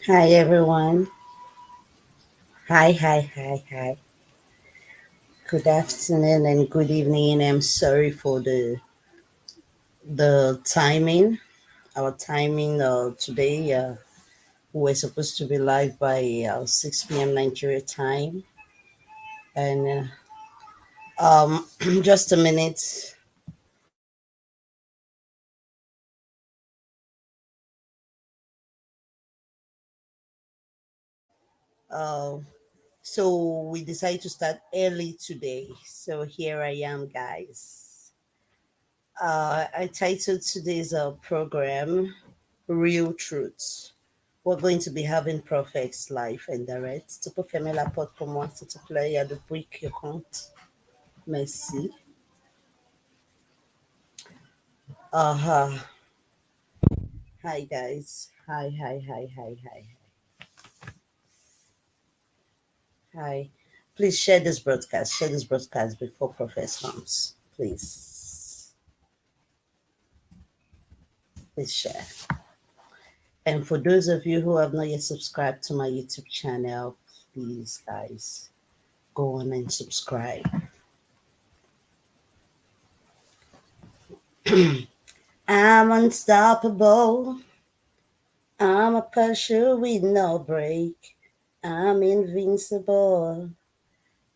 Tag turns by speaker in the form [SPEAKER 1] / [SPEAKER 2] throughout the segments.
[SPEAKER 1] Hi everyone. Hi. Good afternoon and good evening. I'm sorry for the timing. Our timing today we're supposed to be live by 6 p.m. Nigeria time, and just a minute. Uh, so we decided to start early today. So here I am, guys. I titled today's program Real Truths. We're going to be having Prophet's live and direct. Tu peux fermer la porte pour moi, s'il te plaît? Il y a du bruit qui rentre. Merci. Uh-huh. Hi, guys. Hi. Hi. Please share this broadcast. Share this broadcast before Prophet comes. Please. Please share. And for those of you who have not yet subscribed to my YouTube channel, please, guys, go on and subscribe. I'm unstoppable. I'm a pusher with no break. I'm invincible.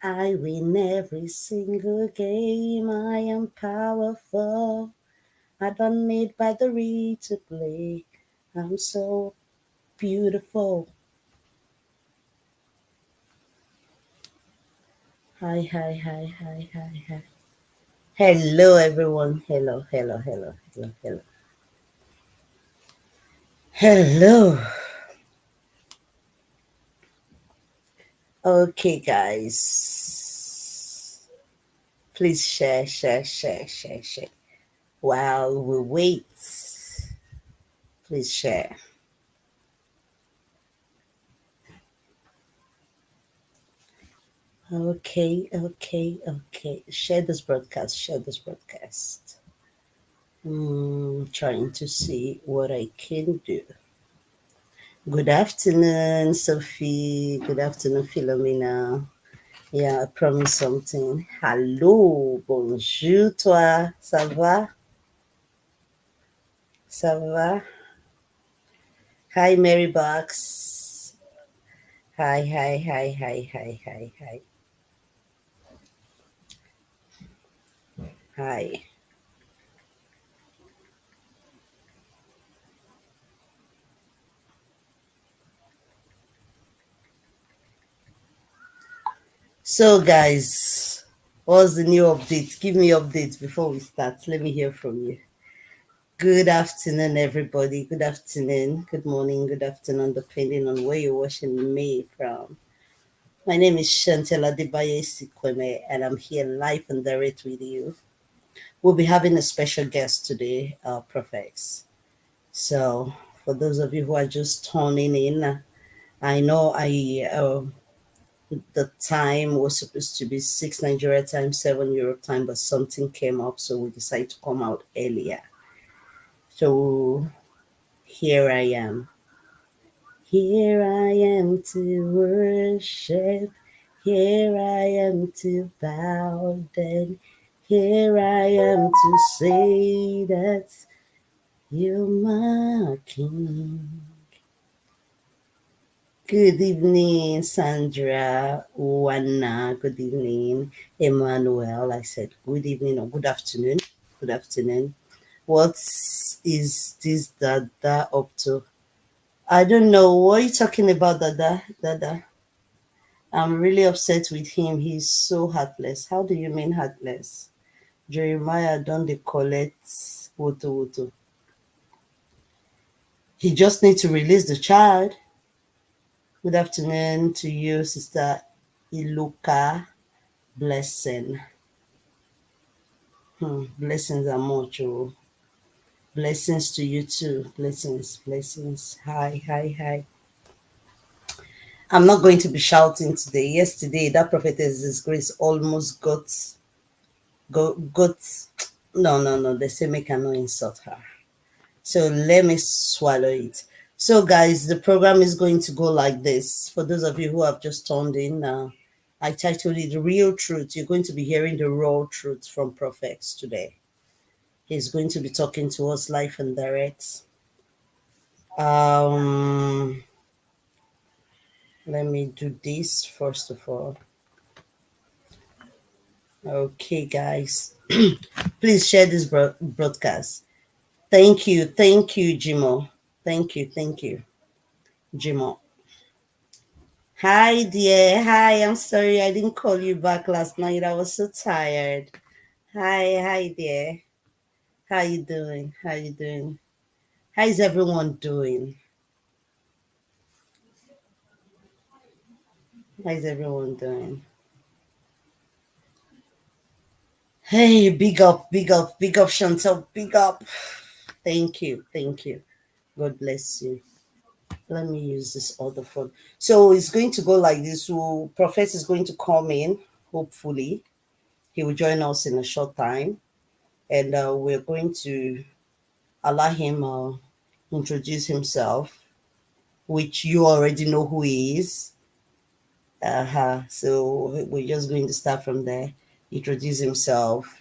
[SPEAKER 1] I win every single game. I am powerful. I don't need battery to play. I'm so beautiful. Hi. Hello, everyone. Hello. Okay, guys. Please share. While we wait, please share. Okay. Share this broadcast. Trying to see what I can do. Good afternoon, Sophie. Good afternoon, Philomena. Yeah, I promise something. Hello, bonjour, toi. Ça va? Ça va? Hi, Mary Box. Hi. Hi. So, guys, what's the new update? Give me updates before we start. Let me hear from you. Good afternoon, everybody. Good afternoon, good morning, good afternoon, depending on where you're watching me from. My name is Chantel Adebaye Sikweme, and I'm here live and direct with you. We'll be having a special guest today, Prophets. So, for those of you who are just tuning in, I know the time was supposed to be 6 Nigeria time, 7 Europe time, but something came up, so we decided to come out earlier. So here I am. Here I am to worship. Here I am to bow down. Here I am to say that you're my king. Good evening, Sandra, Wana. Good evening, Emmanuel. I said good evening or good afternoon. Good afternoon. What is this Dada up to? I don't know. What are you talking about, Dada? I'm really upset with him. He's so heartless. How do you mean heartless? Jeremiah don't they collect woto. He just need to release the child. Good afternoon to you, Sister Iluka. Blessing. Blessings are much. Oh. Blessings to you too. Blessings. Hi. I'm not going to be shouting today. Yesterday, that prophetess disgrace almost got. No. They say make I not insult her. So let me swallow it. So, guys, the program is going to go like this. For those of you who have just turned in, I titled it The Real Truth. You're going to be hearing the raw truth from prophets today. He's going to be talking to us live and direct. Um, Let me do this first of all. Okay, guys, please share this broadcast. Thank you, Jimo. Thank you, Jimo. Hi, dear. Hi, I'm sorry I didn't call you back last night. I was so tired. Hi, dear. How you doing? How you doing? How is everyone doing? How is everyone doing? Hey, big up, Chantal, big up. Thank you. God bless you. Let me use this other phone. So it's going to go like this. So Prophet is going to come in, hopefully. He will join us in a short time. And we're going to allow him introduce himself, which you already know who he is. So we're just going to start from there. Introduce himself,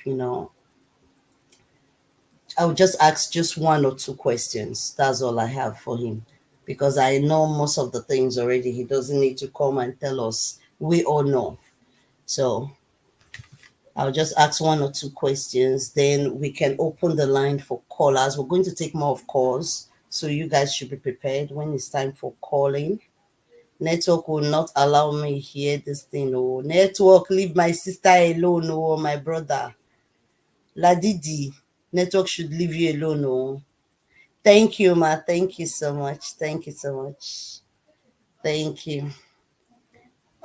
[SPEAKER 1] I will just ask just one or two questions. That's all I have for him. Because I know most of the things already. He doesn't need to come and tell us. We all know. So I'll just ask one or two questions. Then we can open the line for callers. We're going to take more of calls. So you guys should be prepared when it's time for calling. Network will not allow me hear this thing. Oh, network, leave my sister alone. Oh, my brother. Ladidi, network should leave you alone. Oh. Thank you, Ma. Thank you so much. Thank you so much. Thank you.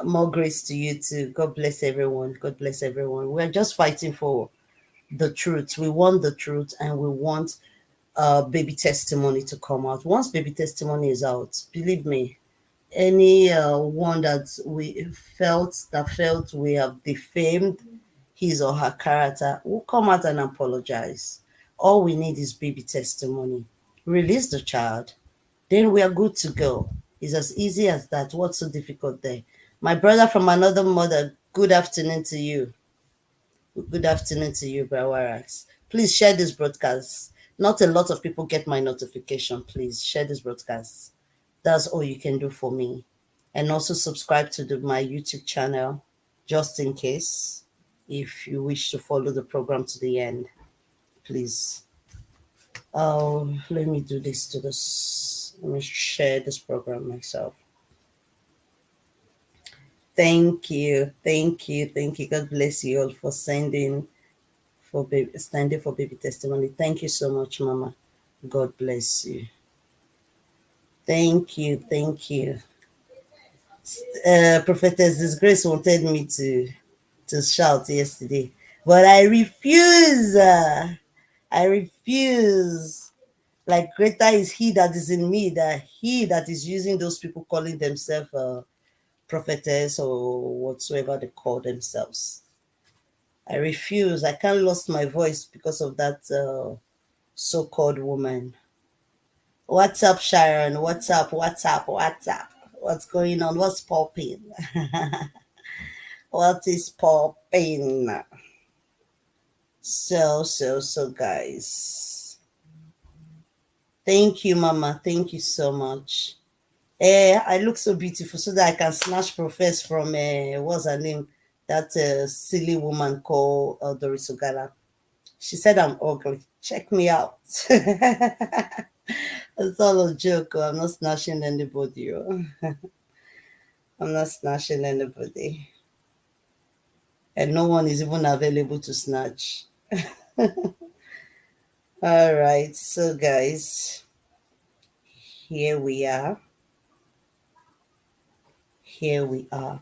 [SPEAKER 1] More grace to you too. God bless everyone. God bless everyone. We're just fighting for the truth. We want the truth and we want baby testimony to come out. Once baby testimony is out, believe me, any one that we felt we have defamed his or her character will come out and apologize. All we need is baby testimony. Release the child, then we are good to go. It's as easy as that. What's so difficult there? My brother from another mother, good afternoon to you. Good afternoon to you, Brawarax. Please share this broadcast. Not a lot of people get my notification. Please share this broadcast. That's all you can do for me. And also subscribe to my YouTube channel, just in case, if you wish to follow the program to the end. Please. Oh, let me do this to this. Let me share this program myself. Thank you. God bless you all for standing for baby testimony. Thank you so much, Mama. God bless you. Thank you. Prophetess Disgrace wanted me to shout yesterday, but I refuse. I refuse. Like greater is he that is in me than he that is using those people calling themselves prophetess or whatsoever they call themselves. I refuse. I can't lost my voice because of that so-called woman. What's up, Sharon? What's up? What's up? What's up? What's going on? What's popping? What is popping? So, guys. Thank you, Mama. Thank you so much. I look so beautiful so that I can snatch Profess from, what's her name? That silly woman called Doris Ogala. She said I'm ugly. Check me out. It's all a joke. Oh. I'm not snatching anybody. Oh. I'm not snatching anybody. And no one is even available to snatch. All right. So, guys, here we are. Here we are.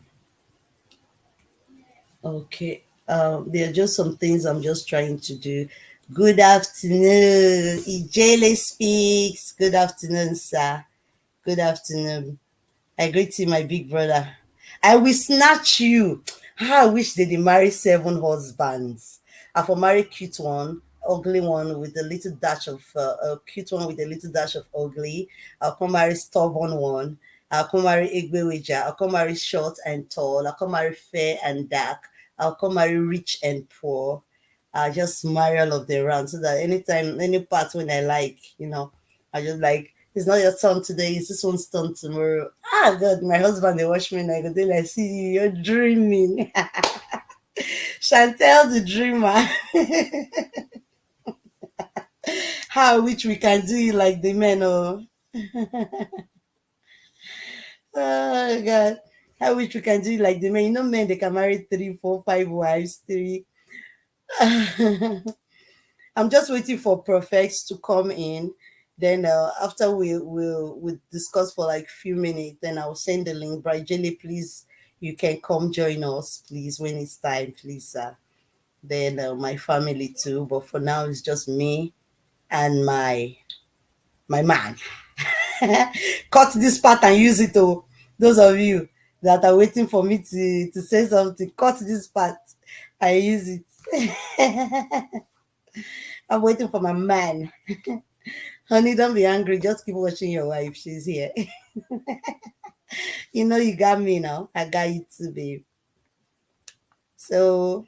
[SPEAKER 1] Okay. There are just some things I'm just trying to do. Good afternoon. Ijele speaks. Good afternoon, sir. Good afternoon. I greet you, my big brother. I will snatch you. How I wish they did marry 7 husbands. I for marry cute one, ugly one with a little dash of a cute one with a little dash of ugly. I'll come marry stubborn one. I'll come marry Igbeweja. I'll come marry short and tall. I'll come marry fair and dark. I'll come marry rich and poor. I'll just marry all of them around so that anytime, any part when I like, I just like, it's not your turn today, it's this one's turn tomorrow. Ah, God, my husband, they watch me and I go, they like, see you, you're dreaming. Chantel the dreamer. How which we can do it like the men, oh. Oh God. How which we can do it like the men. Men they can marry three, four, five wives, three. I'm just waiting for Perfects to come in. Then after we'll discuss for like few minutes, then I'll send the link. Bright Jelly, please, you can come join us, please, when it's time, please. Then my family too. But for now, it's just me and my man. Cut this part and use it. Oh, those of you that are waiting for me to say something, cut this part and use it. I'm waiting for my man. Honey, don't be angry. Just keep watching your wife. She's here. You got me now. I got you too, babe. So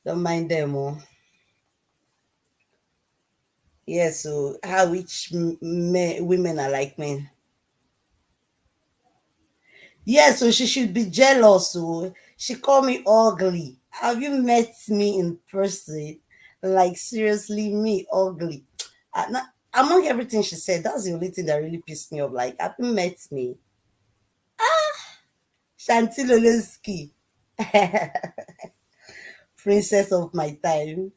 [SPEAKER 1] don't mind them. Oh. Yeah, so how which women are like men. Yeah, so she should be jealous. So she called me ugly. Have you met me in person? Like seriously, me ugly. Among everything she said, that's the only thing that really pissed me off. Like, have you met me? Shantilolesky, princess of my time.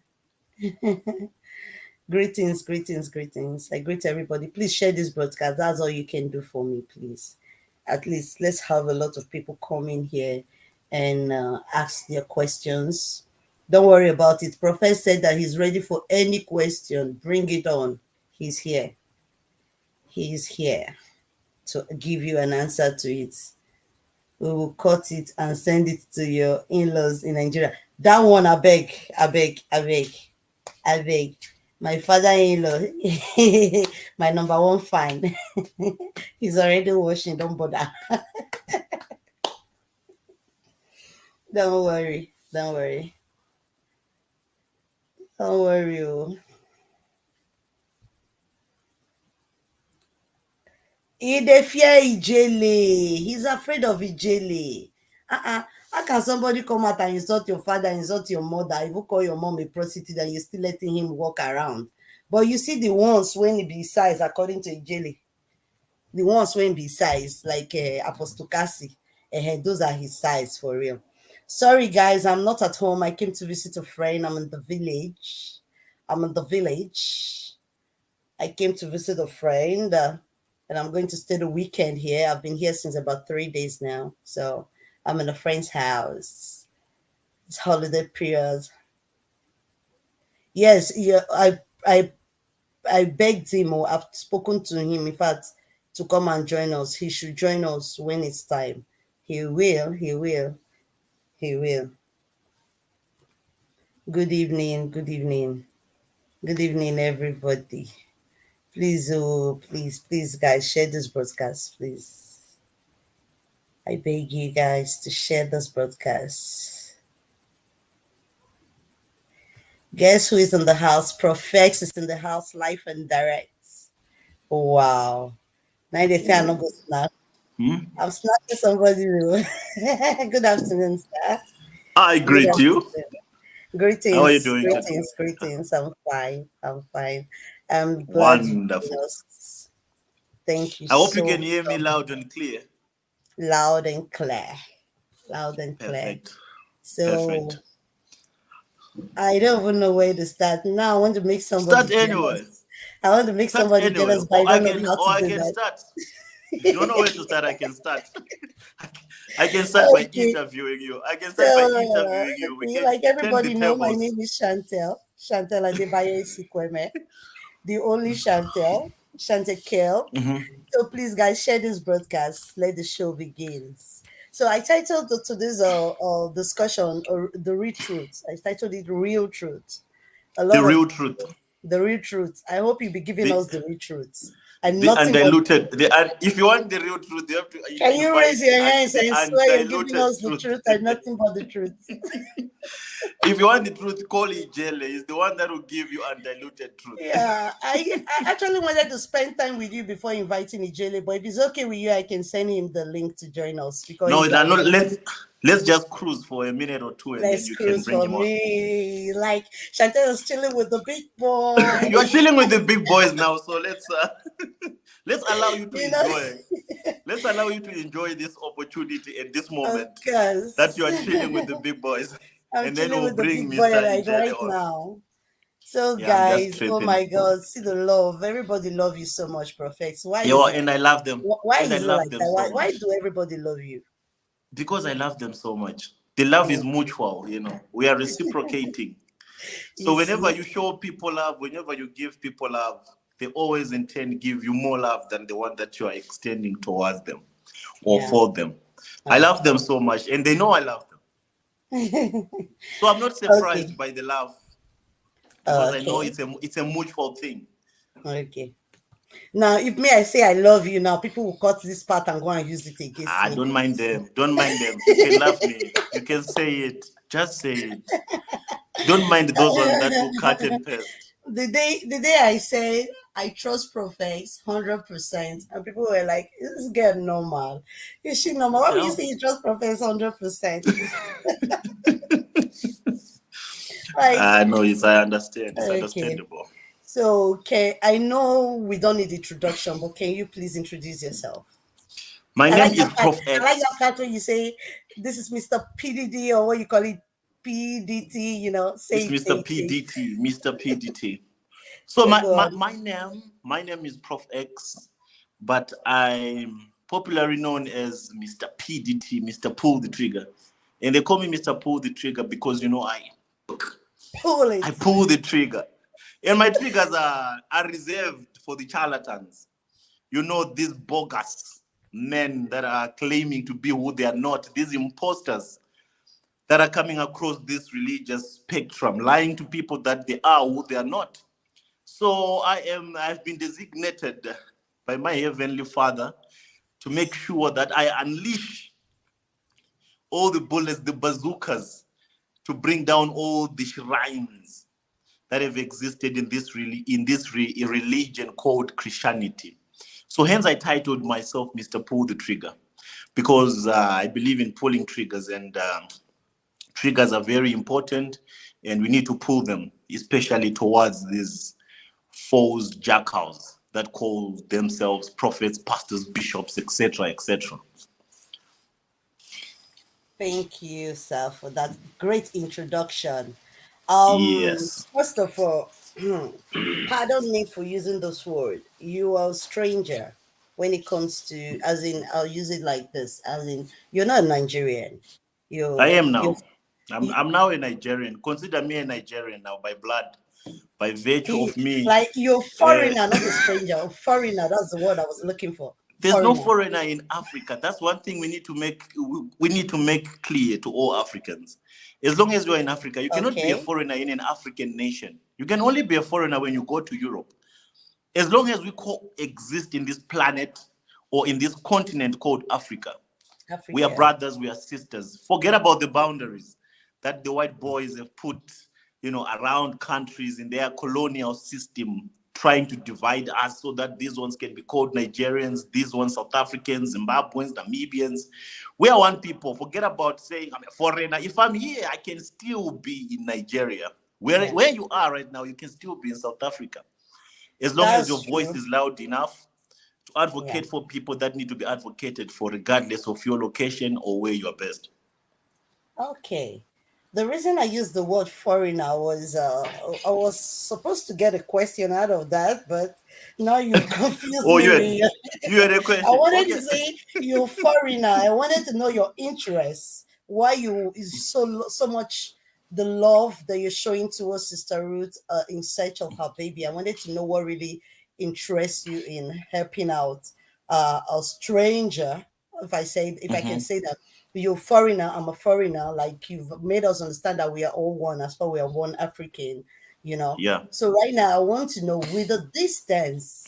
[SPEAKER 1] Greetings, greetings, greetings. I greet everybody. Please share this broadcast. That's all you can do for me, please. At least let's have a lot of people come in here and ask their questions. Don't worry about it. Prophet said that he's ready for any question. Bring it on. He's here. He's here to give you an answer to it. We will cut it and send it to your in-laws in Nigeria. That one, I beg, I beg, I beg, I beg. My father-in-law, my number one fan. He's already washing. Don't bother. Don't worry. Don't worry. Don't worry. Oh. He dey fear Ijele. He's afraid of Ijele. How can somebody come out and insult your father, insult your mother, even call your mom a prostitute, and you're still letting him walk around? But you see the ones when he be size, according to Ijele, the ones when be size, like Apostle Cassie, those are his size for real. Sorry, guys, I'm not at home. I came to visit a friend. I'm in the village. I'm in the village. I came to visit a friend, and I'm going to stay the weekend here. I've been here since about 3 days now. So I'm in a friend's house. It's holiday period. Yes, yeah, I begged him, or I've spoken to him, in fact, to come and join us. He should join us when it's time. He will, he will, he will. Good evening, good evening, good evening, everybody. Please, oh, please, please, guys, share this broadcast, please. I beg you guys to share this broadcast. Guess who is in the house? Profex is in the house, live and direct. Oh, wow. Now they say I'm not going to snap. I'm snapping somebody. Good afternoon, sir.
[SPEAKER 2] I
[SPEAKER 1] Good
[SPEAKER 2] greet you.
[SPEAKER 1] afternoon.
[SPEAKER 2] How are you
[SPEAKER 1] Greetings,
[SPEAKER 2] doing today?
[SPEAKER 1] greetings, greetings. I'm fine. I'm fine. I'm glad you joined
[SPEAKER 2] Wonderful.
[SPEAKER 1] us. Thank you
[SPEAKER 2] I hope you
[SPEAKER 1] so,
[SPEAKER 2] can hear
[SPEAKER 1] so
[SPEAKER 2] me loud and clear.
[SPEAKER 1] loud and clear. Loud and clear.
[SPEAKER 2] Perfect.
[SPEAKER 1] So
[SPEAKER 2] Perfect.
[SPEAKER 1] I don't even know where to start. Now I want to make somebody
[SPEAKER 2] Start anywhere.
[SPEAKER 1] jealous. I want to make
[SPEAKER 2] Start
[SPEAKER 1] somebody
[SPEAKER 2] anywhere.
[SPEAKER 1] jealous, but I don't know how
[SPEAKER 2] Or
[SPEAKER 1] to
[SPEAKER 2] I
[SPEAKER 1] do
[SPEAKER 2] can
[SPEAKER 1] that.
[SPEAKER 2] start. If you don't know where to start, I can start. I can start by
[SPEAKER 1] Okay.
[SPEAKER 2] interviewing you. I can start by
[SPEAKER 1] So,
[SPEAKER 2] interviewing you. We
[SPEAKER 1] okay,
[SPEAKER 2] can
[SPEAKER 1] like
[SPEAKER 2] turn the
[SPEAKER 1] everybody know, my
[SPEAKER 2] tables.
[SPEAKER 1] name is Chantel. Chantel Adebayo Isikweme, the only Chantel, Chantel Kale.
[SPEAKER 2] Mhm.
[SPEAKER 1] So please, guys, share this broadcast. Let the show begin. So I titled to this discussion the real truth. I titled it "Real Truth." A
[SPEAKER 2] The
[SPEAKER 1] lot of
[SPEAKER 2] real truth.
[SPEAKER 1] the real truth. I hope you'll be giving
[SPEAKER 2] The
[SPEAKER 1] us the real truth and
[SPEAKER 2] the
[SPEAKER 1] nothing but the
[SPEAKER 2] undiluted.
[SPEAKER 1] truth.
[SPEAKER 2] If you want the real truth, you have to
[SPEAKER 1] Can you raise
[SPEAKER 2] invite
[SPEAKER 1] your hands
[SPEAKER 2] the
[SPEAKER 1] and swear you're giving
[SPEAKER 2] undiluted
[SPEAKER 1] us the
[SPEAKER 2] truth.
[SPEAKER 1] truth and nothing but the truth?
[SPEAKER 2] If you want the truth, call Ijele. He's the one that will give you undiluted truth.
[SPEAKER 1] Yeah, I actually wanted to spend time with you before inviting Ijele, but if it's okay with you, I can send him the link to join us because
[SPEAKER 2] No,
[SPEAKER 1] he's like,
[SPEAKER 2] no, let's just cruise for a minute or two, and then
[SPEAKER 1] let's
[SPEAKER 2] you can
[SPEAKER 1] cruise
[SPEAKER 2] bring
[SPEAKER 1] for
[SPEAKER 2] him on.
[SPEAKER 1] me. Like Chantel is chilling with the big
[SPEAKER 2] You are
[SPEAKER 1] boys,
[SPEAKER 2] chilling with the big boys now, so let's allow you to
[SPEAKER 1] you know,
[SPEAKER 2] enjoy. Let's allow you to enjoy this opportunity and this
[SPEAKER 1] of
[SPEAKER 2] moment that
[SPEAKER 1] course.
[SPEAKER 2] you are chilling with the big boys,
[SPEAKER 1] I'm
[SPEAKER 2] and then
[SPEAKER 1] chilling
[SPEAKER 2] we'll
[SPEAKER 1] with the
[SPEAKER 2] bring
[SPEAKER 1] big boy
[SPEAKER 2] Mr.
[SPEAKER 1] like
[SPEAKER 2] Ijele
[SPEAKER 1] right
[SPEAKER 2] on.
[SPEAKER 1] now. So
[SPEAKER 2] Yeah, I'm just
[SPEAKER 1] guys, oh
[SPEAKER 2] tripping.
[SPEAKER 1] my God, see the love. Everybody love you so much, Perfect. Why
[SPEAKER 2] Yo,
[SPEAKER 1] is it?
[SPEAKER 2] and I love them,
[SPEAKER 1] Why
[SPEAKER 2] and I
[SPEAKER 1] is it
[SPEAKER 2] love
[SPEAKER 1] like
[SPEAKER 2] them
[SPEAKER 1] that?
[SPEAKER 2] so
[SPEAKER 1] Why
[SPEAKER 2] much
[SPEAKER 1] do everybody love you?
[SPEAKER 2] because I love them so much. The love is
[SPEAKER 1] Mm,
[SPEAKER 2] mutual, we are reciprocating. So
[SPEAKER 1] you
[SPEAKER 2] whenever
[SPEAKER 1] see?
[SPEAKER 2] you show people love, whenever you give people love, they always intend give you more love than the one that you are extending towards them or
[SPEAKER 1] Yeah.
[SPEAKER 2] for them. I love them
[SPEAKER 1] Okay.
[SPEAKER 2] so much, and they know I love them. So I'm not surprised
[SPEAKER 1] Okay.
[SPEAKER 2] by the love because I know
[SPEAKER 1] Okay.
[SPEAKER 2] it's a mutual thing.
[SPEAKER 1] Okay. Now, if me I say I love you now, people will cut this part and go and use it against
[SPEAKER 2] Ah,
[SPEAKER 1] me.
[SPEAKER 2] don't mind them. Don't mind them. You can love me. You can say it. Just say it. Don't mind those ones that will cut and paste.
[SPEAKER 1] The day I said I trust Profess 100%, and people were like, "Is this girl normal? Is she normal? Why would you
[SPEAKER 2] Yeah.
[SPEAKER 1] say you trust Profess 100%?" Like,
[SPEAKER 2] No, it's I understand. It's
[SPEAKER 1] okay.
[SPEAKER 2] understandable.
[SPEAKER 1] So, okay, I know we don't need introduction, but can you please introduce yourself?
[SPEAKER 2] My
[SPEAKER 1] I
[SPEAKER 2] name
[SPEAKER 1] like
[SPEAKER 2] is
[SPEAKER 1] that part.
[SPEAKER 2] Prof
[SPEAKER 1] I like that
[SPEAKER 2] X.
[SPEAKER 1] part when you say this is Mr. PDD or what you call it, PDT.
[SPEAKER 2] It's
[SPEAKER 1] Say it,
[SPEAKER 2] Mr.
[SPEAKER 1] say it, say it.
[SPEAKER 2] PDT. Mr. PDT. So
[SPEAKER 1] So
[SPEAKER 2] my,
[SPEAKER 1] go
[SPEAKER 2] my,
[SPEAKER 1] on.
[SPEAKER 2] my name is Prof X, but I'm popularly known as Mr. PDT, Mr. Pull the Trigger. And they call me Mr. Pull the Trigger because
[SPEAKER 1] Pull
[SPEAKER 2] I
[SPEAKER 1] it.
[SPEAKER 2] pull the trigger. And my triggers are reserved for the charlatans. These bogus men that are claiming to be who they are not, these imposters that are coming across this religious spectrum, lying to people that they are who they are not. So I've been designated by my heavenly Father to make sure that I unleash all the bullets, the bazookas, to bring down all the shrines that have existed in this religion called Christianity. So hence I titled myself Mr. Pull the Trigger because I believe in pulling triggers, and triggers are very important, and we need to pull them, especially towards these false jackals that call themselves prophets, pastors, bishops, etc., etc.
[SPEAKER 1] Thank you, sir, for that great introduction.
[SPEAKER 2] Yes,
[SPEAKER 1] First of all, pardon me for using this word. You are a stranger when it comes to, as in, I'll use it like this, as in, you're not a Nigerian.
[SPEAKER 2] I
[SPEAKER 1] You,
[SPEAKER 2] am
[SPEAKER 1] you,
[SPEAKER 2] now. I'm,
[SPEAKER 1] you
[SPEAKER 2] I'm now a Nigerian. Consider me a Nigerian now by blood, by virtue of me.
[SPEAKER 1] like you're
[SPEAKER 2] Uh,
[SPEAKER 1] foreigner, not a stranger. A foreigner. That's the word I was looking for.
[SPEAKER 2] there's no
[SPEAKER 1] Foreigner.
[SPEAKER 2] foreigner in Africa. That's one thing we need to make clear to all Africans. As long as you're in Africa, you cannot be a
[SPEAKER 1] Okay.
[SPEAKER 2] foreigner in an African nation. You can only be a foreigner when you go to Europe. As long as we coexist in this planet or in this continent called Africa, we are
[SPEAKER 1] Africa.
[SPEAKER 2] brothers, we are sisters. Forget about the boundaries that the white boys have put, around countries in their colonial system, trying to divide us so that these ones can be called Nigerians, these ones South Africans, Zimbabweans, Namibians. We are one people. Forget about saying I'm a foreigner. If I'm here, I can still be in Nigeria. Where,
[SPEAKER 1] Yeah.
[SPEAKER 2] where you are right now, you can still be in South Africa. As long as
[SPEAKER 1] That's
[SPEAKER 2] your voice
[SPEAKER 1] true.
[SPEAKER 2] is loud enough to
[SPEAKER 1] Yeah.
[SPEAKER 2] advocate for people that need to be advocated for, regardless of your location or where you are based.
[SPEAKER 1] Okay. The reason I used the word foreigner was I was supposed to get a question out of that, but now you've confused
[SPEAKER 2] Oh,
[SPEAKER 1] me
[SPEAKER 2] you
[SPEAKER 1] with
[SPEAKER 2] had you had a
[SPEAKER 1] I
[SPEAKER 2] question.
[SPEAKER 1] wanted
[SPEAKER 2] Okay.
[SPEAKER 1] to say you're foreigner. I wanted to know your interests. Why you is so much the love that you're showing towards Sister Ruth in search of her baby. I wanted to know what really interests you in helping out a stranger, if I can
[SPEAKER 2] Mhm.
[SPEAKER 1] say that, you're foreigner, I'm a foreigner. Like you've made us understand that we are all one as far we are one African, you know.
[SPEAKER 2] Yeah.
[SPEAKER 1] So right now I want to know with the distance,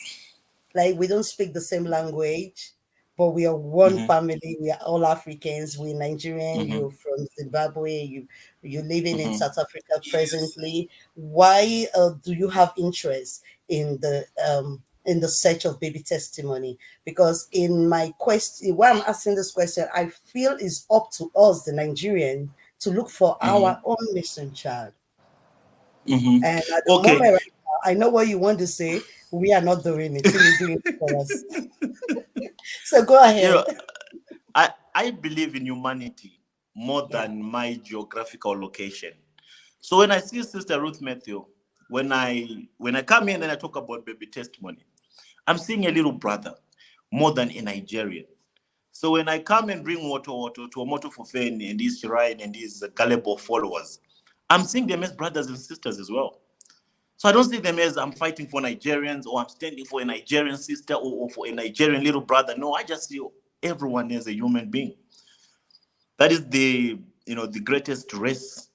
[SPEAKER 1] like we don't speak the same language, but we are one
[SPEAKER 2] Mm-hmm.
[SPEAKER 1] family. We are all Africans. We're Nigerian.
[SPEAKER 2] Mm-hmm.
[SPEAKER 1] You're from Zimbabwe. You're living in
[SPEAKER 2] Mm-hmm.
[SPEAKER 1] South Africa presently. Why do you have interest in the search of baby testimony? Because in my question, why I'm asking this question, I feel is up to us, the Nigerian, to look for
[SPEAKER 2] Mm-hmm.
[SPEAKER 1] our own missing child.
[SPEAKER 2] Mm-hmm.
[SPEAKER 1] And at the
[SPEAKER 2] Okay.
[SPEAKER 1] moment right now, I know what you want to say. We are not doing it. So you're doing it for us. So go
[SPEAKER 2] You
[SPEAKER 1] ahead.
[SPEAKER 2] know, I believe in humanity more
[SPEAKER 1] Yeah.
[SPEAKER 2] than my geographical location. So when I see Sister Ruth Matthew, when I come in and I talk about baby testimony, I'm seeing a little brother more than a Nigerian. So when I come and bring water to Omoto Fufeni and his Shrine and his Galebo followers, I'm seeing them as brothers and sisters as well. So I don't see them as I'm fighting for Nigerians or I'm standing for a Nigerian sister or for a Nigerian little brother. No, I just see everyone as a human being. That is the greatest race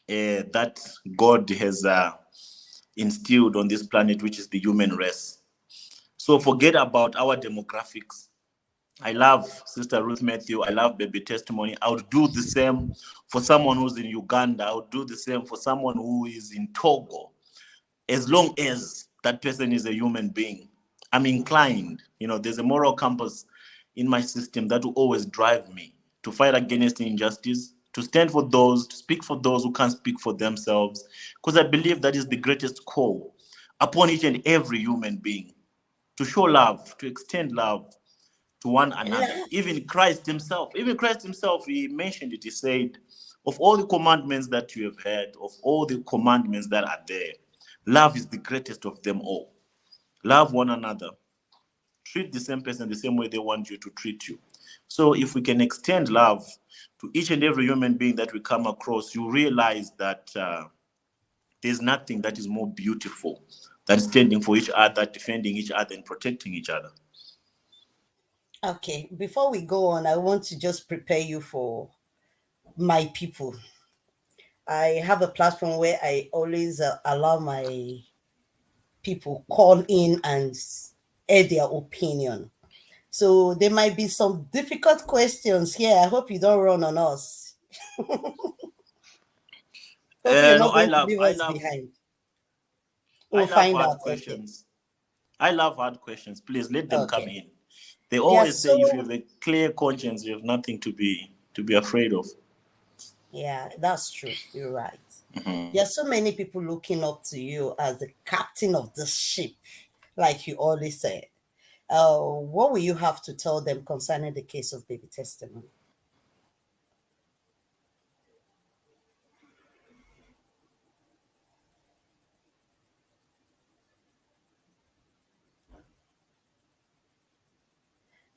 [SPEAKER 2] that God has instilled on this planet, which is the human race. So forget about our demographics. I love Sister Ruth Matthew. I love Baby Testimony. I would do the same for someone who's in Uganda. I would do the same for someone who is in Togo. As long as that person is a human being, I'm inclined. There's a moral compass in my system that will always drive me to fight against injustice, to stand for those, to speak for those who can't speak for themselves, because I believe that is the greatest call upon each and every human being to show love, to extend love to one another. Even Christ himself, he mentioned it. He said, of all the commandments that you have heard, of all the commandments that are there, love is the greatest of them all. Love one another. Treat the same person the same way they want you to treat you. So if we can extend love to each and every human being that we come across, you realize that there's nothing that is more beautiful than standing for each other, defending each other, and protecting each other.
[SPEAKER 1] Okay. Before we go on, I want to just prepare you for my people. I have a platform where I always allow my people call in and air their opinion. So there might be some difficult questions here. I hope you don't run on us. Hope you're
[SPEAKER 2] No,
[SPEAKER 1] not going to leave us behind.
[SPEAKER 2] I
[SPEAKER 1] We'll
[SPEAKER 2] love
[SPEAKER 1] find
[SPEAKER 2] hard
[SPEAKER 1] out. Okay.
[SPEAKER 2] questions. I love hard questions. Please let them come
[SPEAKER 1] Okay.
[SPEAKER 2] in. They
[SPEAKER 1] Yeah.
[SPEAKER 2] always say if you
[SPEAKER 1] So
[SPEAKER 2] have a clear conscience, you have nothing to be afraid of.
[SPEAKER 1] yeah, that's true. You're right.
[SPEAKER 2] Mhm.
[SPEAKER 1] There are so many people looking up to you as the captain of the ship, like you always say. What will you have to tell them concerning the case of baby testimony?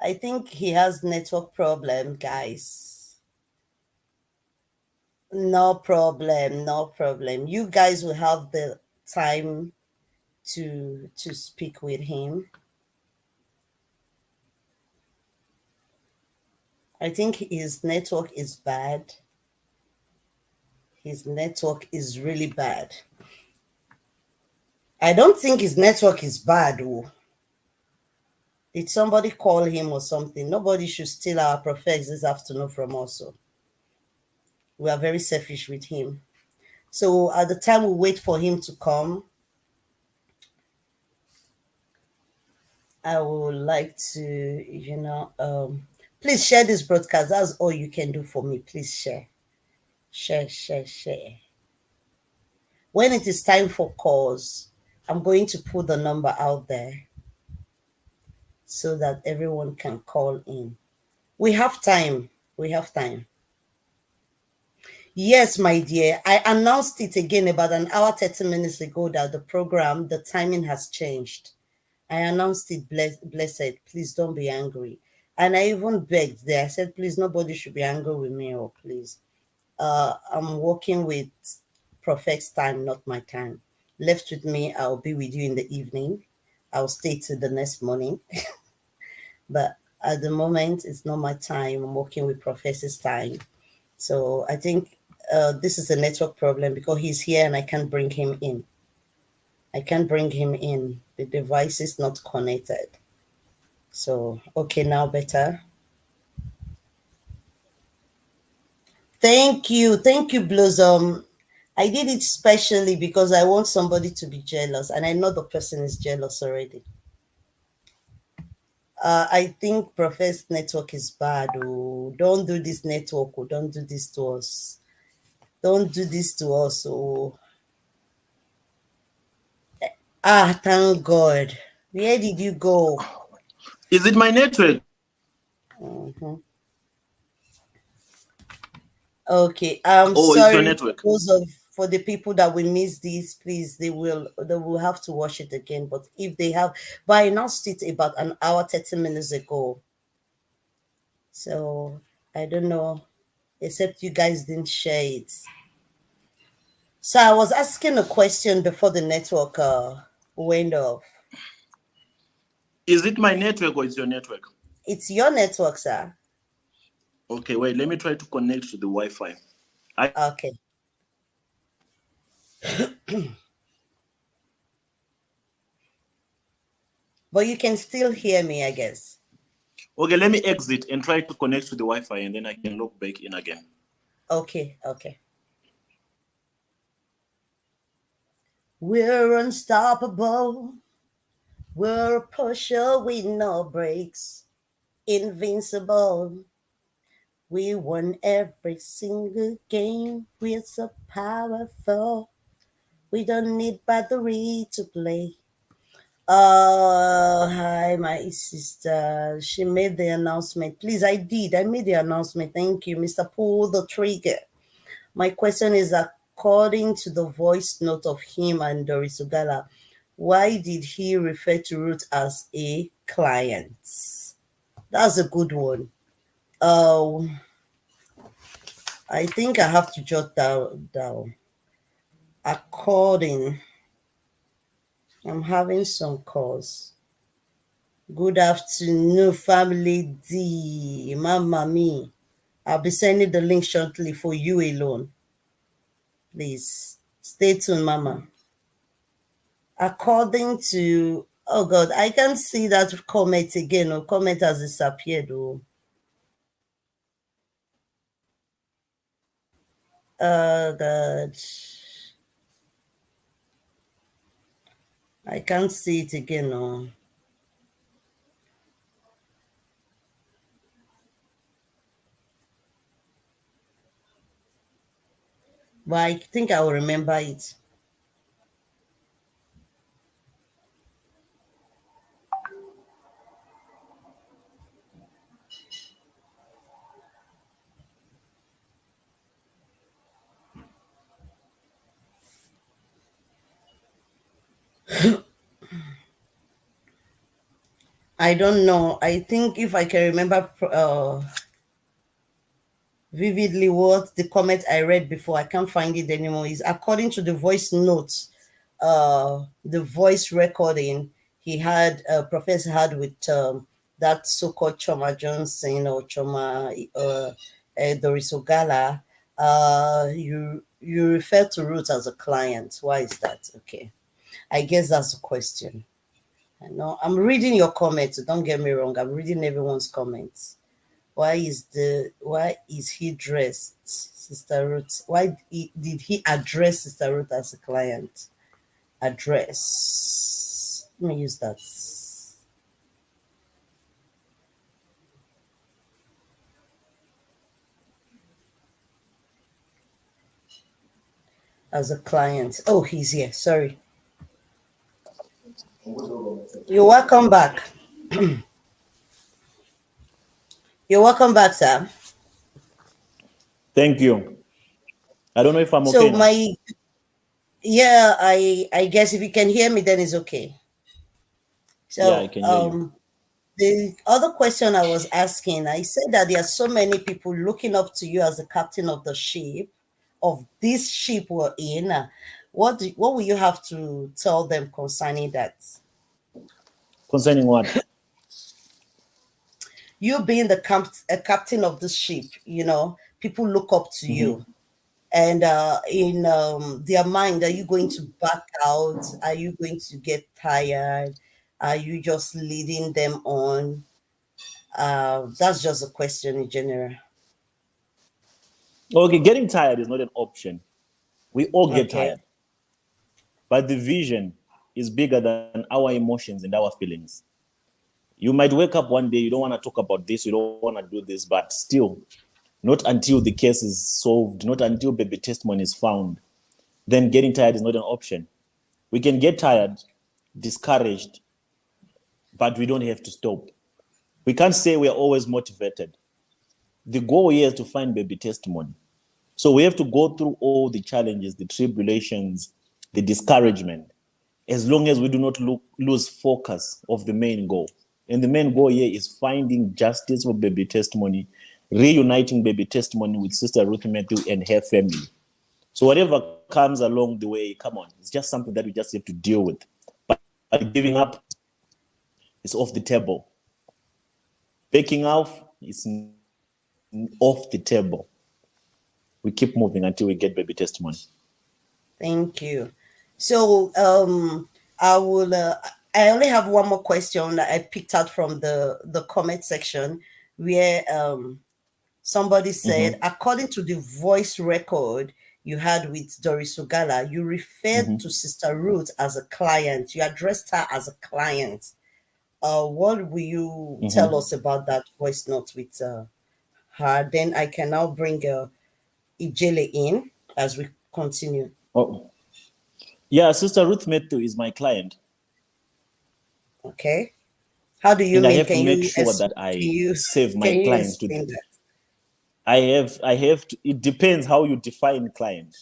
[SPEAKER 1] I think he has network problem, guys. No problem, no problem. You guys will have the time to speak with him. I think his network is bad. His network is really bad. I don't think his network is bad. Oh. Did somebody call him or something? Nobody should steal our prophetic this afternoon from us. So we are very selfish with him. So at the time we wait for him to come, I would like to, please share this broadcast. That's all you can do for me. Please share. Share, share, share. When it is time for calls, I'm going to put the number out there so that everyone can call in. We have time. We have time. Yes, my dear. I announced it again about an hour, 30 minutes ago that the program, the timing has changed. I announced it, blessed. Please don't be angry. And I even begged there. I said, please, nobody should be angry with me, or please. I'm working with Prophet's time, not my time. Left with me, I'll be with you in the evening. I'll stay till the next morning. But At the moment, it's not my time. I'm working with Professor's time. So I think this is a network problem because he's here and I can't bring him in. I can't bring him in. The device is not connected. So, okay, now better. Thank you. Thank you, Blossom. I did it specially because I want somebody to be jealous, and I know the person is jealous already. I think Profess network is bad. Oh, don't do this network. Oh, don't do this to us. Don't do this to us. Oh, thank God. Where did you go?
[SPEAKER 2] Is it my network?
[SPEAKER 1] Mhm. Okay. I'm
[SPEAKER 2] Oh, it's your
[SPEAKER 1] sorry for
[SPEAKER 2] network.
[SPEAKER 1] those of for the people that will miss this. Please, they will have to watch it again. But if they have, but I announced it about an hour, 30 minutes ago. So I don't know. Except you guys didn't share it. So I was asking a question before the network went off.
[SPEAKER 2] Is it my network or is your network?
[SPEAKER 1] It's your network, sir.
[SPEAKER 2] Okay, wait, let me try to connect to the Wi-Fi.
[SPEAKER 1] Okay. But you can still hear me, I guess.
[SPEAKER 2] Okay, let me exit and try to connect to the Wi-Fi and then I can log back in again.
[SPEAKER 1] Okay, okay. We're unstoppable. We're a pusher with no brakes. Invincible. We won every single game. We're so powerful. We don't need battery to play. Hi, my sister. She made the announcement. Please, I did. I made the announcement. Thank you, Mr. Pull the trigger. My question is according to the voice note of him and Doris Ugala, why did he refer to Ruth as a client? That's a good one. Uh, I think I have to jot down. According, I'm having some calls. Good afternoon, family D. Mama me. I'll be sending the link shortly for you alone. Please stay tuned, Mama. According to, oh God, I can't see that comment again. Oh, comment has disappeared. Oh, God, I can't see it again. Oh, but I think I will remember it. I don't know. I think if I can remember vividly what the comment I read before, I can't find it anymore. Is according to the voice notes, the voice recording he had, Professor had with that so-called Choma Johnson or Choma Doris Ogala. You refer to Ruth as a client. Why is that? Okay, I guess that's the question. I know I'm reading your comments. So don't get me wrong. I'm reading everyone's comments. Why is he dressed, Sister Ruth? Did he address Sister Ruth as a client? Address. Let me use that as a client. Oh, he's here. Sorry. You're welcome back. You're welcome back, sir.
[SPEAKER 2] Thank you. I don't know if I'm
[SPEAKER 1] So
[SPEAKER 2] okay now.
[SPEAKER 1] my yeah, I guess if you can hear me, then it's okay.
[SPEAKER 2] Yeah, I
[SPEAKER 1] So
[SPEAKER 2] can hear you.
[SPEAKER 1] the other question I was asking, I said that there are so many people looking up to you as the captain of the ship, of this ship we're in. What will you have to tell them concerning that?
[SPEAKER 2] Concerning what?
[SPEAKER 1] you being the captain of the ship, people look up to you.
[SPEAKER 2] Mm-hmm.
[SPEAKER 1] And in their mind, are you going to back out? Are you going to get tired? Are you just leading them on? That's just a question in general.
[SPEAKER 2] Okay, getting tired is not an option. We all get
[SPEAKER 1] Okay.
[SPEAKER 2] tired, but the vision is bigger than our emotions and our feelings. You might wake up one day, you don't want to talk about this, you don't want to do this, but still, not until the case is solved, not until baby testimony is found, then getting tired is not an option. We can get tired, discouraged, but we don't have to stop. We can't say we are always motivated. The goal here is to find baby testimony. So we have to go through all the challenges, the tribulations, the discouragement, as long as we do not lose focus of the main goal. And the main goal here is finding justice for baby testimony, reuniting baby testimony with Sister Ruth Matthew and her family. So whatever comes along the way, come on, it's just something that we just have to deal with. But giving up is off the table. Backing off is off the table. We keep moving until we get baby testimony.
[SPEAKER 1] Thank you. So I will. I only have one more question that I picked out from the comment section, where somebody said,
[SPEAKER 2] Mm-hmm.
[SPEAKER 1] according to the voice record you had with Doris Ugala, you referred
[SPEAKER 2] Mm-hmm.
[SPEAKER 1] to Sister Ruth as a client. You addressed her as a client. What will you tell
[SPEAKER 2] Mm-hmm.
[SPEAKER 1] us about that voice note with her? Then I can now bring Ijele in as we continue.
[SPEAKER 2] Oh, yeah, Sister Ruth Matthew is my client,
[SPEAKER 1] Okay. How do you
[SPEAKER 2] and I
[SPEAKER 1] mean?
[SPEAKER 2] have to make sure that
[SPEAKER 1] Can
[SPEAKER 2] I
[SPEAKER 1] you
[SPEAKER 2] save my
[SPEAKER 1] can you
[SPEAKER 2] client to.
[SPEAKER 1] explain that?
[SPEAKER 2] I have to. It depends how you define client.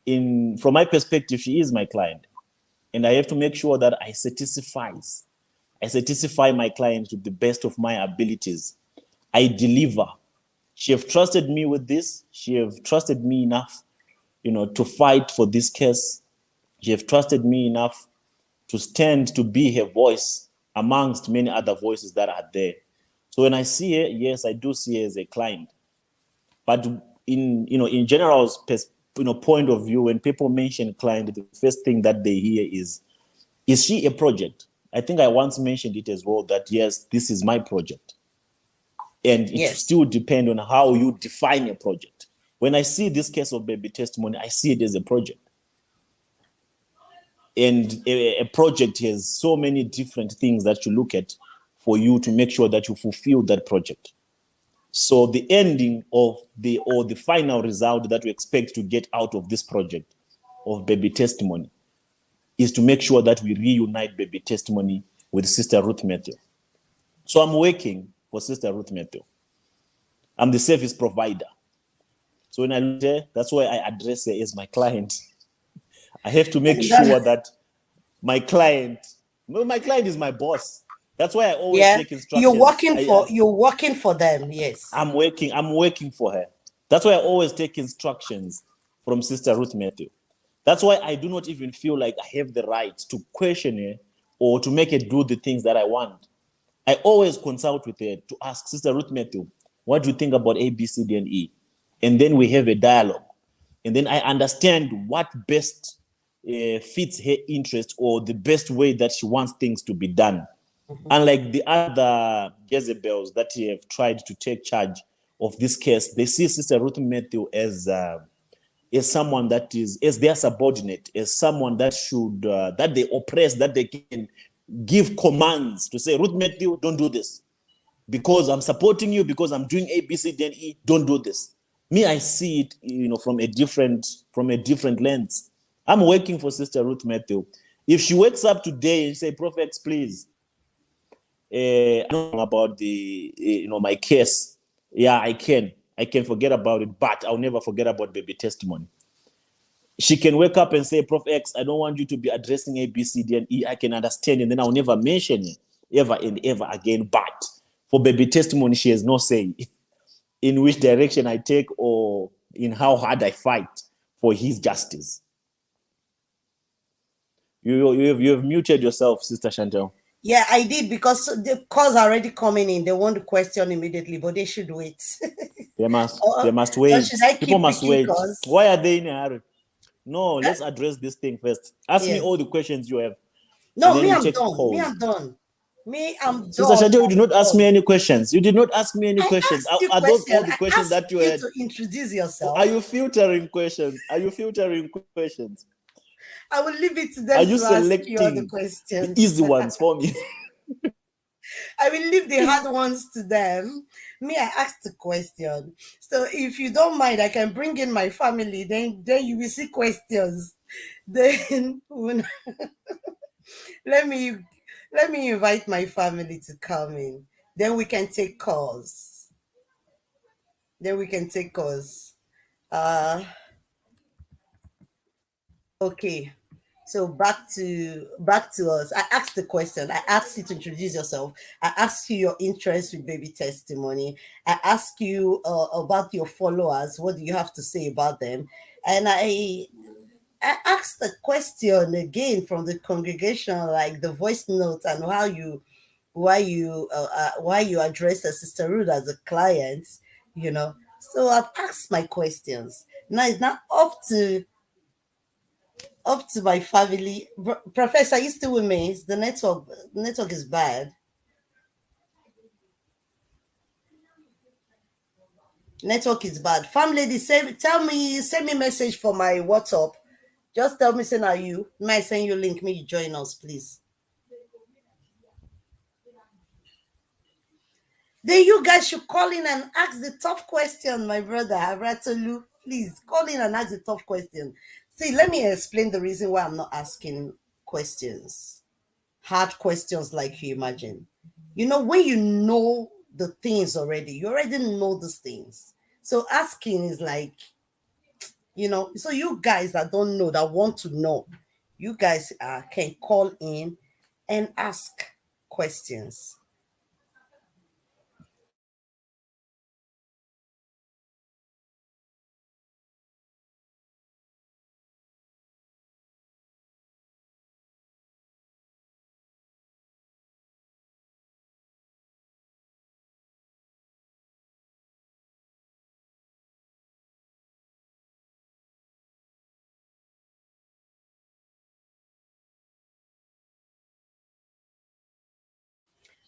[SPEAKER 2] In From my perspective, she is my client, and I have to make sure that I satisfy my client to the best of my abilities. I deliver. She have trusted me with this. She have trusted me enough, to fight for this case. She have trusted me enough to stand to be her voice amongst many other voices that are there. So when I see her, yes, I do see her as a client. But in general's point of view, when people mention client, the first thing that they hear is she a project? I think I once mentioned it as well that yes, this is my project. And it
[SPEAKER 1] Yes.
[SPEAKER 2] still depends on how you define a project. When I see this case of baby testimony, I see it as a project. And a project has so many different things that you look at for you to make sure that you fulfill that project. So the ending of the final result that we expect to get out of this project of baby testimony is to make sure that we reunite baby testimony with Sister Ruth Matthew. So I'm working for Sister Ruth Matthew. I'm the service provider. So when I look at her, that's why I address her as my client. I have to make sure that my client, no, my client is my boss. That's why I always
[SPEAKER 1] Yeah.
[SPEAKER 2] take instructions.
[SPEAKER 1] You're working for them. Yes.
[SPEAKER 2] I'm working for her. That's why I always take instructions from Sister Ruth Matthew. That's why I do not even feel like I have the right to question her or to make her do the things that I want. I always consult with her to ask Sister Ruth Matthew, what do you think about A, B, C, D, and E? And then we have a dialogue. And then I understand what best fits her interest or the best way that she wants things to be done. Unlike the other Jezebels that have tried to take charge of this case, they see Sister Ruth Matthew as someone that is as their subordinate, as someone that should that they oppress, that they can give commands to say, Ruth Matthew, don't do this because I'm supporting you, because I'm doing A, B, C, D, and E. Don't do this. Me, I see it, from a different lens. I'm working for Sister Ruth Matthew. If she wakes up today and say, Prophets, please, I don't know about my case. Yeah, I can forget about it, but I'll never forget about baby testimony. She can wake up and say, Prof X, I don't want you to be addressing A, B, C, D, and E. I can understand, and then I'll never mention it ever and ever again. But for baby testimony, she has no say in which direction I take or in how hard I fight for his justice. You have muted yourself, Sister Chantel.
[SPEAKER 1] Yeah, I did because the calls are already coming in. They want to question immediately, but they should wait.
[SPEAKER 2] They must
[SPEAKER 1] Or
[SPEAKER 2] wait.
[SPEAKER 1] should I
[SPEAKER 2] People
[SPEAKER 1] keep
[SPEAKER 2] must
[SPEAKER 1] picking
[SPEAKER 2] wait.
[SPEAKER 1] calls?
[SPEAKER 2] Why are they in a hurry? No, let's address this thing first. Ask me
[SPEAKER 1] Yes.
[SPEAKER 2] all the questions you have, and
[SPEAKER 1] No,
[SPEAKER 2] then
[SPEAKER 1] me,
[SPEAKER 2] we
[SPEAKER 1] I'm
[SPEAKER 2] take
[SPEAKER 1] done. Me,
[SPEAKER 2] calls.
[SPEAKER 1] I'm done. Me, I'm
[SPEAKER 2] Sister
[SPEAKER 1] done.
[SPEAKER 2] Shade, you did
[SPEAKER 1] I'm
[SPEAKER 2] not ask me
[SPEAKER 1] done.
[SPEAKER 2] any questions. You did not ask me any
[SPEAKER 1] I
[SPEAKER 2] questions.
[SPEAKER 1] asked you
[SPEAKER 2] Are those all
[SPEAKER 1] question.
[SPEAKER 2] the
[SPEAKER 1] I
[SPEAKER 2] questions
[SPEAKER 1] asked
[SPEAKER 2] that you
[SPEAKER 1] you
[SPEAKER 2] had?
[SPEAKER 1] to introduce
[SPEAKER 2] Are
[SPEAKER 1] yourself.
[SPEAKER 2] you filtering questions? Are you filtering questions?
[SPEAKER 1] I will leave it to
[SPEAKER 2] Are
[SPEAKER 1] them
[SPEAKER 2] you
[SPEAKER 1] to ask you all the
[SPEAKER 2] selecting the
[SPEAKER 1] questions.
[SPEAKER 2] easy ones for me?
[SPEAKER 1] I will leave the hard ones to them. Me, I asked the question. So if you don't mind, I can bring in my family. Then you will see questions. Then let me let me invite my family to come in. Then we can take calls. Then we can take calls. Uh okay. So back to us. I asked the question. I asked you to introduce yourself. I asked you your interest with baby testimony. I asked you about your followers. What do you have to say about them? And I asked the question again from the congregation, like the voice note and why you address a sister Ruth as a client. You know. So I've asked my questions. Now it's not up to my family. Professor, are you still with me? The network is bad. Network is bad. Farm lady, send me message for my WhatsApp. Just tell me, send are you. May I send you link? Me you join us, please. Then you guys should call in and ask the tough question, my brother Aratolu. Please call in and ask the tough question. See, let me explain the reason why I'm not asking questions. Hard questions like you imagine. When you know the things already, you already know these things. So asking is like, so you guys that don't know, that want to know, you guys can call in and ask questions.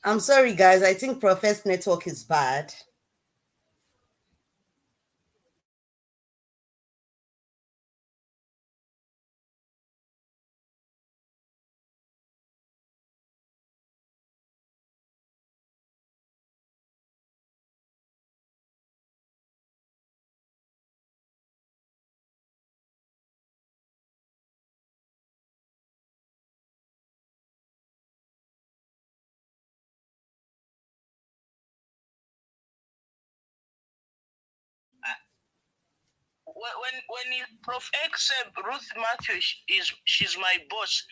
[SPEAKER 1] I'm sorry, guys. I think Profess network is bad.
[SPEAKER 3] When Prof X said Ruth Matthews is she's my boss,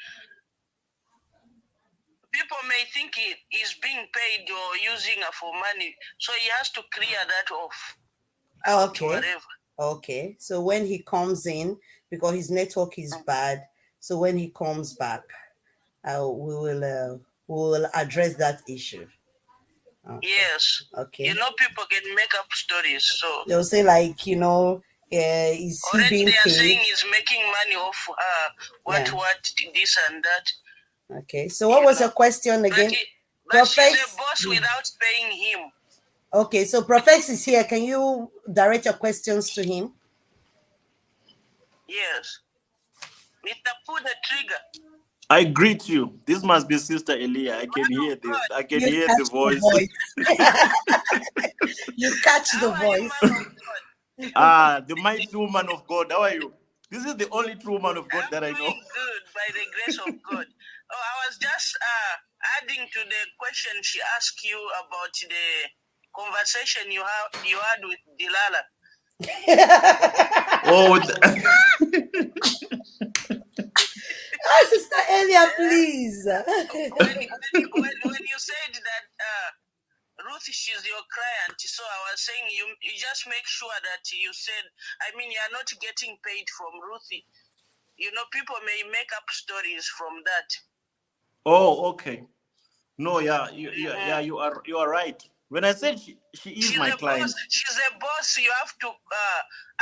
[SPEAKER 3] people may think he's being paid or using her for money, so he has to clear that off.
[SPEAKER 1] Okay.
[SPEAKER 3] Whatever.
[SPEAKER 1] Okay. So when he comes in, because his network is bad, so when he comes back, we will address that issue. Okay.
[SPEAKER 3] Yes.
[SPEAKER 1] Okay.
[SPEAKER 3] People can make up stories. So
[SPEAKER 1] They'll say like, is he
[SPEAKER 3] already
[SPEAKER 1] being
[SPEAKER 3] they are
[SPEAKER 1] paid?
[SPEAKER 3] saying he's making money off what this and that.
[SPEAKER 1] Okay. So what was your question again?
[SPEAKER 3] But she's a boss without paying him.
[SPEAKER 1] Okay. So Professor is here. Can you direct your questions to him?
[SPEAKER 3] Yes. Mr. Pull the trigger.
[SPEAKER 2] I greet you. This must be Sister Elia. I can hear this. I can
[SPEAKER 1] You
[SPEAKER 2] hear
[SPEAKER 1] catch
[SPEAKER 2] the voice.
[SPEAKER 1] You catch the voice.
[SPEAKER 2] The mighty woman of God. How are you? This is the only true woman of God that I know.
[SPEAKER 3] Good, by the grace of God. Oh, I was just adding to the question she asked you about the conversation you had with Delilah.
[SPEAKER 1] Sister Elia, please.
[SPEAKER 3] When you said that Ruth, she's your client, so I was saying you just make sure that you said, you're not getting paid from Ruthie. People may make up stories from that.
[SPEAKER 2] Oh, okay. No, yeah, you are right. When I said she is my client.
[SPEAKER 3] She's a boss. You have to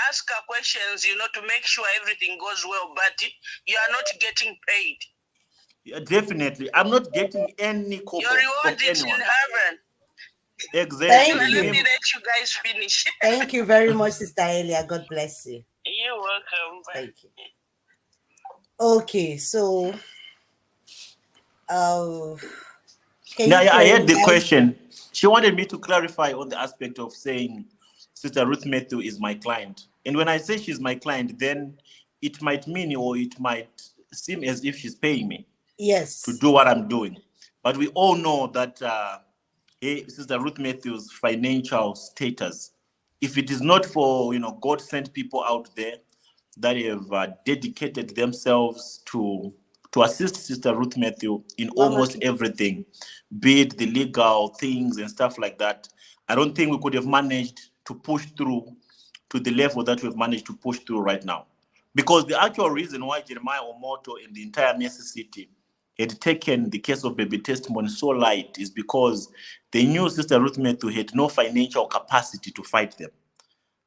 [SPEAKER 3] ask her questions, to make sure everything goes well. But you are not getting paid.
[SPEAKER 2] Yeah, definitely, I'm not getting any call
[SPEAKER 3] Your
[SPEAKER 2] from
[SPEAKER 3] reward is in
[SPEAKER 2] anyone.
[SPEAKER 3] heaven.
[SPEAKER 2] Exactly.
[SPEAKER 1] Thank
[SPEAKER 3] Let
[SPEAKER 1] you.
[SPEAKER 3] me let you guys finish.
[SPEAKER 1] Thank you very much, Sister Elia. God bless you.
[SPEAKER 3] You're welcome.
[SPEAKER 1] Thank you. Okay, so can
[SPEAKER 2] Yeah,
[SPEAKER 1] you
[SPEAKER 2] I
[SPEAKER 1] pray,
[SPEAKER 2] had the
[SPEAKER 1] guys?
[SPEAKER 2] question. She wanted me to clarify on the aspect of saying Sister Ruth Matthew is my client. And when I say she's my client, then it might mean or it might seem as if she's paying me to
[SPEAKER 1] Yes.
[SPEAKER 2] do what I'm doing. But we all know that Sister Ruth Matthew's financial status, if it is not for God sent people out there that have dedicated themselves to assist Sister Ruth Matthew in
[SPEAKER 1] Mama,
[SPEAKER 2] almost everything, be it the legal things and stuff like that, I don't think we could have managed to push through to the level that we've managed to push through right now. Because the actual reason why Jeremiah Omoto and the entire Mercy City had taken the case of baby testimony so light is because they knew Sister Ruth Matthew had no financial capacity to fight them.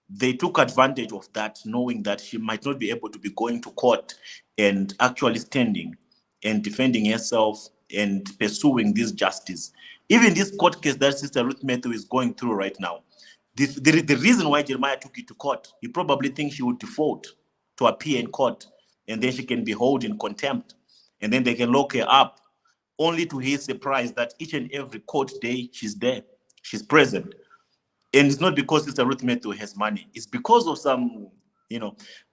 [SPEAKER 2] They took advantage of that, knowing that she might not be able to be going to court and actually standing and defending herself and pursuing this justice. Even this court case that Sister Ruth Matthew is going through right now, the reason why Jeremiah took it to court, he probably thinks she would default to appear in court, and then she can be held in contempt, and then they can lock her up, only to his surprise that each and every court day she's there, she's present. And it's not because Sister Ruth Matthew has money. It's because of some,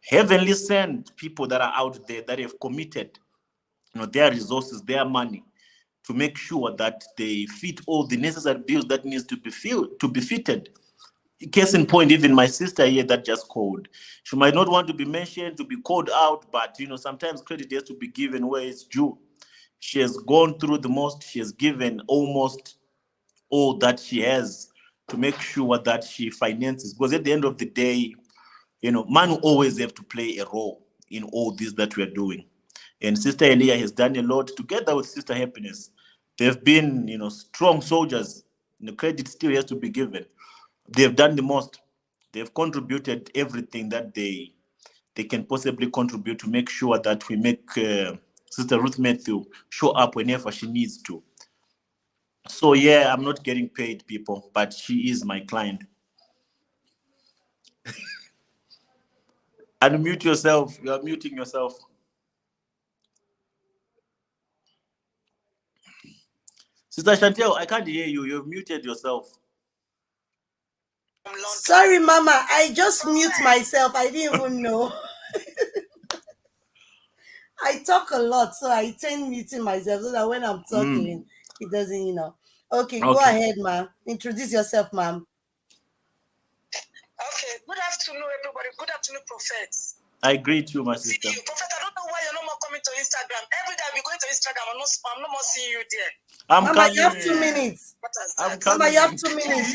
[SPEAKER 2] heavenly sent people that are out there that have committed, their resources, their money, to make sure that they fit all the necessary bills that needs to be fitted. Case in point, even my sister here that just called, she might not want to be mentioned, to be called out, but sometimes credit has to be given where it's due. She has gone through the most. She has given almost all that she has to make sure that she finances. Because at the end of the day, man will always have to play a role in all this that we are doing. And Sister Elia has done a lot together with Sister Happiness. They've been, strong soldiers. Credit still has to be given. They've done the most. They've contributed everything that they can possibly contribute to make sure that we make Sister Ruth Matthew show up whenever she needs to. So yeah, I'm not getting paid, people, but she is my client. Unmute yourself. You are muting yourself. Sister Chantel, I can't hear you. You've muted yourself.
[SPEAKER 1] Sorry, Mama. I just mute myself. I didn't even know. I talk a lot, so I tend muting myself so that when I'm talking, it doesn't, Okay, go ahead, ma'am. Introduce yourself, ma'am.
[SPEAKER 3] Okay, good afternoon, everybody. Good afternoon, Prophet.
[SPEAKER 2] I greet you, my sister.
[SPEAKER 3] Prophet, I don't know why you're no more coming to Instagram. Every day I'll be going to Instagram. I'm no more seeing you there.
[SPEAKER 2] Mama,
[SPEAKER 1] coming. You have 2 minutes.
[SPEAKER 2] I'm coming.
[SPEAKER 1] Mama, you have 2 minutes.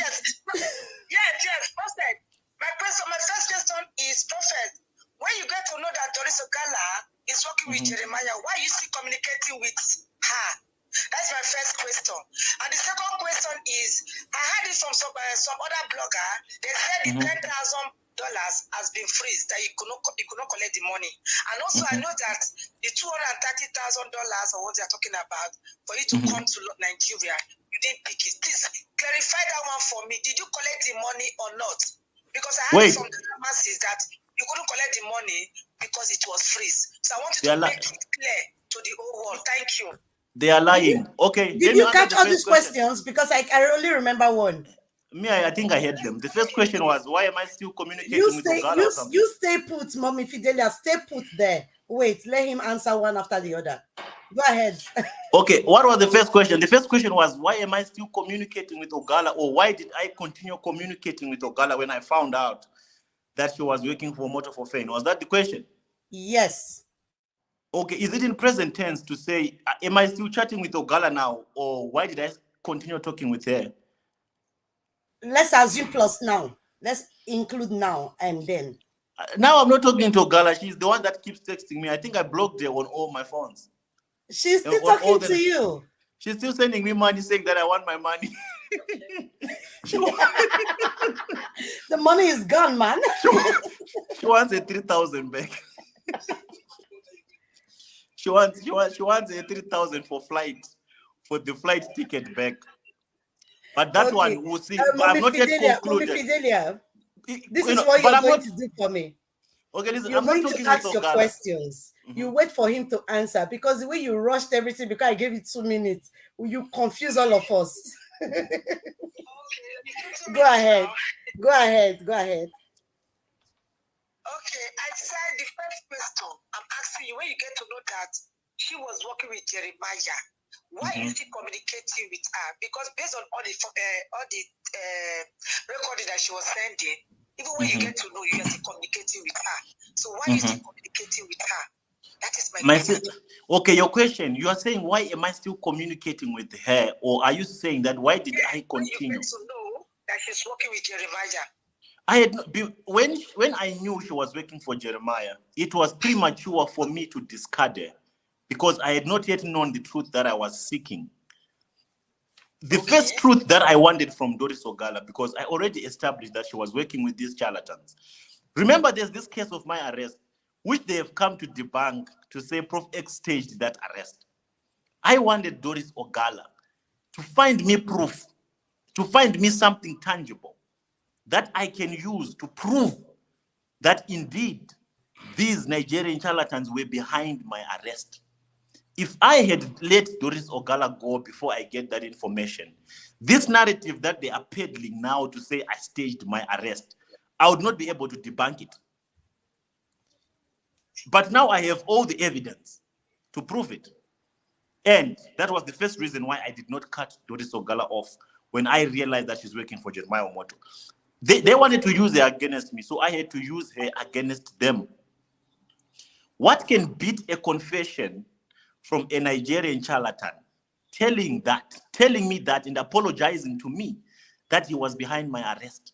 [SPEAKER 3] Yes, Prophet. My first question is, Prophet, when you get to know that Doris Ogala is working with Jeremiah, why are you still communicating with her? That's my first question. And the second question is, I heard it from some other blogger. They said the $10,000 has been freezed, that you could not collect the money. And also, I know that the $230,000 or what they're talking about for you to come to Nigeria, you didn't pick it. Please clarify that one for me. Did you collect the money or not? Because I heard from the masses that you couldn't collect the money because it was freeze. So I want you to make it clear to the whole world. Thank you.
[SPEAKER 2] They are lying. Okay.
[SPEAKER 1] Did you catch all these questions? Because I only remember one.
[SPEAKER 2] Me, I think I heard them. The first question was, why am I still communicating with Ogala or something?
[SPEAKER 1] You stay put, Mommy Fidelia. Stay put there. Wait, let him answer one after the other. Go ahead.
[SPEAKER 2] Okay, what was the first question? The first question was, why am I still communicating with Ogala, or why did I continue communicating with Ogala when I found out that she was working for Motor for Fame? Was that the question?
[SPEAKER 1] Yes.
[SPEAKER 2] Okay, is it in present tense to say, am I still chatting with Ogala now, or why did I continue talking with her?
[SPEAKER 1] Let's assume plus now. Let's include now and then.
[SPEAKER 2] Now I'm not talking to Ogala. She's the one that keeps texting me. I think I blocked her on all my phones.
[SPEAKER 1] She's still talking to you.
[SPEAKER 2] She's still sending me money saying that I want my money. she, wa-
[SPEAKER 1] The money is gone, man.
[SPEAKER 2] she wants a 3,000 back. She wants a 3,000 for the flight ticket back. But that
[SPEAKER 1] Okay.
[SPEAKER 2] one we'll see. But I've not yet
[SPEAKER 1] Mommy
[SPEAKER 2] concluded.
[SPEAKER 1] Fidelia, this
[SPEAKER 2] You
[SPEAKER 1] is
[SPEAKER 2] know,
[SPEAKER 1] what
[SPEAKER 2] but
[SPEAKER 1] you're
[SPEAKER 2] I'm
[SPEAKER 1] going
[SPEAKER 2] not
[SPEAKER 1] to do for me.
[SPEAKER 2] okay. Listen,
[SPEAKER 1] You're
[SPEAKER 2] I'm not
[SPEAKER 1] going to
[SPEAKER 2] talking with
[SPEAKER 1] ask your
[SPEAKER 2] Ogala.
[SPEAKER 1] questions. You wait for him to answer, because the way you rushed everything because I gave you 2 minutes, you confuse all of us. Go ahead. Go ahead. Go ahead.
[SPEAKER 3] Okay, I said the first question I'm asking you, when you get to know that she was working with Jeremiah, why is he communicating with her? Because based on all the recording that she was sending, even when you get to know, you're still communicating with her. So why is he communicating with her? That is my question.
[SPEAKER 2] Okay, your question. You are saying, why am I still communicating with her, or are you saying that why did I
[SPEAKER 3] When you
[SPEAKER 2] continue?
[SPEAKER 3] get to know that she's working with Jeremiah.
[SPEAKER 2] I had when I knew she was working for Jeremiah, it was premature for me to discard her because I had not yet known the truth that I was seeking. The first truth that I wanted from Doris Ogala, because I already established that she was working with these charlatans. Remember, there's this case of my arrest, which they have come to debunk to say Prof X staged that arrest. I wanted Doris Ogala to find me proof, to find me something tangible that I can use to prove that indeed these Nigerian charlatans were behind my arrest. If I had let Doris Ogala go before I get that information, this narrative that they are peddling now to say I staged my arrest, I would not be able to debunk it. But now I have all the evidence to prove it. And that was the first reason why I did not cut Doris Ogala off when I realized that she's working for Jeremiah Omoto. They wanted to use her against me, so I had to use her against them. What can beat a confession from a Nigerian charlatan telling me that and apologizing to me that he was behind my arrest?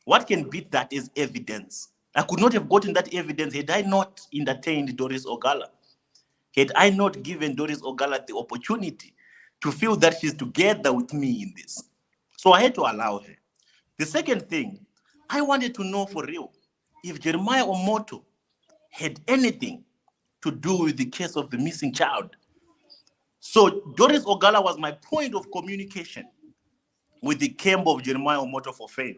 [SPEAKER 2] What can beat that is evidence. I could not have gotten that evidence had I not entertained Doris Ogala. Had I not given Doris Ogala the opportunity to feel that she's together with me in this. So I had to allow her. The second thing, I wanted to know for real if Jeremiah Omoto had anything to do with the case of the missing child. So Doris Ogala was my point of communication with the camp of Jeremiah Omoto for fame.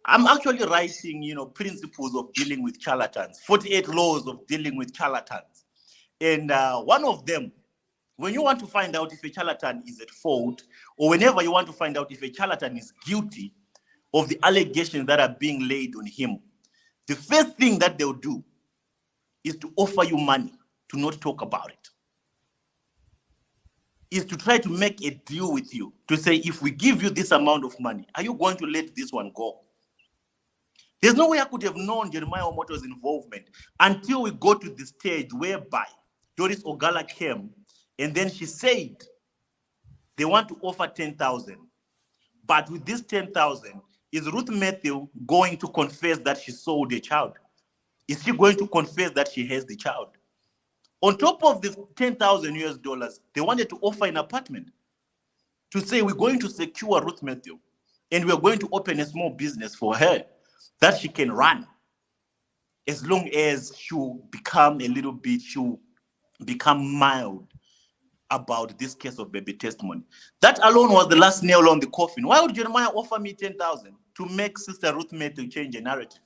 [SPEAKER 2] I'm actually writing, principles of dealing with charlatans, 48 laws of dealing with charlatans. And one of them, when you want to find out if a charlatan is at fault, or whenever you want to find out if a charlatan is guilty of the allegations that are being laid on him, the first thing that they'll do is to offer you money to not talk about it. Is to try to make a deal with you to say, if we give you this amount of money, are you going to let this one go? There's no way I could have known Jeremiah Omoto's involvement until we go to the stage whereby Doris Ogala came and then she said they want to offer 10,000. But with this 10,000, is Ruth Matthew going to confess that she sold a child? Is she going to confess that she has the child? On top of the 10,000 US dollars, they wanted to offer an apartment to say we're going to secure Ruth Matthew and we're going to open a small business for her that she can run as long as she'll become she'll become mild about this case of baby testimony. That alone was the last nail on the coffin. Why would Jeremiah offer me 10,000 to make Sister Ruth Matthew change a narrative?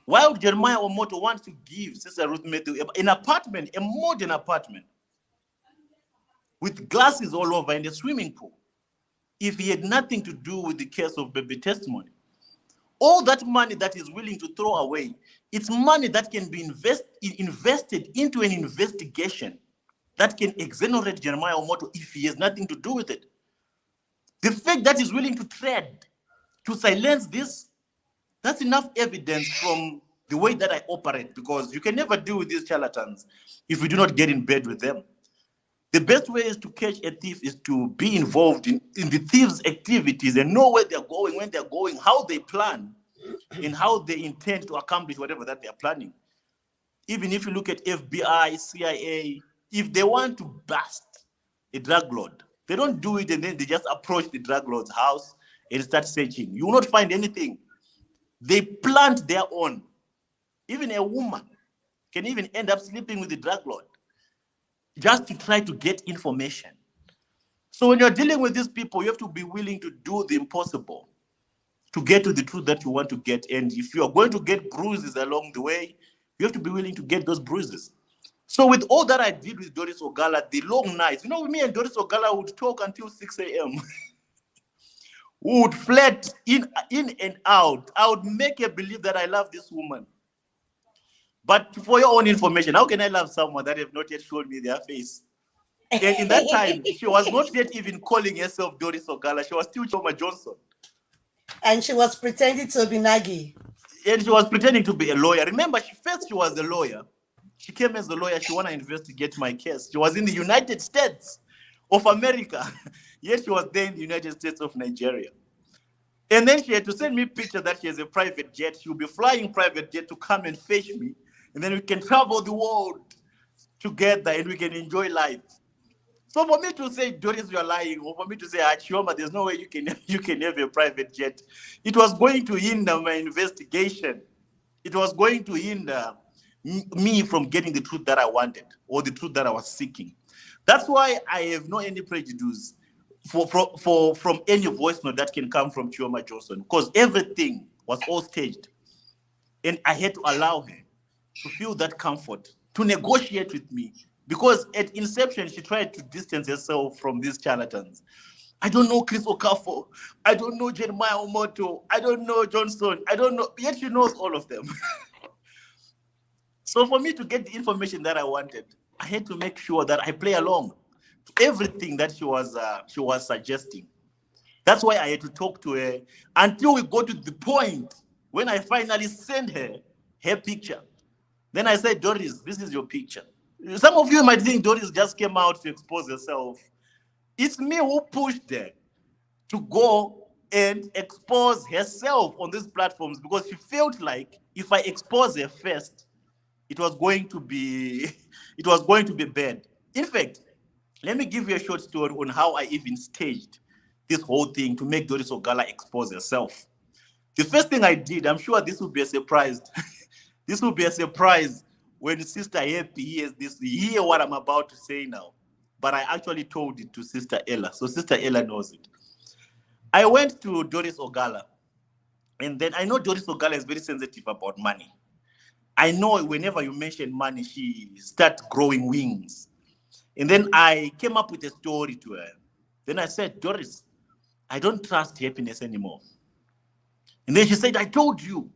[SPEAKER 2] Why would Jeremiah Omoto want to give Sister Ruth Matthew an apartment, a modern apartment, with glasses all over and a swimming pool, if he had nothing to do with the case of baby testimony? All that money that he's willing to throw away, it's money that can be invested into an investigation that can exonerate Jeremiah Omoto if he has nothing to do with it. The fact that he's willing to trade to silence this, that's enough evidence from the way that I operate, because you can never deal with these charlatans if you do not get in bed with them. The best way is to catch a thief is to be involved in the thief's activities and know where they're going, when they're going, how they plan, and how they intend to accomplish whatever that they're planning. Even if you look at FBI, CIA, if they want to bust a drug lord. They don't do it and then they just approach the drug lord's house and start searching. You will not find anything. They plant their own. Even a woman can even end up sleeping with the drug lord just to try to get information. So when you're dealing with these people, you have to be willing to do the impossible to get to the truth that you want to get. And if you're going to get bruises along the way, you have to be willing to get those bruises. So with all that I did with Doris Ogala, the long nights, me and Doris Ogala would talk until 6 a.m. We would flirt in and out. I would make her believe that I love this woman. But for your own information, how can I love someone that have not yet shown me their face? And in that time, she was not yet even calling herself Doris Ogala. She was still Choma Johnson.
[SPEAKER 1] And she was pretending to be Nagi.
[SPEAKER 2] And she was pretending to be a lawyer. Remember, she was a lawyer. She came as a lawyer. She wanted to investigate my case. She was in the United States of America. Yet she was there in the United States of Nigeria. And then she had to send me a picture that she has a private jet. She'll be flying private jet to come and fetch me. And then we can travel the world together and we can enjoy life. So for me to say, Doris, you're lying, or for me to say, Chioma, there's no way you can have a private jet, it was going to hinder my investigation. It was going to hinder me from getting the truth that I wanted or the truth that I was seeking. That's why I have no any prejudice from any voice note that can come from Chioma Johnson, because everything was all staged. And I had to allow her to feel that comfort, to negotiate with me. Because at inception, she tried to distance herself from these charlatans. I don't know Chris Okafor. I don't know Jeremiah Omoto. I don't know Johnson. I don't know. Yet she knows all of them. So for me to get the information that I wanted, I had to make sure that I play along to everything that she was suggesting. That's why I had to talk to her until we got to the point when I finally sent her picture. Then I said, Doris, this is your picture. Some of you might think Doris just came out to expose herself. It's me who pushed her to go and expose herself on these platforms, because she felt like if I expose her first, it was going to be bad. In fact, let me give you a short story on how I even staged this whole thing to make Doris Ogala expose herself. The first thing I did, I'm sure this will be a surprise. This will be a surprise when Sister Happy hears this, hear what I'm about to say now. But I actually told it to Sister Ella, so Sister Ella knows it. I went to Doris Ogala, and then I know Doris Ogala is very sensitive about money. I know whenever you mention money, she starts growing wings. And then I came up with a story to her. Then I said, Doris, I don't trust happiness anymore. And then she said, I told you.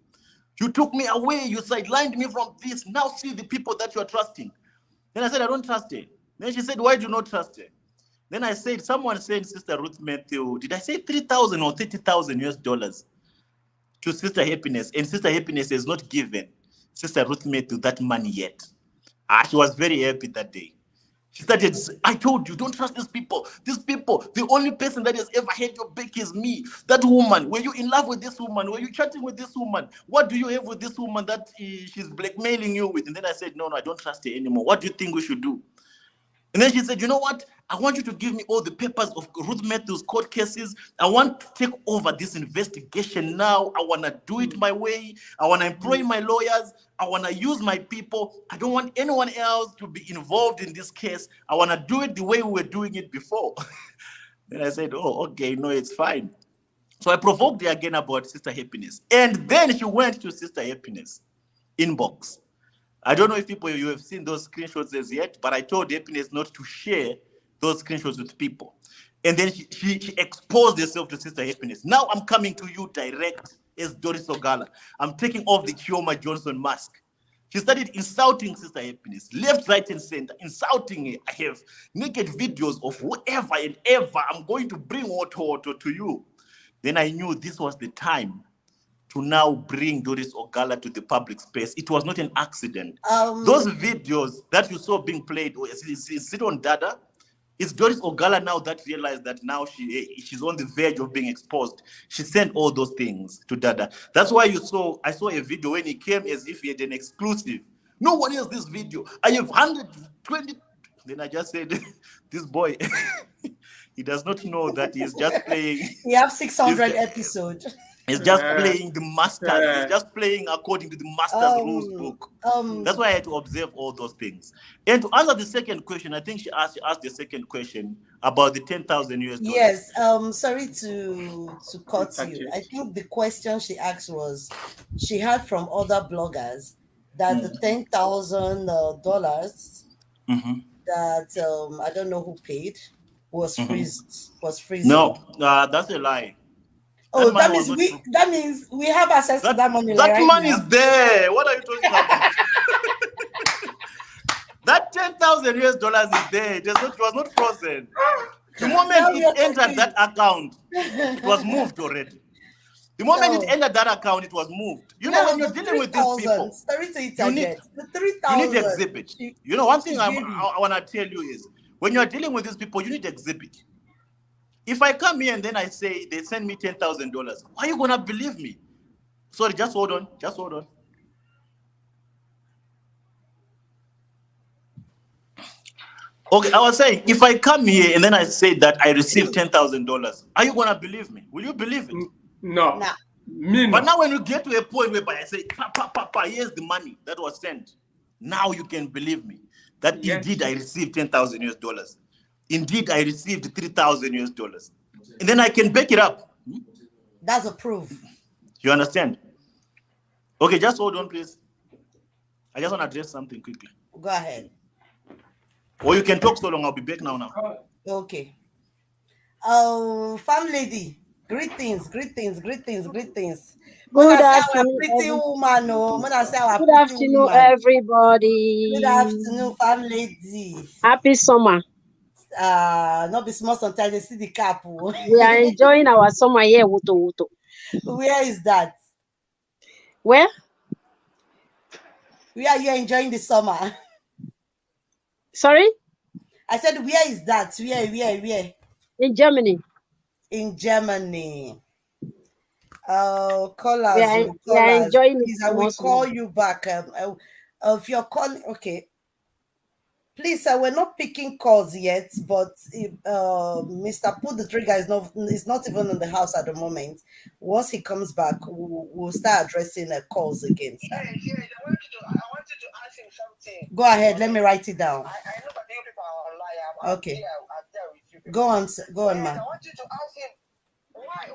[SPEAKER 2] You took me away. You sidelined me from this. Now see the people that you are trusting. Then I said, I don't trust her. Then she said, why do you not trust her? Then I said, someone sent Sister Ruth Matthew, did I say 3,000 or 30,000 US dollars to Sister Happiness? And Sister Happiness has not given Sister Ruth Matthew that money yet. She was very happy that day. She started, I told you, don't trust these people. These people, the only person that has ever had your back is me. That woman, were you in love with this woman? Were you chatting with this woman? What do you have with this woman that she's blackmailing you with? And then I said, no, I don't trust her anymore. What do you think we should do? And then she said, you know what? I want you to give me all the papers of Ruth Matthews' court cases. I want to take over this investigation now. I want to do it my way. I want to employ my lawyers. I want to use my people. I don't want anyone else to be involved in this case. I want to do it the way we were doing it before. Then I said, oh, okay, no, it's fine. So I provoked her again about Sister Happiness. And then she went to Sister Happiness inbox. I don't know if you have seen those screenshots as yet, but I told Happiness not to share those screenshots with people. And then she exposed herself to Sister Happiness. Now I'm coming to you direct as Doris Ogala. I'm taking off the Chioma Johnson mask. She started insulting Sister Happiness, left, right, and center, insulting her. I have naked videos of whoever and ever. I'm going to bring water to you. Then I knew this was the time to now bring Doris Ogala to the public space. It was not an accident. Those videos that you saw being played, is it on Dada? It's Doris Ogala now that realized that now she's on the verge of being exposed. She sent all those things to Dada. That's why I saw a video when he came as if he had an exclusive. No one has this video. I have 120. Then I just said, this boy, he does not know that he's just playing.
[SPEAKER 1] You have
[SPEAKER 2] He's,
[SPEAKER 1] 600 episodes.
[SPEAKER 2] he's just playing the masters. He's just playing according to the master's rules book. That's why I had to observe all those things. And to answer the second question, I think she asked the second question about the 10,000 US dollars.
[SPEAKER 1] Yes. Sorry to cut you. I think the question she asked was, she heard from other bloggers that the $10,000 that I don't know who paid was freezed.
[SPEAKER 2] No, that's a lie.
[SPEAKER 1] Oh, that means we have access to that money
[SPEAKER 2] That
[SPEAKER 1] right
[SPEAKER 2] money
[SPEAKER 1] now.
[SPEAKER 2] is there. What are you talking about? That 10,000 US dollars is there. It was not frozen. The moment it entered that account, it was moved already. The moment it entered that account, it was moved. You know, when you're dealing with these people, you need exhibit. You know, one thing I want to tell you is, when you're dealing with these people, you need exhibit. If I come here and then I say they send me $10,000, why are you gonna believe me? Sorry, just hold on. Okay, I was saying, if I come here and then I say that I received $10,000, are you gonna believe me? Will you believe it?
[SPEAKER 4] No. Me no.
[SPEAKER 2] But now when you get to a point whereby I say, Papa, here's the money that was sent. Now you can believe me that indeed I received 10,000 US dollars. Indeed, I received 3,000 US dollars. And then I can back it up.
[SPEAKER 1] That's a proof.
[SPEAKER 2] You understand? Okay, just hold on, please. I just want to address something quickly.
[SPEAKER 1] Go ahead.
[SPEAKER 2] Or you can talk so long. I'll be back now.
[SPEAKER 1] Okay. Farm lady, greetings.
[SPEAKER 5] Good afternoon,
[SPEAKER 1] Pretty woman,
[SPEAKER 5] Good afternoon, everybody.
[SPEAKER 1] Good afternoon, farm lady.
[SPEAKER 5] Happy summer.
[SPEAKER 1] Not be small sometimes they see the cap.
[SPEAKER 5] We are enjoying our summer here. Wuto.
[SPEAKER 1] Where is that?
[SPEAKER 5] Where?
[SPEAKER 1] Where are you enjoying the summer?
[SPEAKER 5] Sorry?
[SPEAKER 1] I said, where is that? Where?
[SPEAKER 5] In Germany.
[SPEAKER 1] In Germany. Callers.
[SPEAKER 5] We are enjoying
[SPEAKER 1] please, I will call you back. If you're calling, okay. Please, we're not picking calls yet, but if, Mr. Pull the Trigger is not even in the house at the moment. Once he comes back, we'll start addressing calls again.
[SPEAKER 3] I wanted to ask him something.
[SPEAKER 1] Go ahead, let me write it down.
[SPEAKER 3] I know that you people are online.
[SPEAKER 1] Okay.
[SPEAKER 3] I'm there with you.
[SPEAKER 1] Go on, man.
[SPEAKER 3] I wanted to ask him, why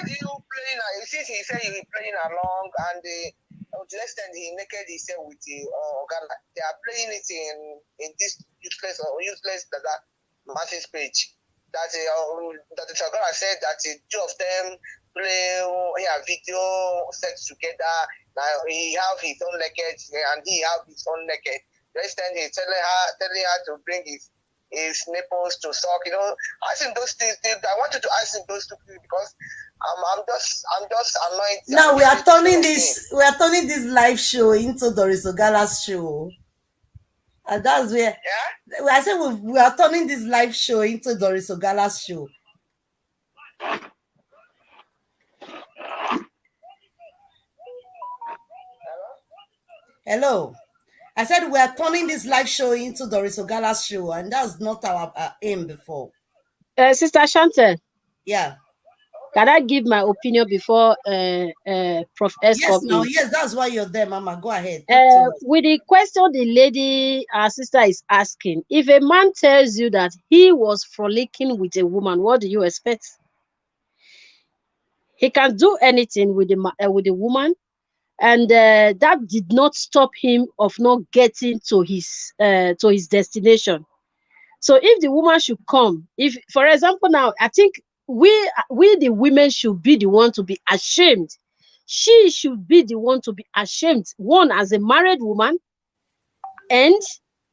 [SPEAKER 3] did you playing? Since he said he was playing along, and to the extent he naked himself with the Ghana, they are playing it in this useless that message page. That the Chagara said that the two of them play video set together. Now he have his own naked and he have his own naked. The extent he's telling her to bring his nipples to suck. You know, asking those things. I wanted to ask him those two things because I'm just annoyed.
[SPEAKER 1] Now we are turning this live show into Doris Ogala's show. And that's where I said we are turning this live show into Doris Ogala's show. Hello. I said we are turning this live show into Doris Ogala's show, and that's not our aim before.
[SPEAKER 5] Sister Chantel.
[SPEAKER 1] Yeah.
[SPEAKER 5] Can I give my opinion before Prof S?
[SPEAKER 1] Yes, that's why you're there, Mama. Go ahead.
[SPEAKER 5] With the question the lady, our sister, is asking, if a man tells you that he was frolicking with a woman, what do you expect? He can do anything with the woman, and that did not stop him of not getting to his destination. So if the woman should come, if, for example, now I think we the women should be the one to be ashamed. She should be the one to be ashamed, one as a married woman, and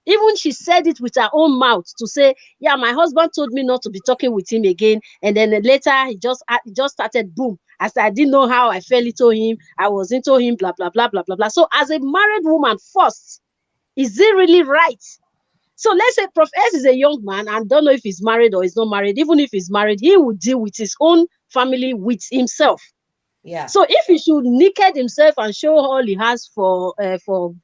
[SPEAKER 5] even she said it with her own mouth to say, yeah, my husband told me not to be talking with him again, and then later he just started, boom, as I didn't know how I fell into him, I was into him, blah blah blah blah blah blah. So as a married woman first, is it really right? So let's say Prof S is a young man and don't know if he's married or he's not married. Even if he's married, he will deal with his own family with himself.
[SPEAKER 1] Yeah.
[SPEAKER 5] So if he should naked himself and show all he has for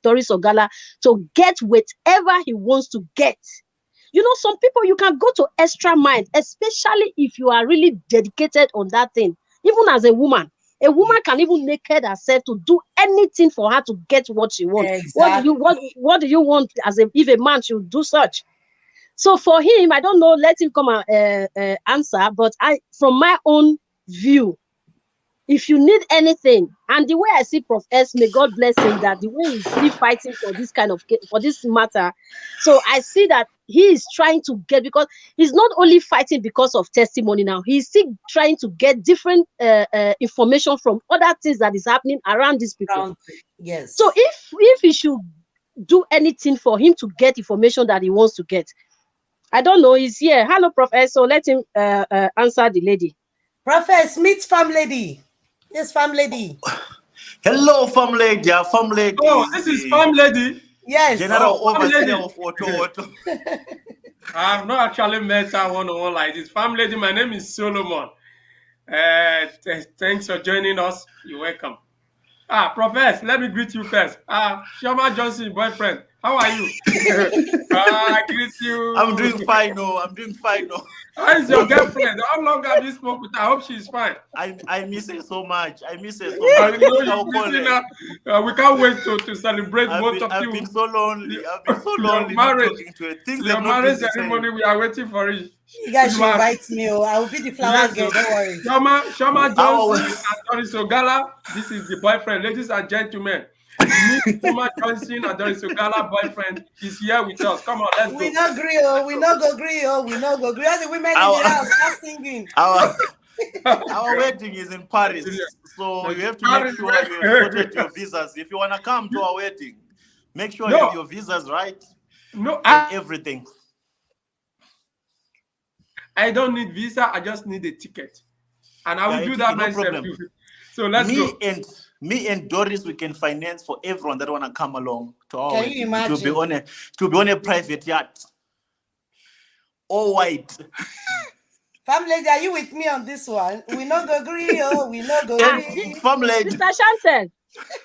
[SPEAKER 5] Doris Ogala to get whatever he wants to get, some people, you can go to extra mind, especially if you are really dedicated on that thing. Even as a woman can even naked herself to do anything for her to get what she wants.
[SPEAKER 1] Exactly.
[SPEAKER 5] What do you want if a man should do such? So for him, I don't know, let him come and answer, but from my own view, if you need anything, and the way I see Prof S, may God bless him, that the way he's still fighting for this matter. So I see that he is trying to get, because he's not only fighting because of testimony now, he's still trying to get different information from other things that is happening around these people.
[SPEAKER 1] Yes.
[SPEAKER 5] So if he should do anything for him to get information that he wants to get, I don't know, he's here. Hello, Prof S. So let him answer the lady.
[SPEAKER 1] Prof S, meet farm lady. Yes, farm lady.
[SPEAKER 2] Hello, farm lady. Farm lady.
[SPEAKER 4] Oh, this is farm lady.
[SPEAKER 1] Yes.
[SPEAKER 2] General overseer of Auto.
[SPEAKER 4] I've not actually met her one-on-one like this. Farm lady, my name is Solomon. Thanks for joining us. You're welcome. Professor, let me greet you first. Shoma Johnson, boyfriend. How are you? I greet you.
[SPEAKER 2] I'm doing fine. I'm doing fine.
[SPEAKER 4] How is your girlfriend? How long have you spoken with her? I hope she's fine.
[SPEAKER 2] I miss her so much. I miss her so much.
[SPEAKER 4] We can't wait to celebrate both of you.
[SPEAKER 2] I've been so lonely. I've been so lonely
[SPEAKER 4] marriage,
[SPEAKER 2] not talking to her. Things
[SPEAKER 4] your
[SPEAKER 2] have not
[SPEAKER 4] marriage
[SPEAKER 2] been the
[SPEAKER 4] ceremony,
[SPEAKER 2] same.
[SPEAKER 4] we are waiting for it.
[SPEAKER 1] You guys should invite me. I will be the flower girl. Don't worry.
[SPEAKER 4] Shoma Johnson and Doris Ogala. This is the boyfriend. Ladies and gentlemen, meet Shoma Johnson and Doris Ogala boyfriend. He's here with us. Come on, let's go.
[SPEAKER 1] We not agree. We not go agree. We not go agree. All the women in the house are singing.
[SPEAKER 2] Our wedding is in Paris, so you have to make sure you have sorted your visas. If you want to come to our wedding, make sure you have your visas right.
[SPEAKER 4] No,
[SPEAKER 2] everything.
[SPEAKER 4] I don't need visa. I just need a ticket, and I will do that myself. So let's go.
[SPEAKER 2] Me and Doris, we can finance for everyone that want to come along to our
[SPEAKER 1] Can
[SPEAKER 2] wedding.
[SPEAKER 1] you imagine?
[SPEAKER 2] To be on a private yacht, all white.
[SPEAKER 1] Family, are you with me on this one? We not go agree. We not go agree.
[SPEAKER 2] Family,
[SPEAKER 5] Mr. Shantel,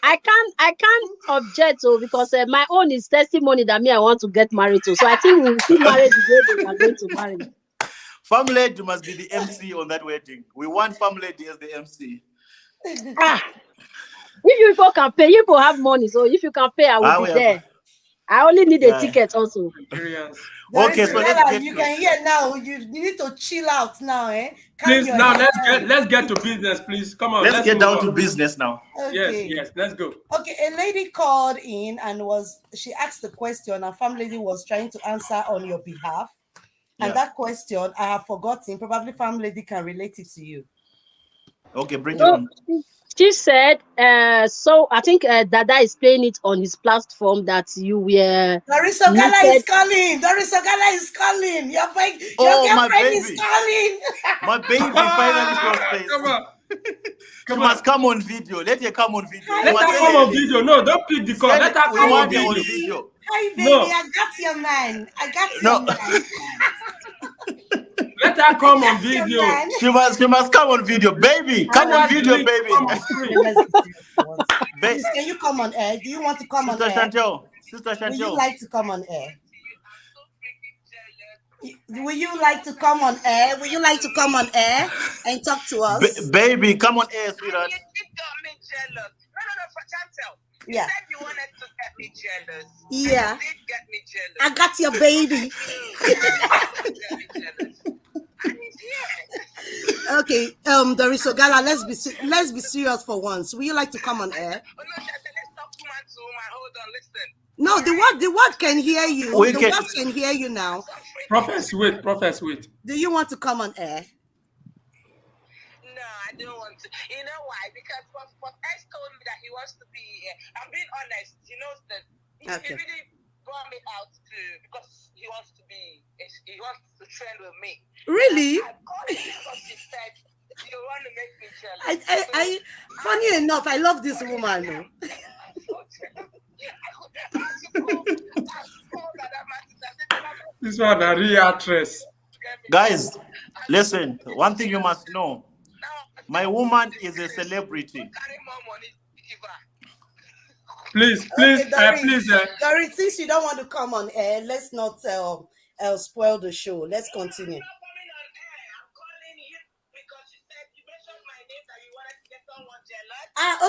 [SPEAKER 5] I can't object to, because my own is testimony that I want to get married to. So I think we'll see marriage the way they are going to marry.
[SPEAKER 2] Farm lady must be the MC on that wedding. We want farm lady as the MC.
[SPEAKER 5] If you people can pay, you people have money. So if you can pay, I will be there. I only need a ticket also.
[SPEAKER 2] Okay, so
[SPEAKER 1] you can hear now. You need to chill out now, eh?
[SPEAKER 4] Please, now let's get to business, please. Come on,
[SPEAKER 2] let's get down to business now.
[SPEAKER 1] Okay.
[SPEAKER 4] Yes, let's go.
[SPEAKER 1] Okay, a lady called in and she asked the question, and farm lady was trying to answer on your behalf. And that question I have forgotten. Probably farm lady can relate it to you.
[SPEAKER 2] Okay, bring it on.
[SPEAKER 5] She said, so I think Dada is playing it on his platform that you were.
[SPEAKER 1] Doris Ogala is calling. Doris Ogala is calling. Your girlfriend is calling.
[SPEAKER 2] My baby finally shows face. She must come on video. Let her come on video.
[SPEAKER 4] Let her come on video. No, don't pick the call. Let her come on
[SPEAKER 2] video.
[SPEAKER 1] Hi, baby. No. I got your man. Your man.
[SPEAKER 4] Let her come on video.
[SPEAKER 2] She must come on video, baby. Come on video, baby.
[SPEAKER 1] Can you come on air? Do you want to come on air?
[SPEAKER 2] Sister Chantel.
[SPEAKER 1] Would you like to come on air? Will you like to come on air? Will you like to come on air and talk to us?
[SPEAKER 2] Baby, come on air, sweetheart.
[SPEAKER 3] You got me jealous. No, for Chantel.
[SPEAKER 1] Yeah.
[SPEAKER 3] You said you wanted to get me jealous.
[SPEAKER 1] Yeah.
[SPEAKER 3] You did get me jealous.
[SPEAKER 1] I got your baby. Okay, Doris Ogala, let's be serious for once. Will you like to come on air?
[SPEAKER 3] Let's talk woman to woman. Hold on, listen.
[SPEAKER 1] No, the word can hear you. The word can hear you now.
[SPEAKER 4] Professor, wait.
[SPEAKER 1] Do you want to come on air?
[SPEAKER 3] No, I don't want to. You know why? Because Prof S told me that he wants to be. I'm being honest. He knows that he really brought me out because he wants to trend with me.
[SPEAKER 1] Really?
[SPEAKER 3] I called him because he said you want to make me jealous.
[SPEAKER 1] Funny enough, I love this woman.
[SPEAKER 4] This one a real actress.
[SPEAKER 2] Guys, listen. One thing you must know. My woman is a celebrity.
[SPEAKER 4] Please.
[SPEAKER 1] Doris, since you don't want to come on air, let's not spoil the show. Let's continue.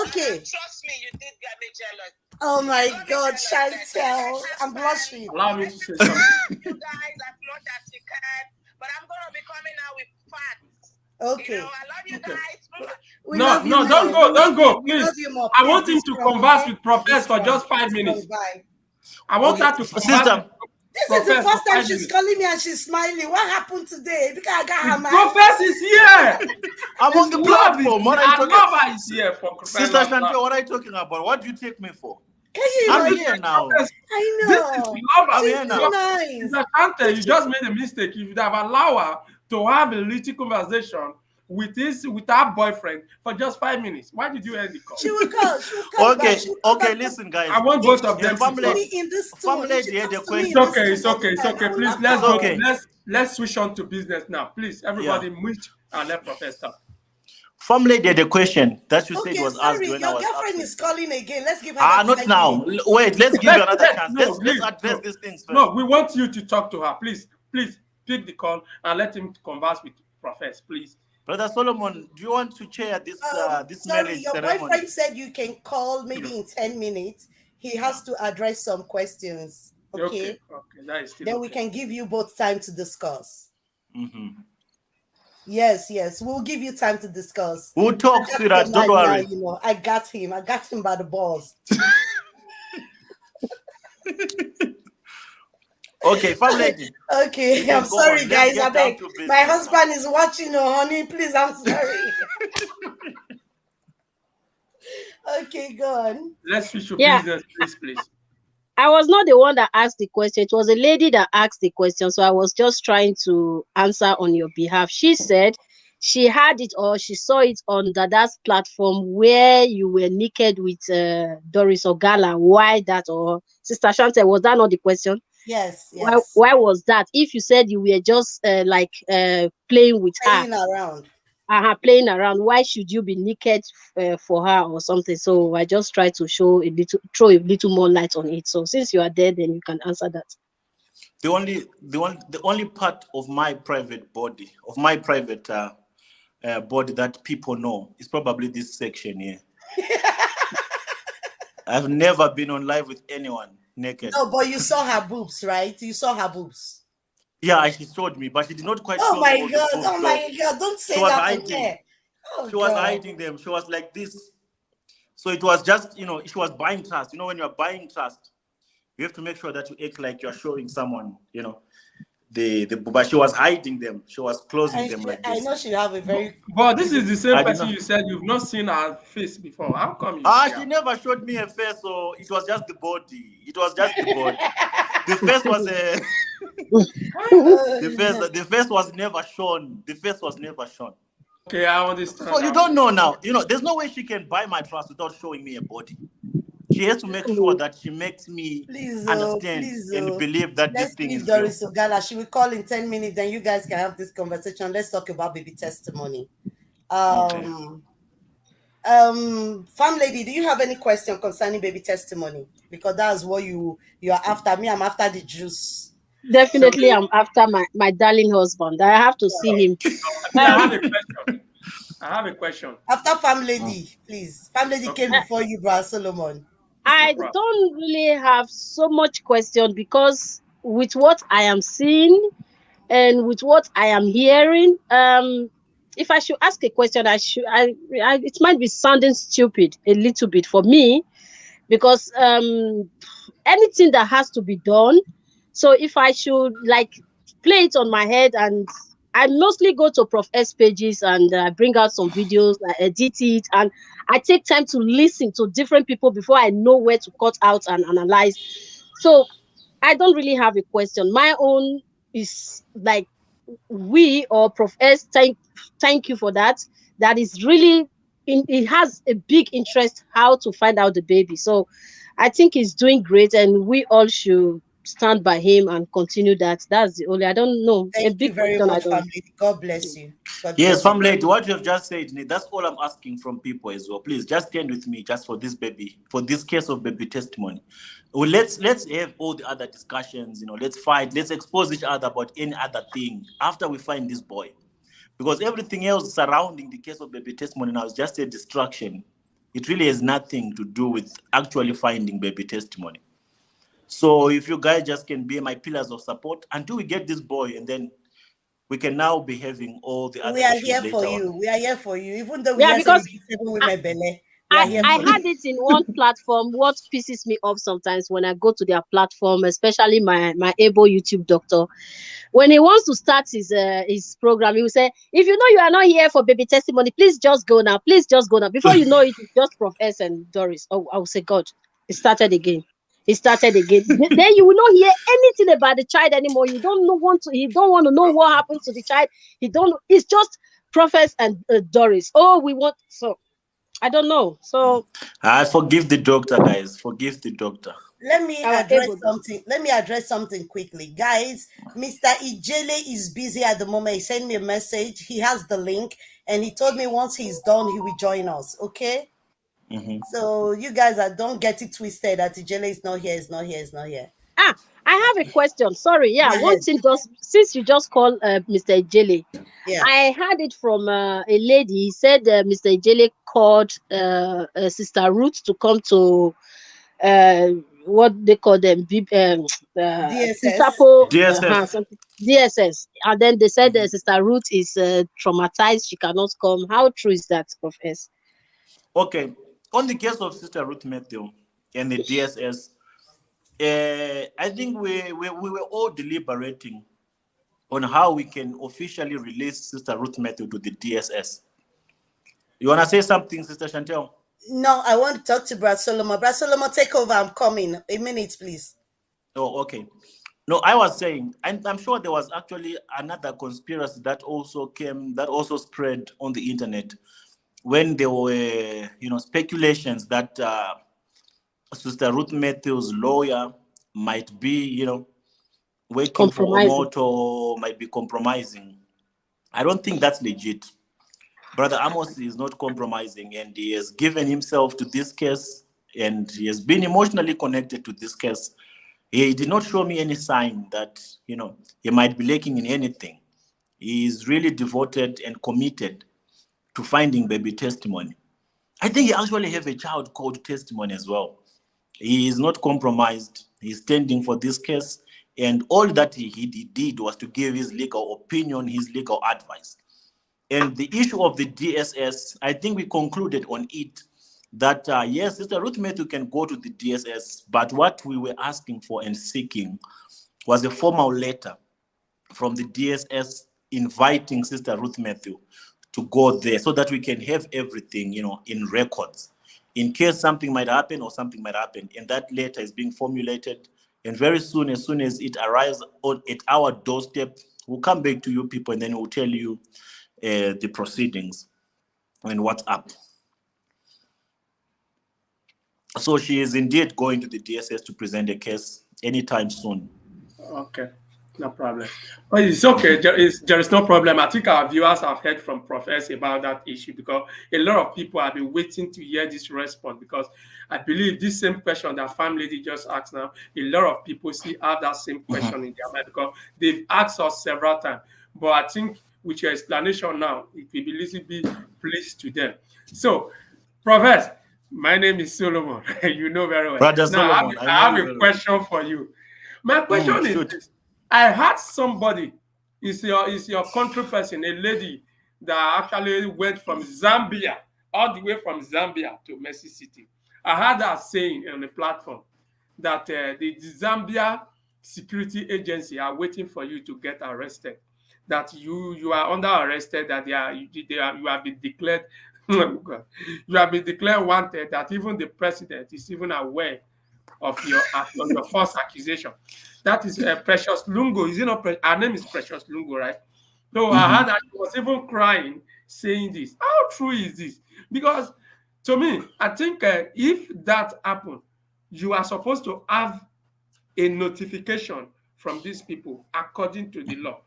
[SPEAKER 1] Okay.
[SPEAKER 3] Trust me, you did get me jealous.
[SPEAKER 1] Oh my God, Chantel, I'm blushing.
[SPEAKER 4] Allow me to say something.
[SPEAKER 3] You guys as much as you can, but I'm gonna be coming out with facts.
[SPEAKER 1] Okay.
[SPEAKER 3] You know, I love you guys.
[SPEAKER 4] No, don't go, please. I want him to converse with Professor for just 5 minutes. I want her to converse.
[SPEAKER 1] This is the first time she's calling me and she's smiling. What happened today? Because I got her mind.
[SPEAKER 4] Professor is here.
[SPEAKER 2] I'm on the platform. What are you talking
[SPEAKER 4] about? Is here for
[SPEAKER 2] Sister Chantel, what are you talking about? What do you take me for?
[SPEAKER 1] Can you
[SPEAKER 2] I'm here now.
[SPEAKER 1] I know.
[SPEAKER 4] This is love.
[SPEAKER 2] I'm here now.
[SPEAKER 1] Nice.
[SPEAKER 4] Sister Chantel, you just made a mistake. You should have allowed her to have a little conversation with her boyfriend for just 5 minutes. Why did you end the call?
[SPEAKER 1] She will call.
[SPEAKER 2] Okay, listen, guys.
[SPEAKER 4] I want both of them.
[SPEAKER 2] Family,
[SPEAKER 4] it's okay. Please, let's go. Let's switch on to business now. Please, everybody, mute and let Professor.
[SPEAKER 2] Family, the question that you said was asked when
[SPEAKER 1] your
[SPEAKER 2] I was
[SPEAKER 1] girlfriend
[SPEAKER 2] absent.
[SPEAKER 1] is calling again. Let's give her
[SPEAKER 2] not now. Wait, let's give you another chance. Let's address these things first.
[SPEAKER 4] No, we want you to talk to her. Please pick the call and let him converse with Professor, please.
[SPEAKER 2] Brother Solomon, do you want to chair this marriage
[SPEAKER 1] your
[SPEAKER 2] ceremony?
[SPEAKER 1] boyfriend said you can call maybe in 10 minutes. He has to address some questions. Okay.
[SPEAKER 4] That is still
[SPEAKER 1] then we can give you both time to discuss.
[SPEAKER 2] Mm-hmm.
[SPEAKER 1] Yes, we'll give you time to discuss.
[SPEAKER 2] We'll talk, sweetheart. Don't worry.
[SPEAKER 1] I got him by the balls.
[SPEAKER 2] Okay, family.
[SPEAKER 1] Okay, I'm sorry, guys. I beg. My husband is watching, honey. Please, I'm sorry. Okay, go on.
[SPEAKER 4] Let's switch to business, please.
[SPEAKER 5] I was not the one that asked the question. It was a lady that asked the question. So I was just trying to answer on your behalf. She said she had it or she saw it on Dada's platform where you were naked with Doris Ogala. Why that? Or Sister Chantel, was that not the question?
[SPEAKER 1] Yes.
[SPEAKER 5] Why was that? If you said you were just playing with her. Playing around. Why should you be naked for her or something? So I just try to throw a little more light on it. So since you are there, then you can answer that.
[SPEAKER 2] The only part of my private body, body that people know is probably this section here. I've never been on live with anyone naked.
[SPEAKER 1] No, but you saw her boobs, right? You saw her boobs.
[SPEAKER 2] Yeah, she showed me, but she did not quite show
[SPEAKER 1] my God, don't say
[SPEAKER 2] she was
[SPEAKER 1] that
[SPEAKER 2] hiding.
[SPEAKER 1] again.
[SPEAKER 2] She was hiding them. She was like this. So it was just, she was buying trust. When you're buying trust, you have to make sure that you act like you're showing someone, but she was hiding them. She was closing them like this.
[SPEAKER 1] I know she have a very...
[SPEAKER 4] But this is the same person you said you've not seen her face before. How come
[SPEAKER 2] she never showed me her face, so it was just the body. The face was the face was never shown.
[SPEAKER 4] Okay, I understand.
[SPEAKER 2] So you don't know now. There's no way she can buy my trust without showing me a body. She has to make sure that she makes me understand and believe that this thing is
[SPEAKER 1] Doris Ogala. She will call in 10 minutes, then you guys can have this conversation. Let's talk about baby testimony. Farm lady, do you have any question concerning baby testimony? Because that's what you are after. Me, I'm after the juice.
[SPEAKER 5] Definitely, I'm after my darling husband. I have to see him.
[SPEAKER 4] I have a question.
[SPEAKER 1] After farm lady, please. Farm lady came before you, Brother Solomon.
[SPEAKER 5] I don't really have so much question because with what I am seeing and with what I am hearing, if I should ask a question, it might be sounding stupid a little bit for me because anything that has to be done. So if I should play it on my head, and I mostly go to Prof S pages and bring out some videos, I edit it, and I take time to listen to different people before I know where to cut out and analyze. So I don't really have a question. My own is we or Prof S, thank you for that. That is really, it has a big interest how to find out the baby. So I think he's doing great, and we all should stand by him and continue that. That's the only, I don't know.
[SPEAKER 1] Thank you very much, family. God bless you. God
[SPEAKER 2] Yes,
[SPEAKER 1] bless you.
[SPEAKER 2] fam lady, what you have just said, that's all I'm asking from people as well. Please just stand with me just for this baby, for this case of baby testimony. Well, let's have all the other discussions, let's fight, let's expose each other about any other thing after we find this boy. Because everything else surrounding the case of baby testimony now is just a distraction. It really has nothing to do with actually finding baby testimony. So if you guys just can be my pillars of support until we get this boy, and then we can now be having all the other
[SPEAKER 1] We are
[SPEAKER 2] issues
[SPEAKER 1] here for
[SPEAKER 2] later on.
[SPEAKER 1] you. We are here for you. Even though we
[SPEAKER 5] Yeah,
[SPEAKER 1] hear say
[SPEAKER 5] because
[SPEAKER 1] we 7
[SPEAKER 5] I,
[SPEAKER 1] women belly, we are
[SPEAKER 5] I
[SPEAKER 1] here
[SPEAKER 5] I
[SPEAKER 1] for you.
[SPEAKER 5] had it in one platform. What pisses me off sometimes when I go to their platform, especially my able YouTube doctor, when he wants to start his program, he will say, "If you know you are not here for baby testimony, please just go now. Please just go now." Before you know it, it's just Prof S and Doris. Oh, I will say, God, it started again. It started again. Then you will not hear anything about the child anymore. You don't know want to. You don't want to know what happened to the child. He don't. It's just Prophets and Doris. Oh, we want so. I don't know. So
[SPEAKER 2] I forgive the doctor, guys. Forgive the doctor.
[SPEAKER 1] Let me
[SPEAKER 5] our
[SPEAKER 1] address
[SPEAKER 5] able doctor.
[SPEAKER 1] something. Let me address something quickly. Guys, Mr. Ijele is busy at the moment. He sent me a message. He has the link and he told me once he's done, he will join us. Okay?
[SPEAKER 2] Mhm.
[SPEAKER 1] So you guys don't get it twisted that Ijele is not here, is not here, is not here.
[SPEAKER 5] Ah, I have a question. Sorry. Yeah,
[SPEAKER 1] Go
[SPEAKER 5] one
[SPEAKER 1] ahead.
[SPEAKER 5] thing just since you just called Mr. Ijele,
[SPEAKER 1] Yeah.
[SPEAKER 5] I heard it from a lady. He said Mr. Ijele called Sister Ruth to come to uh, what they call them,
[SPEAKER 1] DSS.
[SPEAKER 5] Sisapo,
[SPEAKER 2] DSS.
[SPEAKER 5] something, DSS. And then they said Sister Ruth is traumatized. She cannot come. How true is that, Professor?
[SPEAKER 2] Okay. On the case of Sister Ruth Matthew and the DSS, I think we were all deliberating on how we can officially release Sister Ruth Matthew to the DSS. You want to say something, Sister Chantel?
[SPEAKER 1] No, I want to talk to Brad Solomon. Brad Solomon, take over. I'm coming. A minute, please.
[SPEAKER 2] Oh, okay. No, I was saying, I'm sure there was actually another conspiracy that also came, that also spread on the internet when there were, speculations that Sister Ruth Matthews' lawyer might be, working for
[SPEAKER 5] Compromising.
[SPEAKER 2] Omoto, might be compromising. I don't think that's legit. Brother Amos is not compromising, and he has given himself to this case, and he has been emotionally connected to this case. He did not show me any sign that, he might be lacking in anything. He is really devoted and committed to finding baby testimony. I think he actually have a child called testimony as well. He is not compromised. He's standing for this case. And all that he did was to give his legal opinion, his legal advice. And the issue of the DSS, I think we concluded on it that, yes, Sister Ruth Matthew can go to the DSS, but what we were asking for and seeking was a formal letter from the DSS inviting Sister Ruth Matthew to go there so that we can have everything, in records in case something might happen or something might happen. And that letter is being formulated. And very soon, as it arrives at our doorstep, we'll come back to you people and then we'll tell you the proceedings and what's up. So she is indeed going to the DSS to present a case anytime soon.
[SPEAKER 4] Okay, no problem. But it's okay. There is no problem. I think our viewers have heard from Professor about that issue because a lot of people have been waiting to hear this response because I believe this same question that Farm Lady just asked now, a lot of people still have that same question in their mind because they've asked us several times. But I think with your explanation now, it will be a little bit pleased to them. So, Professor, my name is Solomon. You know very well.
[SPEAKER 2] Brother
[SPEAKER 4] Now,
[SPEAKER 2] Solomon, I know
[SPEAKER 4] I
[SPEAKER 2] you
[SPEAKER 4] have a
[SPEAKER 2] very well.
[SPEAKER 4] question for you. My question is
[SPEAKER 2] Shoot.
[SPEAKER 4] this. I had somebody, is your country person, a lady that actually went from Zambia, all the way from Zambia to Mercy City. I had her saying on the platform that the Zambia security agency are waiting for you to get arrested. That you are under arrested, that you have been declared you have been declared wanted, that even the president is even aware of your false accusation. That is Precious Lungo. Is it not? Her name is Precious Lungo, right? So I
[SPEAKER 2] Mhm.
[SPEAKER 4] heard that she was even crying, saying this. How true is this? Because to me, I think if that happened, you are supposed to have a notification from these people according to the law.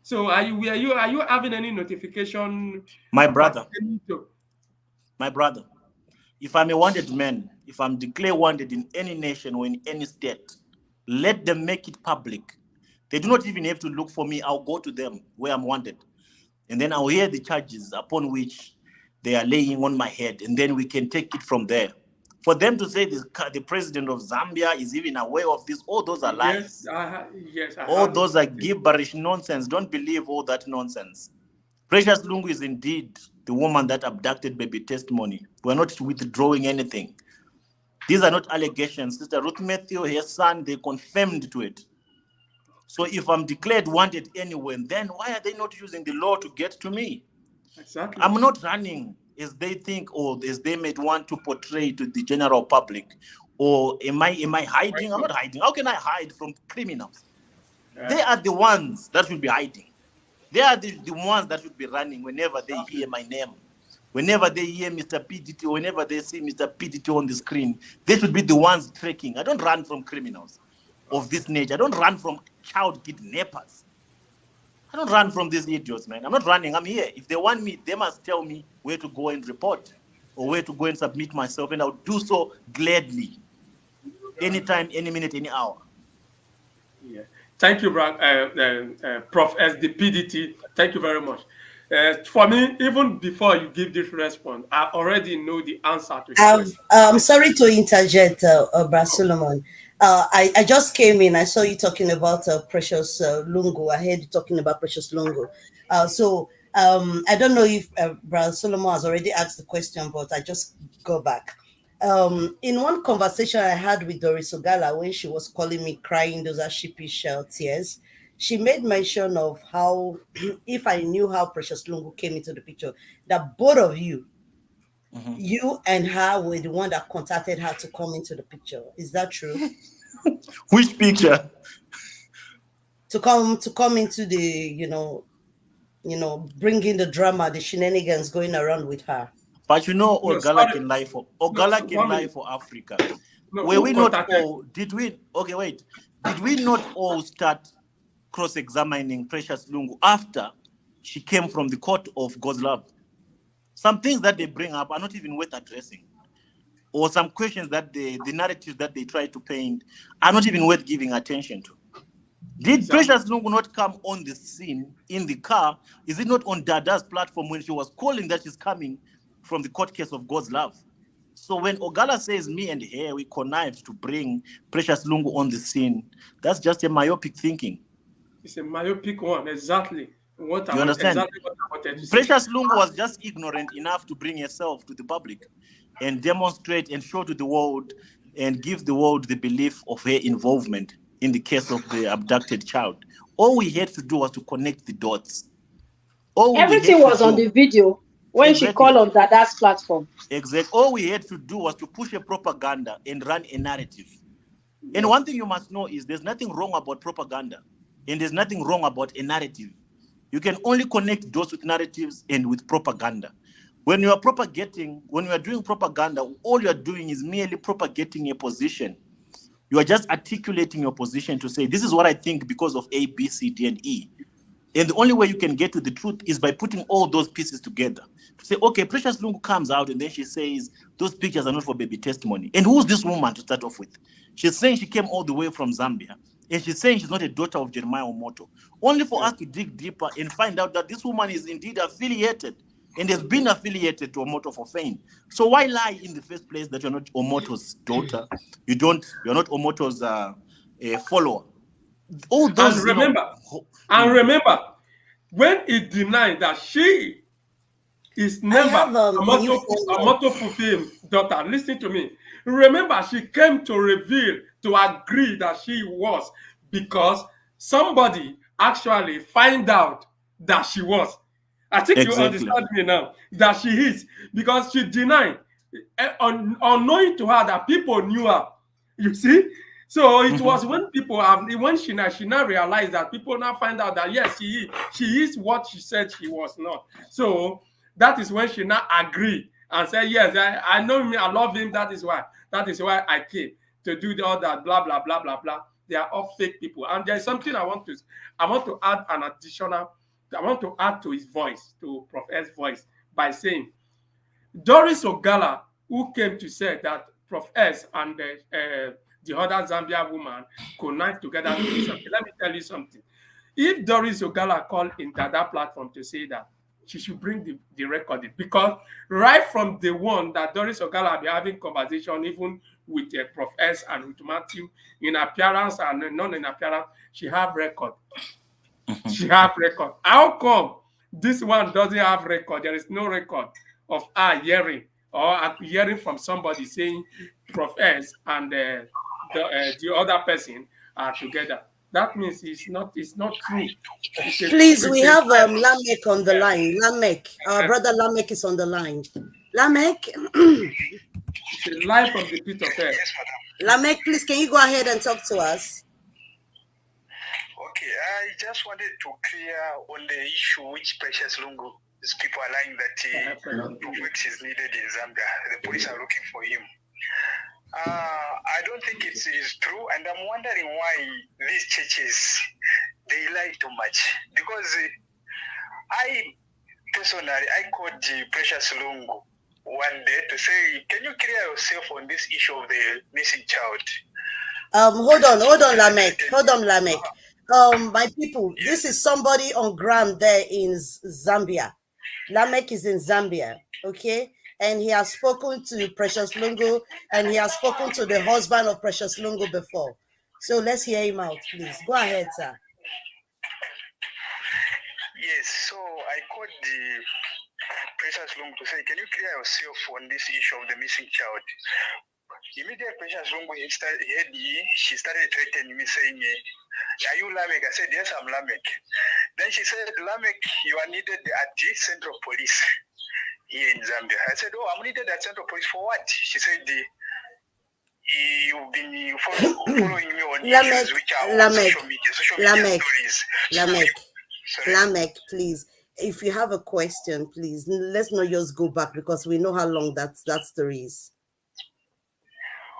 [SPEAKER 4] So are you having any notification
[SPEAKER 2] My brother,
[SPEAKER 4] pertaining to?
[SPEAKER 2] my brother, if I'm a wanted man, if I'm declared wanted in any nation or in any state, let them make it public. They do not even have to look for me. I'll go to them where I'm wanted. And then I'll hear the charges upon which they are laying on my head. And then we can take it from there. For them to say the president of Zambia is even aware of this, all those are
[SPEAKER 4] Yes,
[SPEAKER 2] lies.
[SPEAKER 4] yes, I
[SPEAKER 2] All
[SPEAKER 4] have
[SPEAKER 2] those are
[SPEAKER 4] it.
[SPEAKER 2] gibberish nonsense. Don't believe all that nonsense. Precious Lungu is indeed the woman that abducted baby testimony. We're not withdrawing anything. These are not allegations. Sister Ruth Matthew, her son, they confirmed to it. So if I'm declared wanted anywhere, then why are they not using the law to get to me?
[SPEAKER 4] Exactly.
[SPEAKER 2] I'm not running as they think or as they might want to portray to the general public. Or am I hiding? I'm not hiding. How can I hide from criminals? They are the ones that should be hiding. They are the ones that should be running whenever they hear my name. Whenever they hear Mr. PDT, whenever they see Mr. PDT on the screen, they should be the ones tracking. I don't run from criminals of this nature. I don't run from child kidnappers. I don't run from these idiots, man. I'm not running. I'm here. If they want me, they must tell me where to go and report or where to go and submit myself, and I'll do so gladly, anytime, any minute, any hour.
[SPEAKER 4] Yeah. Thank you, Prof. S. The PDT. Thank you very much. For me, even before you give this response, I already know the answer to the question.
[SPEAKER 1] I'm sorry to interject, Brad Solomon. I just came in. I saw you talking about Precious Lungu. I heard you talking about Precious Lungu. I don't know if Brad Solomon has already asked the question, but I just go back. In one conversation I had with Doris Ogala when she was calling me crying, those are sheepish tears, she made mention of how, if I knew how Precious Lungu came into the picture, that both of you,
[SPEAKER 2] Mhm.
[SPEAKER 1] you and her were the one that contacted her to come into the picture. Is that true?
[SPEAKER 2] Which picture?
[SPEAKER 1] To come into the, bringing the drama, the shenanigans going around with her.
[SPEAKER 2] But you know,
[SPEAKER 4] No,
[SPEAKER 2] Ogala
[SPEAKER 4] sorry.
[SPEAKER 2] can lie for
[SPEAKER 4] No,
[SPEAKER 2] Ogala can
[SPEAKER 4] one
[SPEAKER 2] lie
[SPEAKER 4] minute.
[SPEAKER 2] for Africa.
[SPEAKER 4] No,
[SPEAKER 2] Were we
[SPEAKER 4] who
[SPEAKER 2] not
[SPEAKER 4] contacted?
[SPEAKER 2] all? Did we? Okay, wait. Did we not all start cross-examining Precious Lungu after she came from the court of God's love? Some things that they bring up are not even worth addressing, or some questions that the narratives that they try to paint are not even worth giving attention to. Did
[SPEAKER 4] Exactly.
[SPEAKER 2] Precious Lungu not come on the scene in the car? Is it not on Dada's platform when she was calling that she's coming from the court case of God's love? So when Ogala says me and her, we connived to bring Precious Lungu on the scene, that's just a myopic thinking.
[SPEAKER 4] It's a myopic one. Exactly.
[SPEAKER 2] You understand?
[SPEAKER 4] Exactly what I wanted to say.
[SPEAKER 2] Precious Lungu was just ignorant enough to bring herself to the public and demonstrate and show to the world and give the world the belief of her involvement in the case of the abducted child. All we had to do was to connect the dots. All we had
[SPEAKER 5] Everything
[SPEAKER 2] to
[SPEAKER 5] was on
[SPEAKER 2] do,
[SPEAKER 5] the video when she
[SPEAKER 2] exactly,
[SPEAKER 5] called on Dada's platform.
[SPEAKER 2] exactly. All we had to do was to push a propaganda and run a narrative. And one thing you must know is there's nothing wrong about propaganda, and there's nothing wrong about a narrative. You can only connect those with narratives and with propaganda. When you are doing propaganda, all you are doing is merely propagating a position. You are just articulating your position to say, this is what I think because of A, B, C, D, and E. And the only way you can get to the truth is by putting all those pieces together. To say, okay, Precious Lungu comes out and then she says, those pictures are not for baby testimony. And who's this woman to start off with? She's saying she came all the way from Zambia. And she's saying she's not a daughter of Jeremiah Omoto. Only for us to dig deeper and find out that this woman is indeed affiliated and has been affiliated to Omoto for fame. So why lie in the first place that you're not Omoto's daughter? You're not Omoto's follower. All
[SPEAKER 4] And
[SPEAKER 2] those,
[SPEAKER 4] remember, when he denied that she is
[SPEAKER 1] I
[SPEAKER 4] never
[SPEAKER 1] have a new
[SPEAKER 4] a
[SPEAKER 1] follow-up.
[SPEAKER 4] motto fulfilled daughter. Listen to me. Remember, she came to reveal, to agree that she was, because somebody actually find out that she was. I think you
[SPEAKER 2] Exactly.
[SPEAKER 4] understand me now, that she is, because she denied, unknowing to her that people knew her. You see? So it was when she now realized that people now find out that yes, she is what she said she was not. So that is when she now agreed and said, yes, I know me, I love him. That is why I came to do all that, blah blah blah blah blah. They are all fake people. And there's something I want to add an additional. I want to add to his voice, to Prof. S voice, by saying Doris Ogala, who came to say that Prof. S and the other Zambia woman connived together to do something. Let me tell you something. If Doris Ogala called in that platform to say that, she should bring the recording, because right from the one that Doris Ogala be having conversation even with Prof. S and with Matthew in appearance and non in appearance, she have record. She have record. How come this one doesn't have record? There is no record of her hearing or hearing from somebody saying Prof. S and the other person are together. That means it's not true.
[SPEAKER 1] Please, we
[SPEAKER 4] It's a
[SPEAKER 1] have
[SPEAKER 4] lie from
[SPEAKER 1] Lamek on the
[SPEAKER 4] yeah.
[SPEAKER 1] line. Lamek, our brother Lamek is on the line. Lamek,
[SPEAKER 4] It's a lie from the pit of hell.
[SPEAKER 1] Lamek, please, can you go ahead and talk to us?
[SPEAKER 6] Okay, I just wanted to clear on the issue which Precious Lungu is people are lying that Profex is needed in Zambia. The police are looking for him. I don't think it is true, and I'm wondering why these churches, they lie too much. Because I personally, I called Precious Lungu one day to say, can you clear yourself on this issue of the missing child?
[SPEAKER 1] Hold on, Lamek. My people, this is somebody on ground there in Zambia. Lamek is in Zambia, okay? And he has spoken to Precious Lungu, and he has spoken to the husband of Precious Lungu before. So let's hear him out, please. Go ahead, sir.
[SPEAKER 6] Yes, so I called the Precious Lungu to say, can you clear yourself on this issue of the missing child? Immediately, Precious Lungu, she started threatening me, saying, are you Lamek? I said, yes, I'm Lamek. Then she said, Lamek, you are needed at the Central Police here in Zambia. I said, oh, I'm needed at Central Police for what? She said, you've been following me on issues which are on social media stories.
[SPEAKER 1] Lamek, please. If you have a question, please, let's not just go back, because we know how long that story is.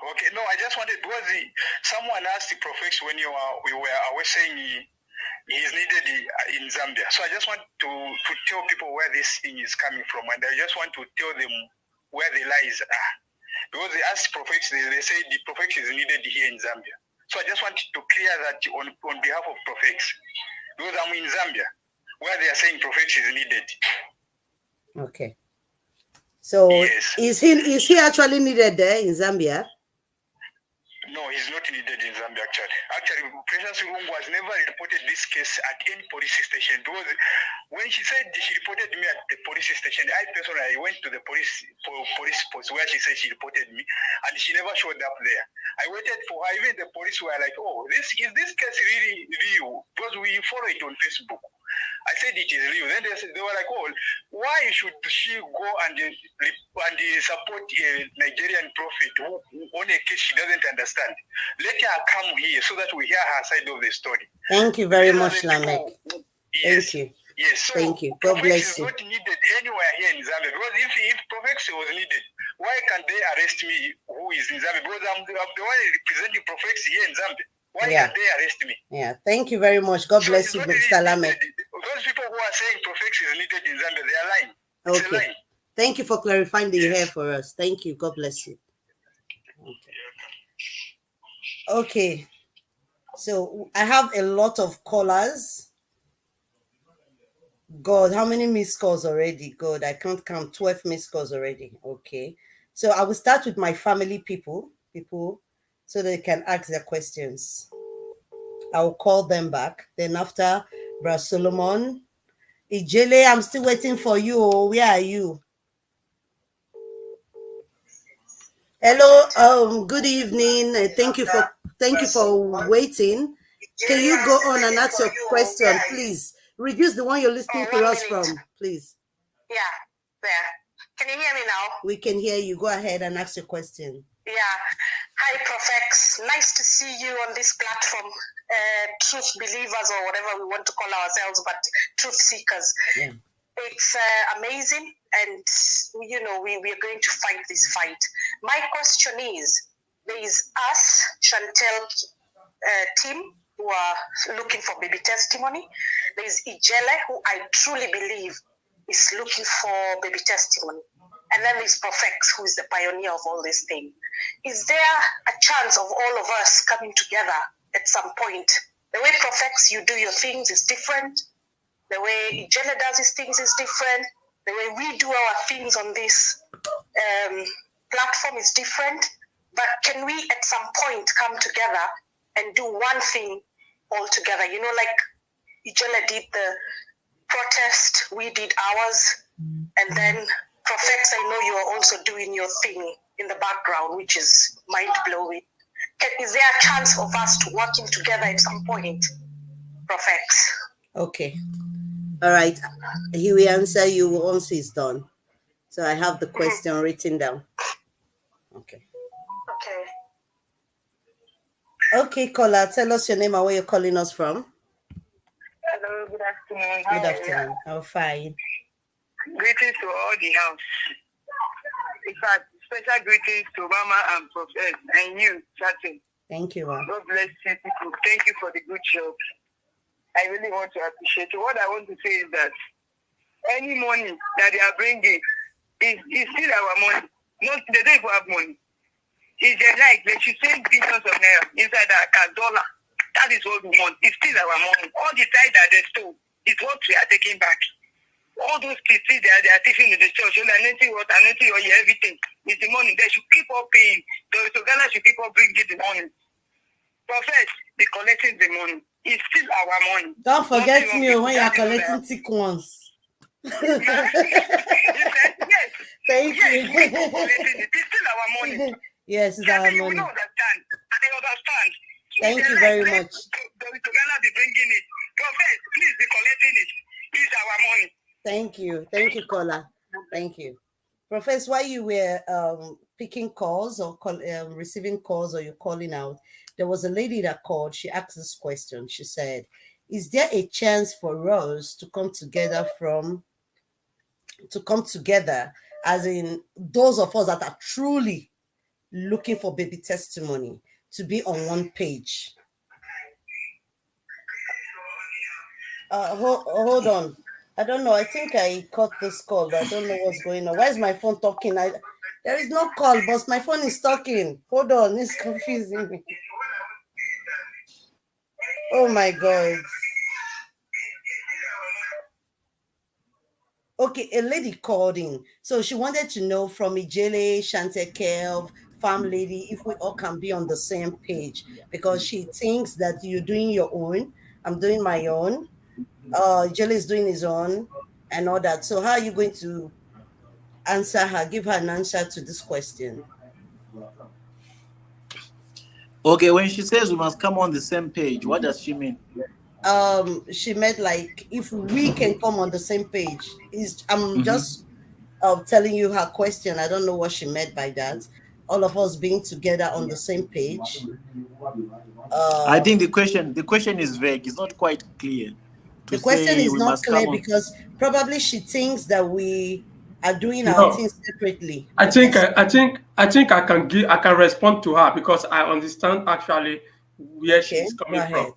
[SPEAKER 6] Okay, no, I just wanted, because someone asked the Profex when we were saying he is needed in Zambia. So I just want to tell people where this thing is coming from, and I just want to tell them where the lies are. Because they asked Profex, they say the Profex is needed here in Zambia. So I just wanted to clear that on behalf of Profex. Because I'm in Zambia, where they are saying Profex is needed.
[SPEAKER 1] Okay. So
[SPEAKER 6] yes.
[SPEAKER 1] Is he actually needed there in Zambia?
[SPEAKER 6] No, he's not needed in Zambia, actually. Actually, Precious Lungu has never reported this case at any police station. Because when she said she reported me at the police station, I personally went to the police post where she said she reported me, and she never showed up there. I waited for her. Even the police were like, oh, is this case really real? Because we follow it on Facebook. I said it is real. Then they were like, oh, why should she go and support a Nigerian prophet who on a case she doesn't understand? Let her come here so that we hear her side of the story.
[SPEAKER 1] Thank you very much, Lamek.
[SPEAKER 6] Yes.
[SPEAKER 1] Thank you.
[SPEAKER 6] Yes, so
[SPEAKER 1] thank you. God bless you.
[SPEAKER 6] Is not needed anywhere here in Zambia, because if Profex was needed, why can't they arrest me who is in Zambia? Because I'm the one representing Profex here in Zambia. Why can't they arrest me?
[SPEAKER 1] Yeah, thank you very much. God bless you, Mr. Lamek.
[SPEAKER 6] Those people who are saying Profex is needed in Zambia, they are lying. It's a lie.
[SPEAKER 1] Thank you for clarifying the hair for us. Thank you. God bless you. Okay. So I have a lot of callers. God, how many missed calls already? God, I can't count. 12 missed calls already. Okay. So I will start with my family people, so they can ask their questions. I'll call them back. Then after Brother Solomon, Ijele, I'm still waiting for you. Where are you? Hello. Good evening. Thank you for waiting. Can you go on and ask your question, please? Reduce the one you're listening to us from, please.
[SPEAKER 7] Yeah, there. Can you hear me now?
[SPEAKER 1] We can hear you. Go ahead and ask your question.
[SPEAKER 7] Yeah. Hi, Profex. Nice to see you on this platform. Truth believers, or whatever we want to call ourselves, but truth seekers.
[SPEAKER 1] Yeah.
[SPEAKER 7] It's amazing, and we are going to fight this fight. My question is, there is us, Chantel team who are looking for baby testimony. There's Ijele, who I truly believe is looking for baby testimony. And then there's Profex, who is the pioneer of all these things. Is there a chance of all of us coming together at some point? The way Profex, you do your things is different. The way Ijele does his things is different. The way we do our things on this platform is different. But can we at some point come together and do one thing all together? You know, like Ijele did the protest, we did ours, and then Profex, I know you are also doing your thing in the background, which is mind-blowing. Is there a chance of us to working together at some point, Profex?
[SPEAKER 1] Okay. All right. He will answer you once he's done. So I have the question written down. Okay.
[SPEAKER 7] Okay.
[SPEAKER 1] Okay, caller, tell us your name and where you're calling us from.
[SPEAKER 6] Hello, good afternoon.
[SPEAKER 1] Good afternoon. I'm fine.
[SPEAKER 6] Greetings to all the house. In fact, special greetings to Mama and Prophet and you, chatting.
[SPEAKER 1] Thank you, ma'am.
[SPEAKER 6] God bless you people. Thank you for the good job. I really want to appreciate you. What I want to say is that any money that they are bringing is still our money. Not they don't even have money. It's just like they should send billions of naira inside our account, dollar. That is what we want. It's still our money. All the tithe that they stole is what we are taking back. All those kids they are taking in the church, anointing water, anointing oil, everything. It's the money. They should keep on paying. So Ghana should keep on bringing the money. Prophet, be collecting the money. It's still our money.
[SPEAKER 1] Don't forget me when you're collecting thick ones.
[SPEAKER 6] You said, yes.
[SPEAKER 1] Thank
[SPEAKER 6] Yes,
[SPEAKER 1] you.
[SPEAKER 6] we keep collecting it. It's still our money.
[SPEAKER 1] Yes, it's
[SPEAKER 6] I
[SPEAKER 1] our
[SPEAKER 6] think you
[SPEAKER 1] money.
[SPEAKER 6] will understand. I understand.
[SPEAKER 1] Thank
[SPEAKER 6] If
[SPEAKER 1] you
[SPEAKER 6] they
[SPEAKER 1] very
[SPEAKER 6] let
[SPEAKER 1] much.
[SPEAKER 6] Ghana be bringing it. Prophet, please be collecting it. It's our money.
[SPEAKER 1] Thank you. Thank you, caller. Thank you. Professor, while you were picking calls or receiving calls or you're calling out, there was a lady that called. She asked this question. She said, is there a chance for us to come together as in those of us that are truly looking for baby testimony to be on one page? Hold on. I don't know. I think I caught this call, but I don't know what's going on. Why is my phone talking? There is no call, but my phone is talking. Hold on. It's confusing me. Oh my God. Okay, a lady called in. So she wanted to know from Ijele, Chantekel, farm lady, if we all can be on the same page, because she thinks that you're doing your own, I'm doing my own, Ijele is doing his own, and all that. So how are you going to answer her, give her an answer to this question?
[SPEAKER 2] Okay, when she says we must come on the same page, what does she mean?
[SPEAKER 1] She meant like if we can come on the same page. I'm
[SPEAKER 2] Mhm.
[SPEAKER 1] just telling you her question. I don't know what she meant by that. All of us being together on the same page.
[SPEAKER 2] I think the question is vague. It's not quite clear to
[SPEAKER 1] The question
[SPEAKER 2] say
[SPEAKER 1] is
[SPEAKER 2] we
[SPEAKER 1] not
[SPEAKER 2] must
[SPEAKER 1] clear
[SPEAKER 2] come on.
[SPEAKER 1] because probably she thinks that we are doing our
[SPEAKER 4] No,
[SPEAKER 1] things separately.
[SPEAKER 4] I think
[SPEAKER 1] Yes.
[SPEAKER 4] I can respond to her because I understand actually where
[SPEAKER 1] Okay.
[SPEAKER 4] she's
[SPEAKER 1] Go
[SPEAKER 4] coming from.
[SPEAKER 1] ahead.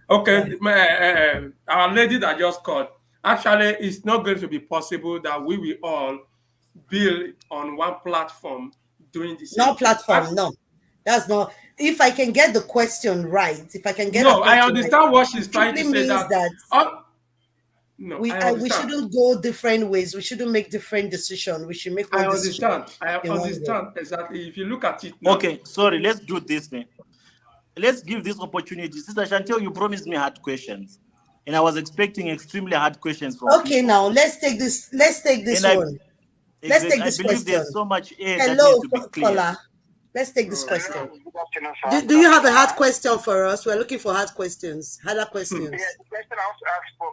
[SPEAKER 1] Go
[SPEAKER 4] Okay,
[SPEAKER 1] ahead.
[SPEAKER 4] our lady that just called, actually, it's not going to be possible that we will all build on one platform doing the same
[SPEAKER 1] No
[SPEAKER 4] thing.
[SPEAKER 1] platform. No, that's not. If I can get the question right, if I can get a
[SPEAKER 4] No, I
[SPEAKER 1] question right,
[SPEAKER 4] understand what
[SPEAKER 1] it
[SPEAKER 4] she's trying
[SPEAKER 1] simply
[SPEAKER 4] to say
[SPEAKER 1] means
[SPEAKER 4] that.
[SPEAKER 1] that
[SPEAKER 4] No,
[SPEAKER 1] we
[SPEAKER 4] I
[SPEAKER 1] we
[SPEAKER 4] understand.
[SPEAKER 1] shouldn't go different ways. We shouldn't make different decisions. We should make
[SPEAKER 4] I
[SPEAKER 1] one decision
[SPEAKER 4] understand. I
[SPEAKER 1] in one way.
[SPEAKER 4] understand exactly. If you look at it now,
[SPEAKER 2] Okay, sorry, let's do this thing. Let's give this opportunity. Sister Chantel, you promised me hard questions. And I was expecting extremely hard questions from
[SPEAKER 1] Okay,
[SPEAKER 2] people.
[SPEAKER 1] now let's take this. Let's take this
[SPEAKER 2] And I
[SPEAKER 1] one. Let's
[SPEAKER 2] exactly
[SPEAKER 1] take
[SPEAKER 2] I
[SPEAKER 1] this
[SPEAKER 2] believe there's
[SPEAKER 1] question.
[SPEAKER 2] so much air that needs
[SPEAKER 1] Hello,
[SPEAKER 2] to be cleared.
[SPEAKER 1] caller. Let's take this
[SPEAKER 4] oh,
[SPEAKER 1] question.
[SPEAKER 6] Good afternoon, sir.
[SPEAKER 1] Do you have a hard question for us? We're looking for hard questions. Harder questions.
[SPEAKER 6] Yeah, the question I want to ask for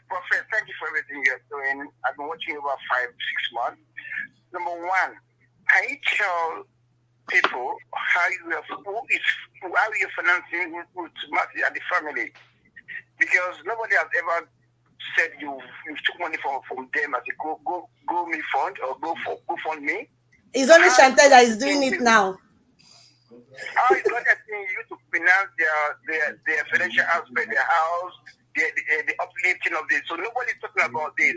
[SPEAKER 6] Prophet, thank you for everything you're doing. I've been watching you about 5-6 months. Number one, can you tell people how you're financing with Matthew and the family? Because nobody has ever said you took money from them as a go me fund or go fund me.
[SPEAKER 1] It's only Chantel that is doing it now.
[SPEAKER 6] How is God helping you to finance their financial aspect, their house, the uplifting of this? So nobody's talking about this.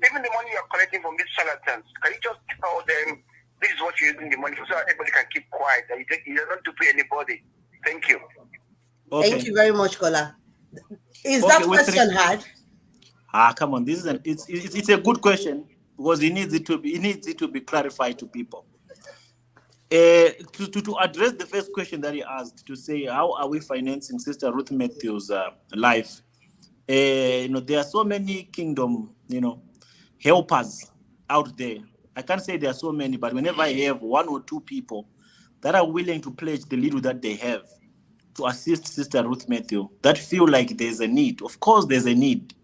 [SPEAKER 6] Even the money you're collecting from these charlatans, can you just tell them this is what you're using the money for, so that everybody can keep quiet and you don't have to pay anybody? Thank you.
[SPEAKER 1] Thank
[SPEAKER 2] Okay.
[SPEAKER 1] you very much, Kola. Is
[SPEAKER 2] Okay.
[SPEAKER 1] that question hard?
[SPEAKER 2] Come on. This is it's a good question because it needs it to be clarified to people. To address the first question that he asked, to say how are we financing Sister Ruth Matthews' life? There are so many kingdom, helpers out there. I can't say there are so many, but whenever I have one or two people that are willing to pledge the little that they have to assist Sister Ruth Matthew, that feel like there's a need. Of course, there's a need.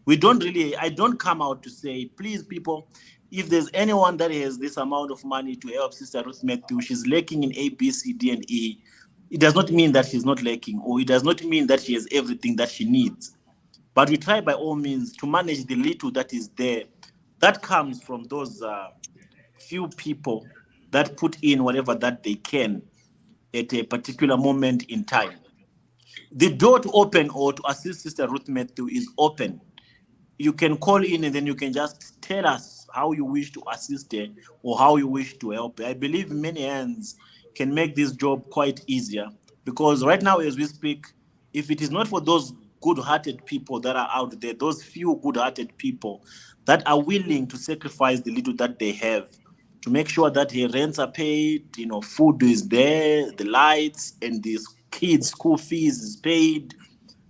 [SPEAKER 2] I don't come out to say, please, people, if there's anyone that has this amount of money to help Sister Ruth Matthew, she's lacking in A, B, C, D, and E. It does not mean that she's not lacking, or it does not mean that she has everything that she needs. But we try by all means to manage the little that is there. That comes from those few people that put in whatever that they can at a particular moment in time. The door to open or to assist Sister Ruth Matthew is open. You can call in and then you can just tell us how you wish to assist her or how you wish to help her. I believe many hands can make this job quite easier because right now, as we speak, if it is not for those good-hearted people that are out there, those few good-hearted people that are willing to sacrifice the little that they have to make sure that her rents are paid, food is there, the lights and the kids' school fees is paid,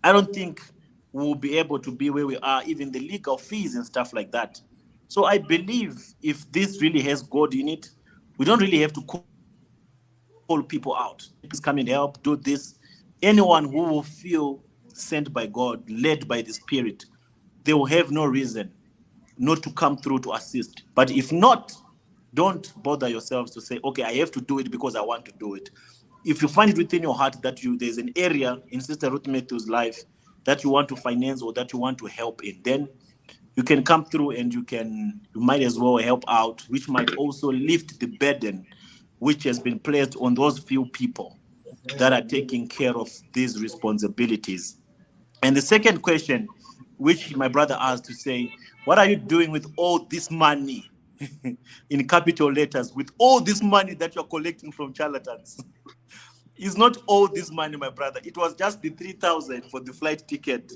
[SPEAKER 2] I don't think we'll be able to be where we are, even the legal fees and stuff like that. So I believe if this really has God in it, we don't really have to call people out. Please come and help, do this. Anyone who will feel sent by God, led by the Spirit, they will have no reason not to come through to assist. But if not, don't bother yourselves to say, okay, I have to do it because I want to do it. If you find it within your heart that there's an area in Sister Ruth Matthew's life that you want to finance or that you want to help in, then you can come through and you might as well help out, which might also lift the burden which has been placed on those few people that are taking care of these responsibilities. And the second question, which my brother asked to say, what are you doing with all this money in capital letters, with all this money that you're collecting from charlatans? It's not all this money, my brother. It was just the 3,000 for the flight ticket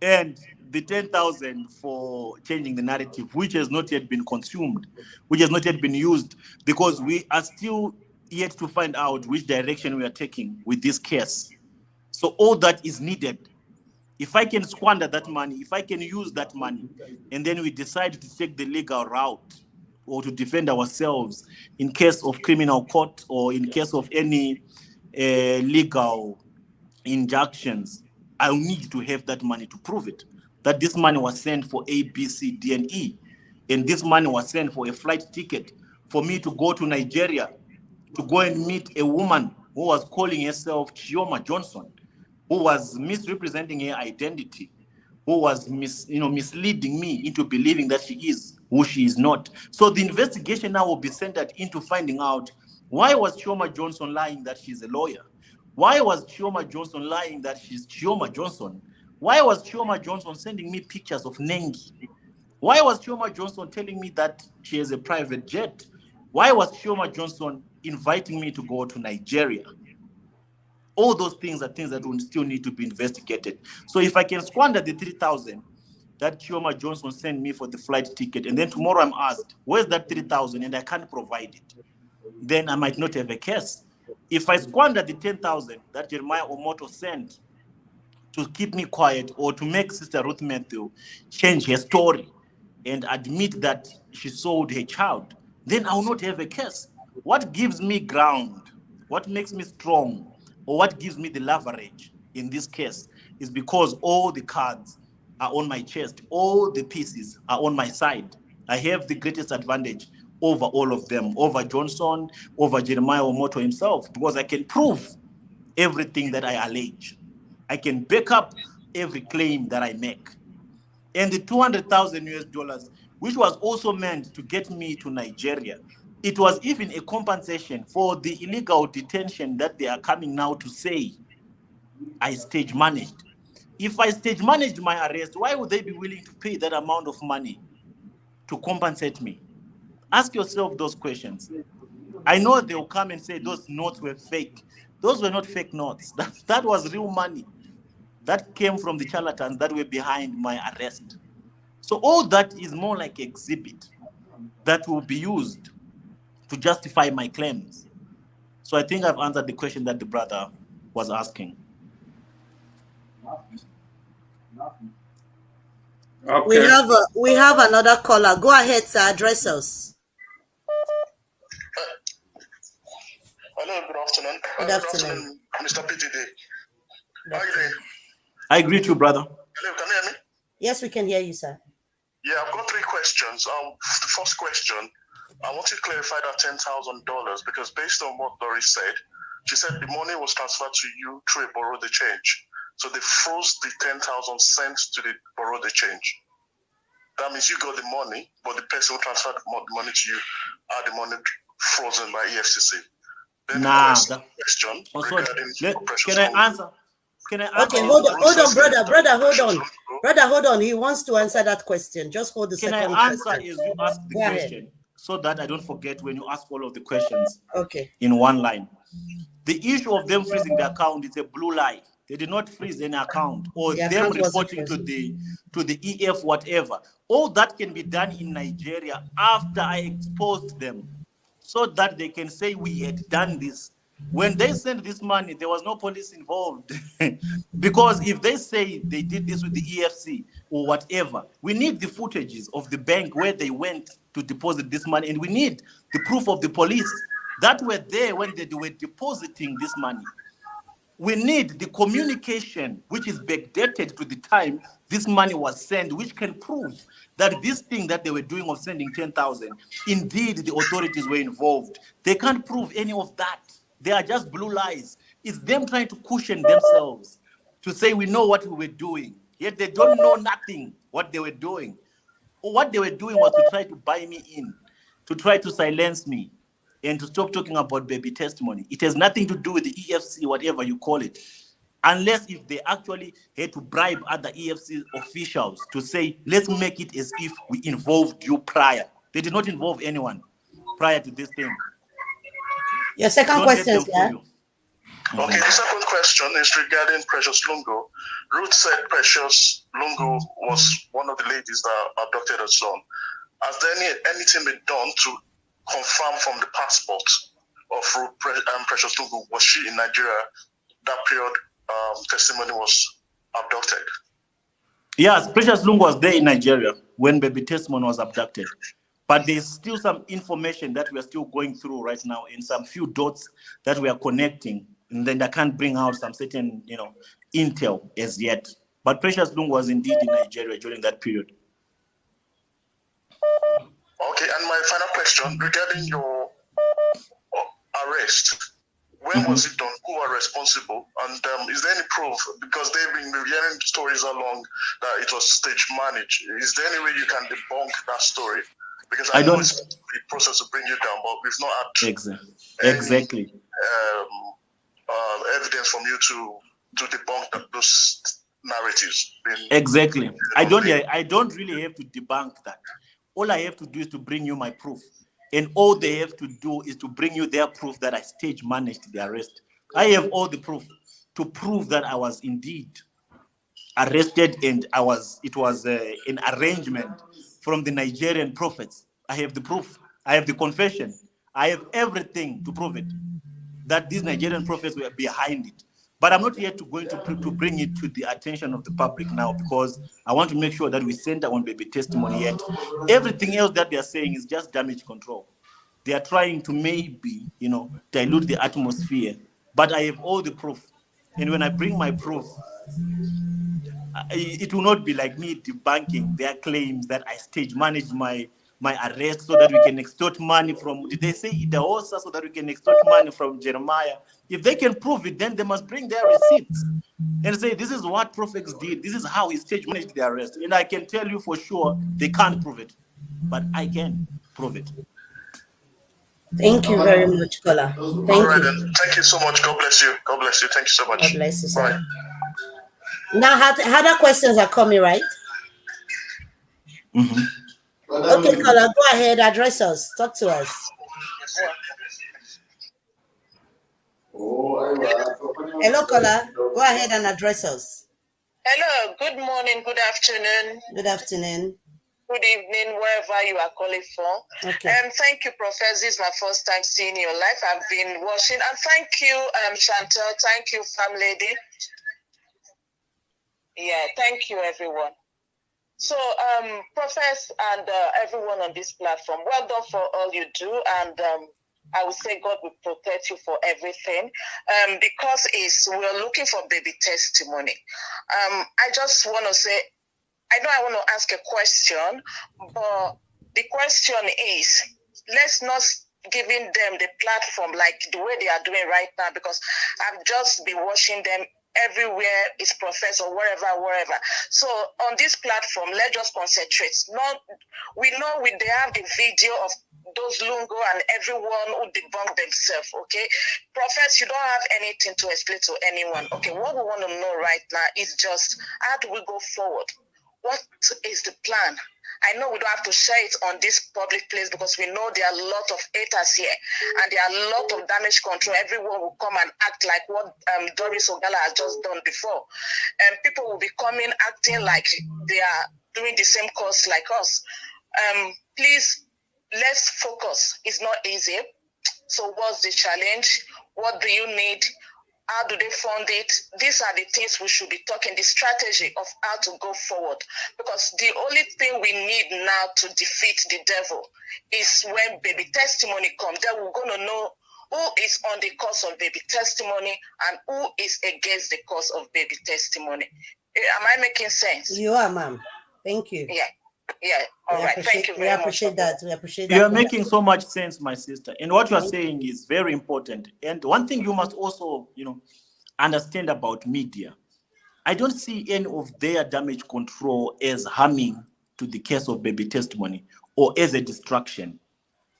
[SPEAKER 2] and the 10,000 for changing the narrative, which has not yet been consumed, which has not yet been used, because we are still yet to find out which direction we are taking with this case. So all that is needed. If I can squander that money, if I can use that money, and then we decide to take the legal route or to defend ourselves in case of criminal court or in case of any legal injunctions, I'll need to have that money to prove it. That this money was sent for A, B, C, D, and E. And this money was sent for a flight ticket for me to go to Nigeria to go and meet a woman who was calling herself Chioma Johnson, who was misrepresenting her identity, who was misleading me into believing that she is who she is not. So the investigation now will be centered into finding out, why was Chioma Johnson lying that she's a lawyer? Why was Chioma Johnson lying that she's Chioma Johnson? Why was Chioma Johnson sending me pictures of Nengi? Why was Chioma Johnson telling me that she has a private jet? Why was Chioma Johnson inviting me to go to Nigeria? All those things are things that will still need to be investigated. So if I can squander the 3,000 that Chioma Johnson sent me for the flight ticket, and then tomorrow I'm asked, where's that 3,000, and I can't provide it, then I might not have a case. If I squander the 10,000 that Jeremiah Omoto sent to keep me quiet or to make Sister Ruth Matthew change her story and admit that she sold her child, then I will not have a case. What gives me ground, what makes me strong, or what gives me the leverage in this case is because all the cards are on my chest, all the pieces are on my side. I have the greatest advantage over all of them, over Johnson, over Jeremiah Omoto himself, because I can prove everything that I allege. I can back up every claim that I make. And the 200,000 US dollars, which was also meant to get me to Nigeria, it was even a compensation for the illegal detention that they are coming now to say I stage managed. If I stage managed my arrest, why would they be willing to pay that amount of money to compensate me? Ask yourself those questions. I know they'll come and say those notes were fake. Those were not fake notes. That was real money that came from the charlatans that were behind my arrest. So all that is more like exhibit that will be used to justify my claims. So I think I've answered the question that the brother was asking.
[SPEAKER 4] Okay.
[SPEAKER 1] We have another caller. Go ahead, sir. Address us.
[SPEAKER 8] Hello, good afternoon.
[SPEAKER 1] Good afternoon.
[SPEAKER 8] Mr. PTD. How are you doing?
[SPEAKER 2] I greet you, brother.
[SPEAKER 8] Hello, can you hear me?
[SPEAKER 1] Yes, we can hear you, sir.
[SPEAKER 8] Yeah, I've got 3 questions. The first question, I want to clarify that $10,000 because based on what Doris said, she said the money was transferred to you through a borrow the change. So they froze the 10,000 sent to the borrow the change. That means you got the money, but the person who transferred the money to you had the money frozen by EFCC. Then the question regarding
[SPEAKER 2] can I answer? Can I answer?
[SPEAKER 1] Okay, hold on, brother, hold on. He wants to answer that question. Just hold the second question.
[SPEAKER 2] Can I answer as you ask the question so that I don't forget when you ask all of the questions?
[SPEAKER 1] Okay.
[SPEAKER 2] In one line. The issue of them freezing the account is a blue lie. They did not freeze any account or them reporting to the EF whatever. All that can be done in Nigeria after I exposed them, so that they can say we had done this. When they sent this money, there was no police involved. Because if they say they did this with the EFC or whatever, we need the footages of the bank where they went to deposit this money, and we need the proof of the police that were there when they were depositing this money. We need the communication, which is backdated to the time this money was sent, which can prove that this thing that they were doing of sending 10,000, indeed the authorities were involved. They can't prove any of that. They are just blue lies. It's them trying to cushion themselves to say we know what we were doing, yet they don't know nothing what they were doing. What they were doing was to try to buy me in, to try to silence me, and to stop talking about baby testimony. It has nothing to do with the EFC, whatever you call it, unless if they actually had to bribe other EFC officials to say, let's make it as if we involved you prior. They did not involve anyone prior to this thing.
[SPEAKER 1] Your second question, sir.
[SPEAKER 8] Okay, the second question is regarding Precious Lungo. Ruth said Precious Lungo was one of the ladies that abducted her son. Has there anything been done to confirm from the passport of Precious Lungo, was she in Nigeria that period testimony was abducted?
[SPEAKER 2] Yes, Precious Lungo was there in Nigeria when baby testimony was abducted. But there's still some information that we are still going through right now, and some few dots that we are connecting, and then I can't bring out some certain, intel as yet. But Precious Lungo was indeed in Nigeria during that period.
[SPEAKER 8] Okay, and my final question regarding your arrest. When was it done? Who are responsible? And is there any proof? Because they've been hearing stories along that it was stage managed. Is there any way you can debunk that story? Because I know it's the process to bring you down, but we've not had
[SPEAKER 2] exactly
[SPEAKER 8] evidence from you to debunk those narratives.
[SPEAKER 2] Exactly. I don't really have to debunk that. All I have to do is to bring you my proof. And all they have to do is to bring you their proof that I stage managed the arrest. I have all the proof to prove that I was indeed arrested, and it was an arrangement from the Nigerian prophets. I have the proof. I have the confession. I have everything to prove it, that these Nigerian prophets were behind it. But I'm not yet going to bring it to the attention of the public now, because I want to make sure that we center on baby testimony yet. Everything else that they are saying is just damage control. They are trying to maybe, dilute the atmosphere. But I have all the proof. And when I bring my proof, it will not be like me debunking their claims that I stage managed my arrest so that we can extort money from, did they say Idahosa, so that we can extort money from Jeremiah? If they can prove it, then they must bring their receipts and say, this is what Prophet did. This is how he stage managed the arrest. And I can tell you for sure they can't prove it, but I can prove it.
[SPEAKER 1] Thank you very much, Kola.
[SPEAKER 8] All
[SPEAKER 1] Thank
[SPEAKER 8] right,
[SPEAKER 1] you.
[SPEAKER 8] then. Thank you so much. God bless you. God bless you. Thank you so much.
[SPEAKER 1] God bless you, sir.
[SPEAKER 8] Bye.
[SPEAKER 1] Now, other questions are coming, right? Okay, Kola, go ahead, address us, talk to us. Hello, Kola, go ahead and address us.
[SPEAKER 3] Hello, good morning, good afternoon,
[SPEAKER 1] Good afternoon.
[SPEAKER 3] good evening, wherever you are calling from.
[SPEAKER 1] Okay.
[SPEAKER 3] Thank you, Professor. This is my first time seeing your life. I've been watching. And thank you, Chantal. Thank you, Fam Lady. Yeah, thank you, everyone. So, Professor and everyone on this platform, well done for all you do. And I would say God will protect you for everything, because we're looking for baby testimony. I just want to say, I know I want to ask a question, but the question is, let's not giving them the platform like the way they are doing right now, because I've just been watching them everywhere is professor, wherever. So on this platform, let's just concentrate. We know they have the video of those Lungo and everyone who debunk themselves, okay? Professor, you don't have anything to explain to anyone. Okay, what we want to know right now is just, how do we go forward? What is the plan? I know we don't have to share it on this public place because we know there are a lot of haters here and there are a lot of damage control. Everyone will come and act like what Doris Ogala has just done before. And people will be coming acting like they are doing the same course like us. Please, let's focus. It's not easy. So what's the challenge? What do you need? How do they fund it? These are the things we should be talking, the strategy of how to go forward. Because the only thing we need now to defeat the devil is when baby testimony comes. Then we're going to know who is on the cause of baby testimony and who is against the cause of baby testimony. Am I making sense?
[SPEAKER 1] You are, ma'am. Thank you.
[SPEAKER 3] Yeah. All right. Thank you very much.
[SPEAKER 1] We appreciate that. We appreciate that.
[SPEAKER 2] You are making so much sense, my sister. And what you are saying is very important. And one thing you must also, understand about media. I don't see any of their damage control as harming to the case of baby testimony or as a distraction.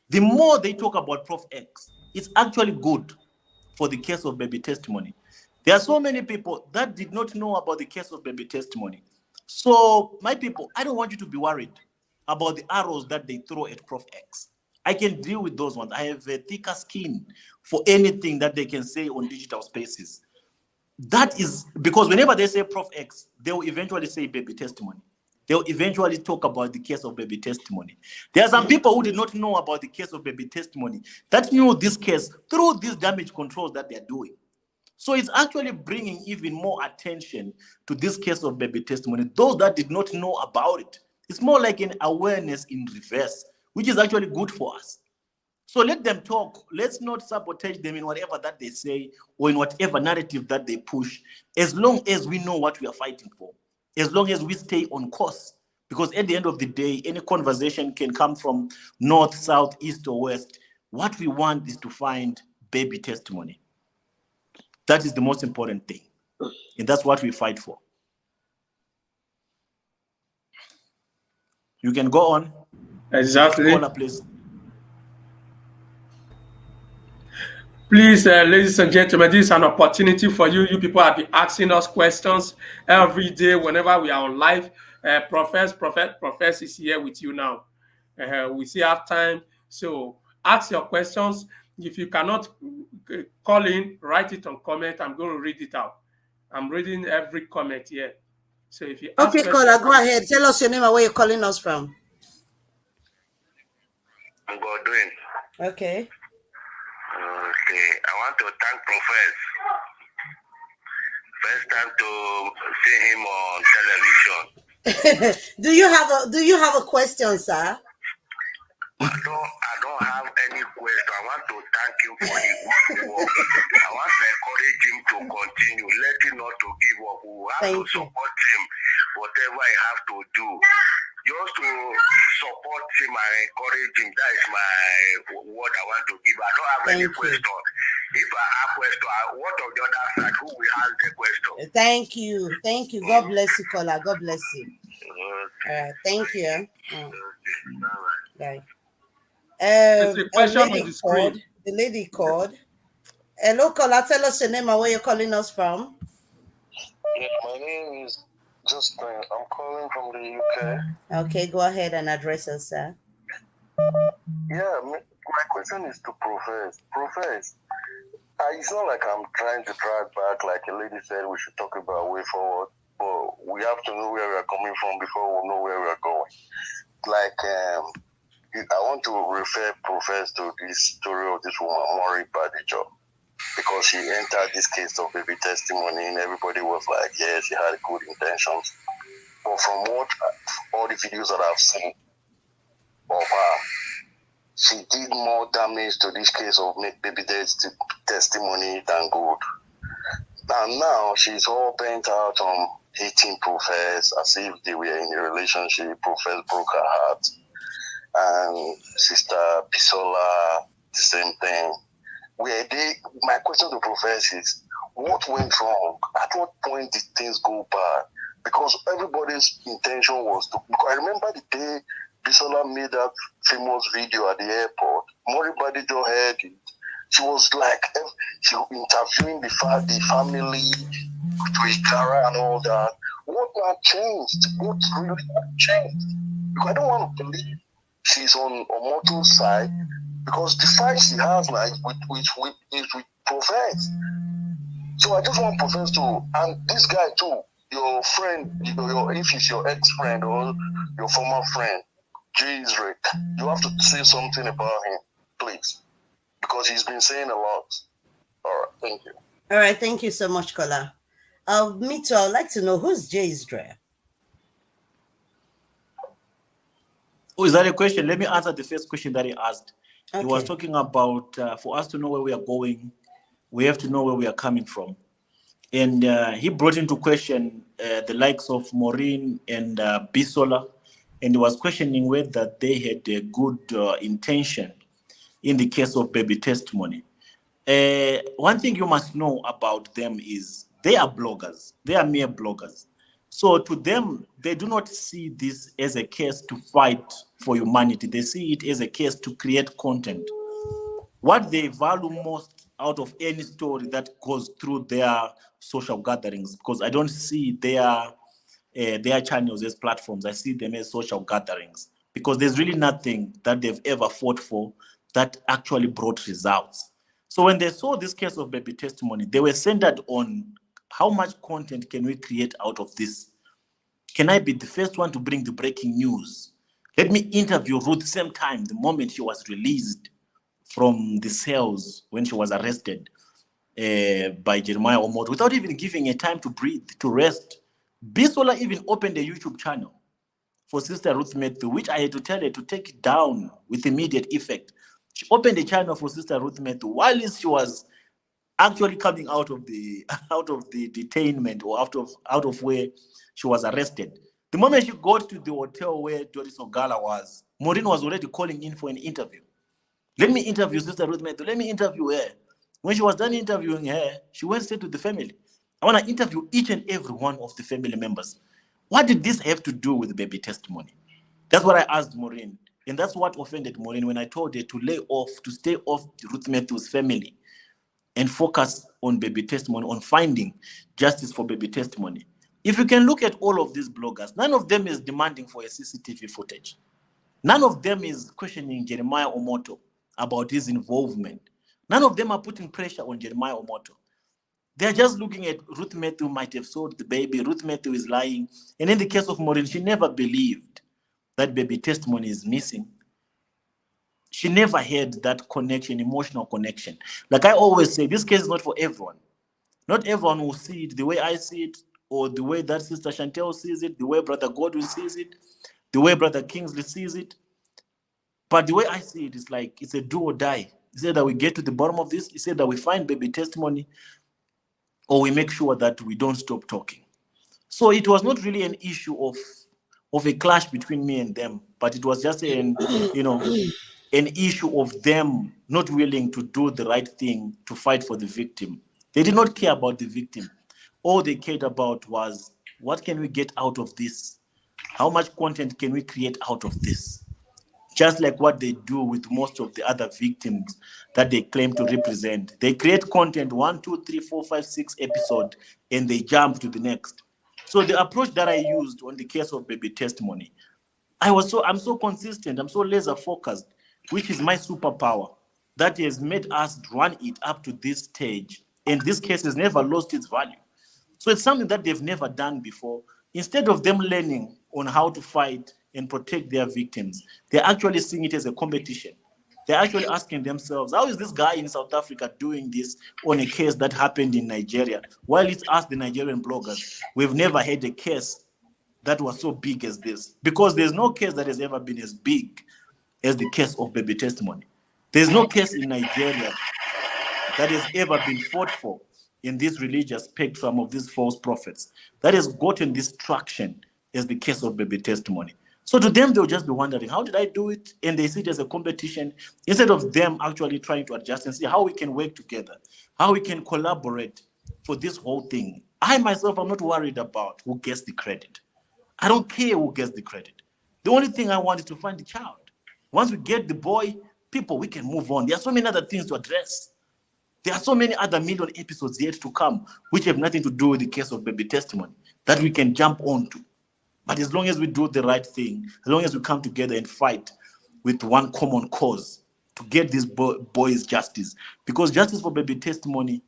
[SPEAKER 2] The more they talk about Prof X, it's actually good for the case of baby testimony. There are so many people that did not know about the case of baby testimony. So, my people, I don't want you to be worried about the arrows that they throw at Prof X. I can deal with those ones. I have a thicker skin for anything that they can say on digital spaces. That is because whenever they say Prof X, they will eventually say baby testimony. They'll eventually talk about the case of baby testimony. There are some people who did not know about the case of baby testimony that knew this case through these damage controls that they're doing. So it's actually bringing even more attention to this case of baby testimony. Those that did not know about it, it's more like an awareness in reverse, which is actually good for us. So let them talk. Let's not sabotage them in whatever that they say or in whatever narrative that they push, as long as we know what we are fighting for, as long as we stay on course. Because at the end of the day, any conversation can come from north, south, east, or west. What we want is to find baby testimony. That is the most important thing. And that's what we fight for. You can go on.
[SPEAKER 4] Exactly.
[SPEAKER 2] Caller, please.
[SPEAKER 4] Please, ladies and gentlemen, this is an opportunity for you. You people have been asking us questions every day whenever we are on live. Professor is here with you now. We still have time. So ask your questions. If you cannot call in, write it on comment. I'm going to read it out. I'm reading every comment here. So if you ask
[SPEAKER 1] Okay, caller, go ahead. Tell us your name and where you're calling us from.
[SPEAKER 6] I'm Godwin.
[SPEAKER 1] Okay.
[SPEAKER 6] Okay, I want to thank Professor. First time to see him on television.
[SPEAKER 1] Do you have a question, sir?
[SPEAKER 6] I don't have any question. I want to thank him for his good work. I want to encourage him to continue. Let him not to give up. We have to support him, whatever he has to do. Just to support him and encourage him. That is my word I want to give. I don't have any question. If I have question, what of the other side? Who will ask the question?
[SPEAKER 1] Thank you. God bless you, caller. God bless you. Thank you. Bye.
[SPEAKER 4] There's a
[SPEAKER 1] A
[SPEAKER 4] question on
[SPEAKER 1] lady
[SPEAKER 4] the
[SPEAKER 1] called.
[SPEAKER 4] screen.
[SPEAKER 1] The lady called. Hello, caller. Tell us your name and where you're calling us from.
[SPEAKER 9] Yeah, my name is Justin. I'm calling from the UK.
[SPEAKER 1] Okay, go ahead and address us, sir.
[SPEAKER 9] Yeah, my question is to Profess. Profess, it's not like I'm trying to drag back, like a lady said, we should talk about way forward, but we have to know where we are coming from before we know where we are going. Like, I want to refer Profess to this story of this woman, Maury Badijo, because she entered this case of baby testimony and everybody was like, yeah, she had good intentions. But from what all the videos that I've seen of her, she did more damage to this case of baby testimony than good. And now she's all bent out on hating Profess as if they were in a relationship. Profess broke her heart. And Sister Bisola, the same thing. My question to Profess is, what went wrong? At what point did things go bad? Because everybody's intention was to. Because I remember the day Bisola made that famous video at the airport. Mori Badijo heard it. She was like, she was interviewing the family, Twitter and all that. What not changed? What really changed? Because I don't want to believe she's on Omoto's side, because the fight she has now is with Profess. So I just want Profess to, and this guy too, your friend, if he's your ex-friend or your former friend, Jay Israel, you have to say something about him, please, because he's been saying a lot. All right, thank you.
[SPEAKER 1] All right, thank you so much, caller. Me too. I'd like to know who's Jay Israel.
[SPEAKER 2] Oh, is that a question? Let me answer the first question that he asked.
[SPEAKER 1] Okay.
[SPEAKER 2] He was talking about for us to know where we are going, we have to know where we are coming from. And he brought into question the likes of Maureen and Bisola, and he was questioning whether they had a good intention in the case of baby testimony. One thing you must know about them is they are bloggers. They are mere bloggers. So to them, they do not see this as a case to fight for humanity. They see it as a case to create content. What they value most out of any story that goes through their social gatherings, because I don't see their channels as platforms. I see them as social gatherings, because there's really nothing that they've ever fought for that actually brought results. So when they saw this case of baby testimony, they were centered on how much content can we create out of this? Can I be the first one to bring the breaking news? Let me interview Ruth same time, the moment she was released from the cells when she was arrested by Jeremiah Omoto, without even giving her time to breathe, to rest. Bisola even opened a YouTube channel for Sister Ruth Matthew, which I had to tell her to take it down with immediate effect. She opened a channel for Sister Ruth Matthew while she was actually coming out of the detainment, or out of where she was arrested. The moment she got to the hotel where Doris Ogala was, Maureen was already calling in for an interview. Let me interview Sister Ruth Matthew. Let me interview her. When she was done interviewing her, she went straight to the family. I want to interview each and every one of the family members. What did this have to do with the baby testimony? That's what I asked Maureen. And that's what offended Maureen when I told her to lay off, to stay off Ruth Matthew's family and focus on baby testimony, on finding justice for baby testimony. If you can look at all of these bloggers, none of them is demanding for a CCTV footage. None of them is questioning Jeremiah Omoto about his involvement. None of them are putting pressure on Jeremiah Omoto. They're just looking at Ruth Matthew might have sold the baby. Ruth Matthew is lying. And in the case of Maureen, she never believed that baby testimony is missing. She never had that connection, emotional connection. Like I always say, this case is not for everyone. Not everyone will see it the way I see it, or the way that Sister Chantel sees it, the way Brother Godwin sees it, the way Brother Kingsley sees it. But the way I see it is like it's a do or die. He said that we get to the bottom of this. He said that we find baby testimony, or we make sure that we don't stop talking. So it was not really an issue of a clash between me and them, but it was just an issue of them not willing to do the right thing to fight for the victim. They did not care about the victim. All they cared about was, what can we get out of this? How much content can we create out of this? just like what they do with most of the other victims that they claim to represent. They create content 1, 2, 3, 4, 5, 6 episode, and they jump to the next. So the approach that I used on the case of baby testimony, I'm so consistent, I'm so laser focused, which is my superpower that has made us run it up to this stage. And this case has never lost its value. So it's something that they've never done before. Instead of them learning on how to fight and protect their victims, they're actually seeing it as a competition. They're actually asking themselves, how is this guy in South Africa doing this on a case that happened in Nigeria? While it's us, the Nigerian bloggers, we've never had a case that was so big as this. Because there's no case that has ever been as big as the case of baby testimony. There's no case in Nigeria that has ever been fought for in this religious spectrum of these false prophets that has gotten this traction as the case of baby testimony. So to them, they'll just be wondering, how did I do it? And they see it as a competition instead of them actually trying to adjust and see how we can work together, how we can collaborate for this whole thing. I myself, I'm not worried about who gets the credit. I don't care who gets the credit. The only thing I want is to find the child. Once we get the boy, people, we can move on. There are so many other things to address. There are so many other million episodes yet to come, which have nothing to do with the case of baby testimony, that we can jump onto. But as long as we do the right thing, as long as we come together and fight with one common cause to get these boys justice, because justice for baby testimony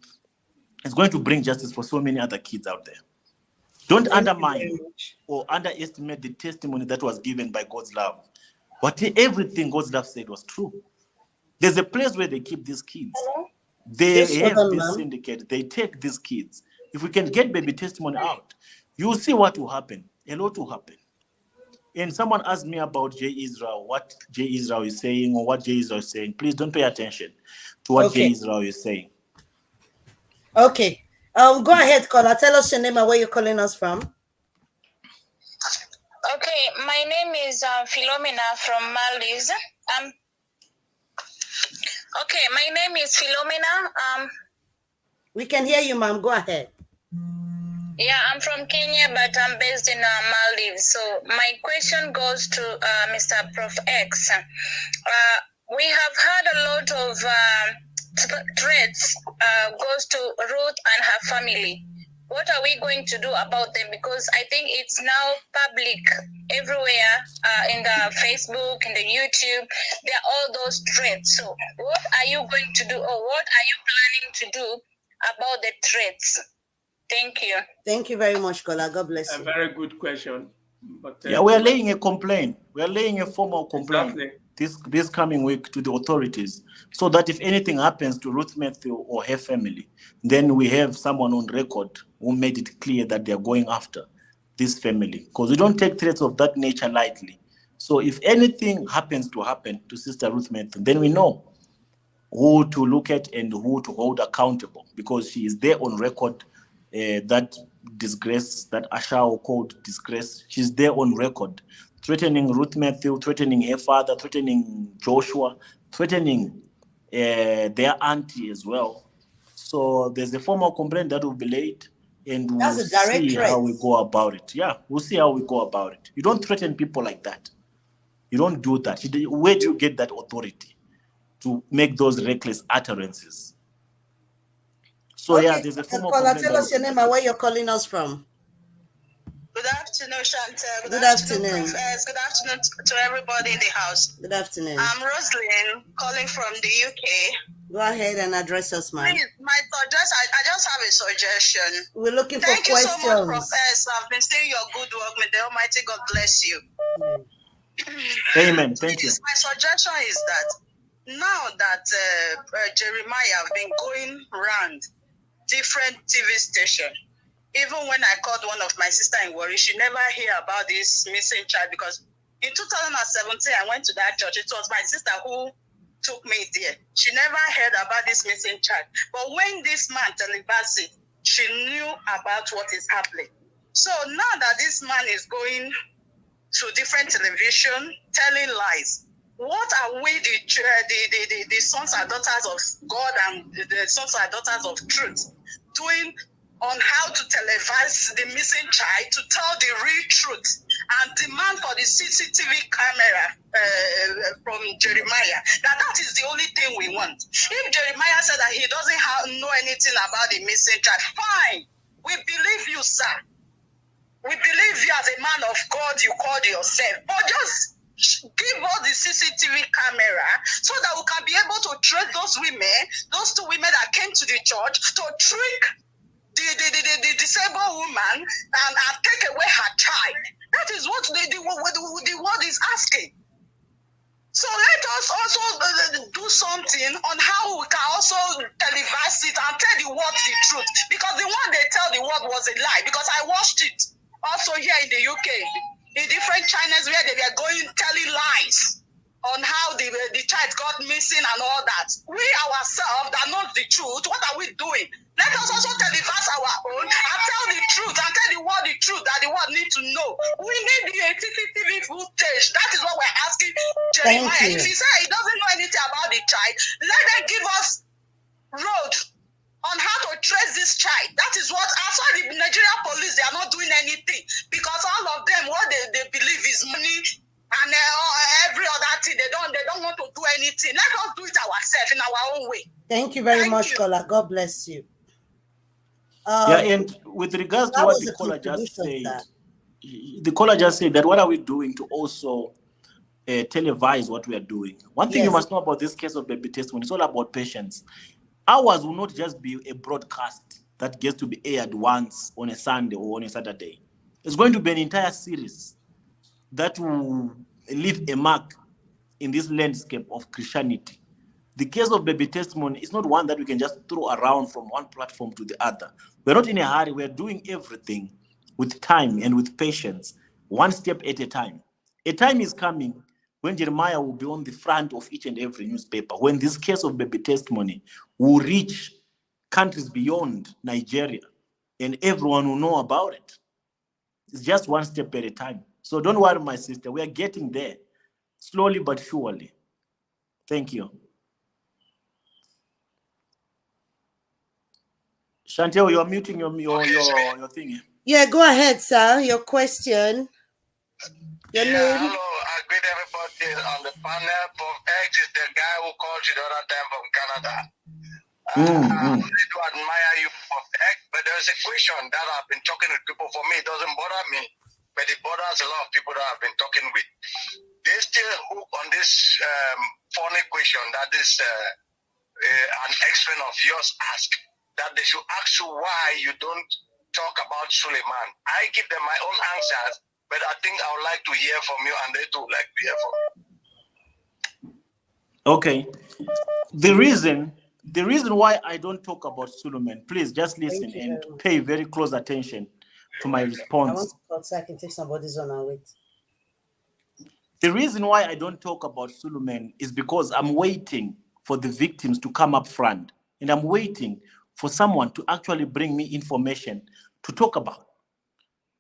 [SPEAKER 2] is going to bring justice for so many other kids out there. Don't undermine or underestimate the testimony that was given by God's love. Everything God's love said was true. There's a place where they keep these kids. They have this syndicate. They take these kids. If we can get baby testimony out, you'll see what will happen. A lot will happen. And someone asked me about J. Israel, what J. Israel is saying or what J. Israel is saying. Please don't pay attention to what J. Israel is saying.
[SPEAKER 1] Okay. Go ahead, caller. Tell us your name and where you're calling us from.
[SPEAKER 3] Okay, my name is Philomena from Maldives. Okay, my name is Philomena.
[SPEAKER 1] We can hear you, ma'am. Go ahead.
[SPEAKER 3] Yeah, I'm from Kenya, but I'm based in Maldives. So my question goes to Mr. Prof X. We have had a lot of threats goes to Ruth and her family. What are we going to do about them? Because I think it's now public everywhere in the Facebook, in the YouTube. There are all those threats. So what are you going to do, or what are you planning to do about the threats? Thank you.
[SPEAKER 1] Thank you very much, Kola. God bless you.
[SPEAKER 4] A very good question. But
[SPEAKER 2] yeah, we are laying a complaint. We are laying a formal complaint this coming week to the authorities, so that if anything happens to Ruth Matthew or her family, then we have someone on record who made it clear that they are going after this family. Because we don't take threats of that nature lightly. So if anything happens to Sister Ruth Matthew, then we know who to look at and who to hold accountable, because she is there on record. That disgrace, that Ashao called disgrace, she's there on record, threatening Ruth Matthew, threatening her father, threatening Joshua, threatening their auntie as well. So there's a formal complaint that will be laid, and we'll see how we go about it. Yeah, we'll see how we go about it. You don't threaten people like that. You don't do that. Where do you get that authority to make those reckless utterances? So yeah, there's a formal complaint.
[SPEAKER 1] Tell us your name and where you're calling us from.
[SPEAKER 3] Good afternoon, Chantel.
[SPEAKER 1] Good afternoon.
[SPEAKER 3] Good afternoon to everybody in the house.
[SPEAKER 1] Good afternoon.
[SPEAKER 3] I'm Roslyn, calling from the UK.
[SPEAKER 1] Go ahead and address us, ma'am.
[SPEAKER 3] Please, I just have a suggestion.
[SPEAKER 1] We're looking for
[SPEAKER 3] questions.
[SPEAKER 1] Thank you so much,
[SPEAKER 3] Professor. I've been seeing your good work. May the Almighty God bless you.
[SPEAKER 2] Amen. Thank you.
[SPEAKER 3] My suggestion is that now that Jeremiah have been going around different TV station. Even when I called one of my sister in Warri, she never hear about this missing child, because in 2017 I went to that church. It was my sister who took me there. She never heard about this missing child. But when this man televised it, she knew about what is happening. So now that this man is going to different television telling lies, what are we, the sons and daughters of God and the sons and daughters of truth, doing on how to televise the missing child, to tell the real truth, and demand for the CCTV camera from Jeremiah. That is the only thing we want. If Jeremiah said that he doesn't know anything about the missing child, fine. We believe you, sir. We believe you as a man of God, you called yourself. But just give us the CCTV camera so that we can be able to trace those women, those two women that came to the church to trick the disabled woman and take away her child. That is what the world is asking. So let us also do something on how we can also televise it and tell the world the truth. Because the one they tell the world was a lie. Because I watched it also here in the UK, in different channels where they were going telling lies on how the child got missing and all that. We ourselves that know the truth, what are we doing? Let us also televise our own and tell the truth and tell the world the truth that the world need to know. We need the CCTV footage. That is what we're asking Jeremiah. If he said he doesn't know anything about the child, let them give us road on how to trace this child. That is what, as far as the Nigerian police, they are not doing anything because all of them, what they believe is money and every other thing. They don't want to do anything. Let us do it ourselves in our own way.
[SPEAKER 1] Thank you very much, Kola. God bless you.
[SPEAKER 2] Yeah, and with regards to what the caller just said, the caller just said that what are we doing to also televise what we are doing? One thing you must know about this case of baby testimony, it's all about patience. Ours will not just be a broadcast that gets to be aired once on a Sunday or on a Saturday. It's going to be an entire series that will leave a mark in this landscape of Christianity. The case of baby testimony is not one that we can just throw around from one platform to the other. We're not in a hurry. We're doing everything with time and with patience, one step at a time. A time is coming when Jeremiah will be on the front of each and every newspaper, when this case of baby testimony will reach countries beyond Nigeria, and everyone will know about it. It's just one step at a time. So don't worry, my sister. We are getting there, slowly but surely. Thank you. Chantel, you're muting your thing.
[SPEAKER 1] Yeah, go ahead, sir. Your question. Your name.
[SPEAKER 6] Hello, I greet everybody on the panel. Prof X is the guy who called you the other time from Canada. I really do admire you, Prof X, but there's a question that I've been talking with people. For me, it doesn't bother me, but it bothers a lot of people that I've been talking with. They still hook on this funny question that is an ex-friend of yours asked, that they should ask you why you don't talk about Suleiman. I give them my own answers, but I think I would like to hear from you, and they too like to hear from you.
[SPEAKER 2] Okay. The reason why I don't talk about Suleiman, please just listen and pay very close attention to my response.
[SPEAKER 1] I want to talk so I can take somebody's on our way.
[SPEAKER 2] The reason why I don't talk about Suleiman is because I'm waiting for the victims to come up front, and I'm waiting for someone to actually bring me information to talk about.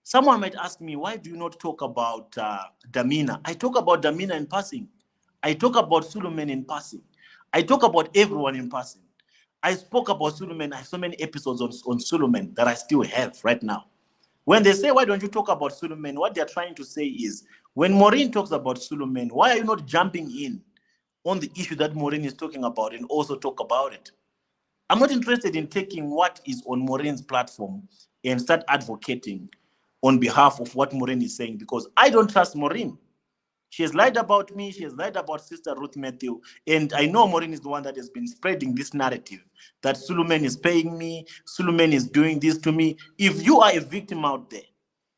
[SPEAKER 2] Someone might ask me, why do you not talk about Damina? I talk about Damina in passing. I talk about Suleiman in passing. I talk about everyone in passing. I spoke about Suleiman. I have so many episodes on Suleiman that I still have right now. When they say, why don't you talk about Suleiman? What they're trying to say is, when Maureen talks about Suleiman, why are you not jumping in on the issue that Maureen is talking about and also talk about it? I'm not interested in taking what is on Maureen's platform and start advocating on behalf of what Maureen is saying, because I don't trust Maureen. She has lied about me. She has lied about Sister Ruth Matthew. And I know Maureen is the one that has been spreading this narrative that Suleiman is paying me, Suleiman is doing this to me. If you are a victim out there,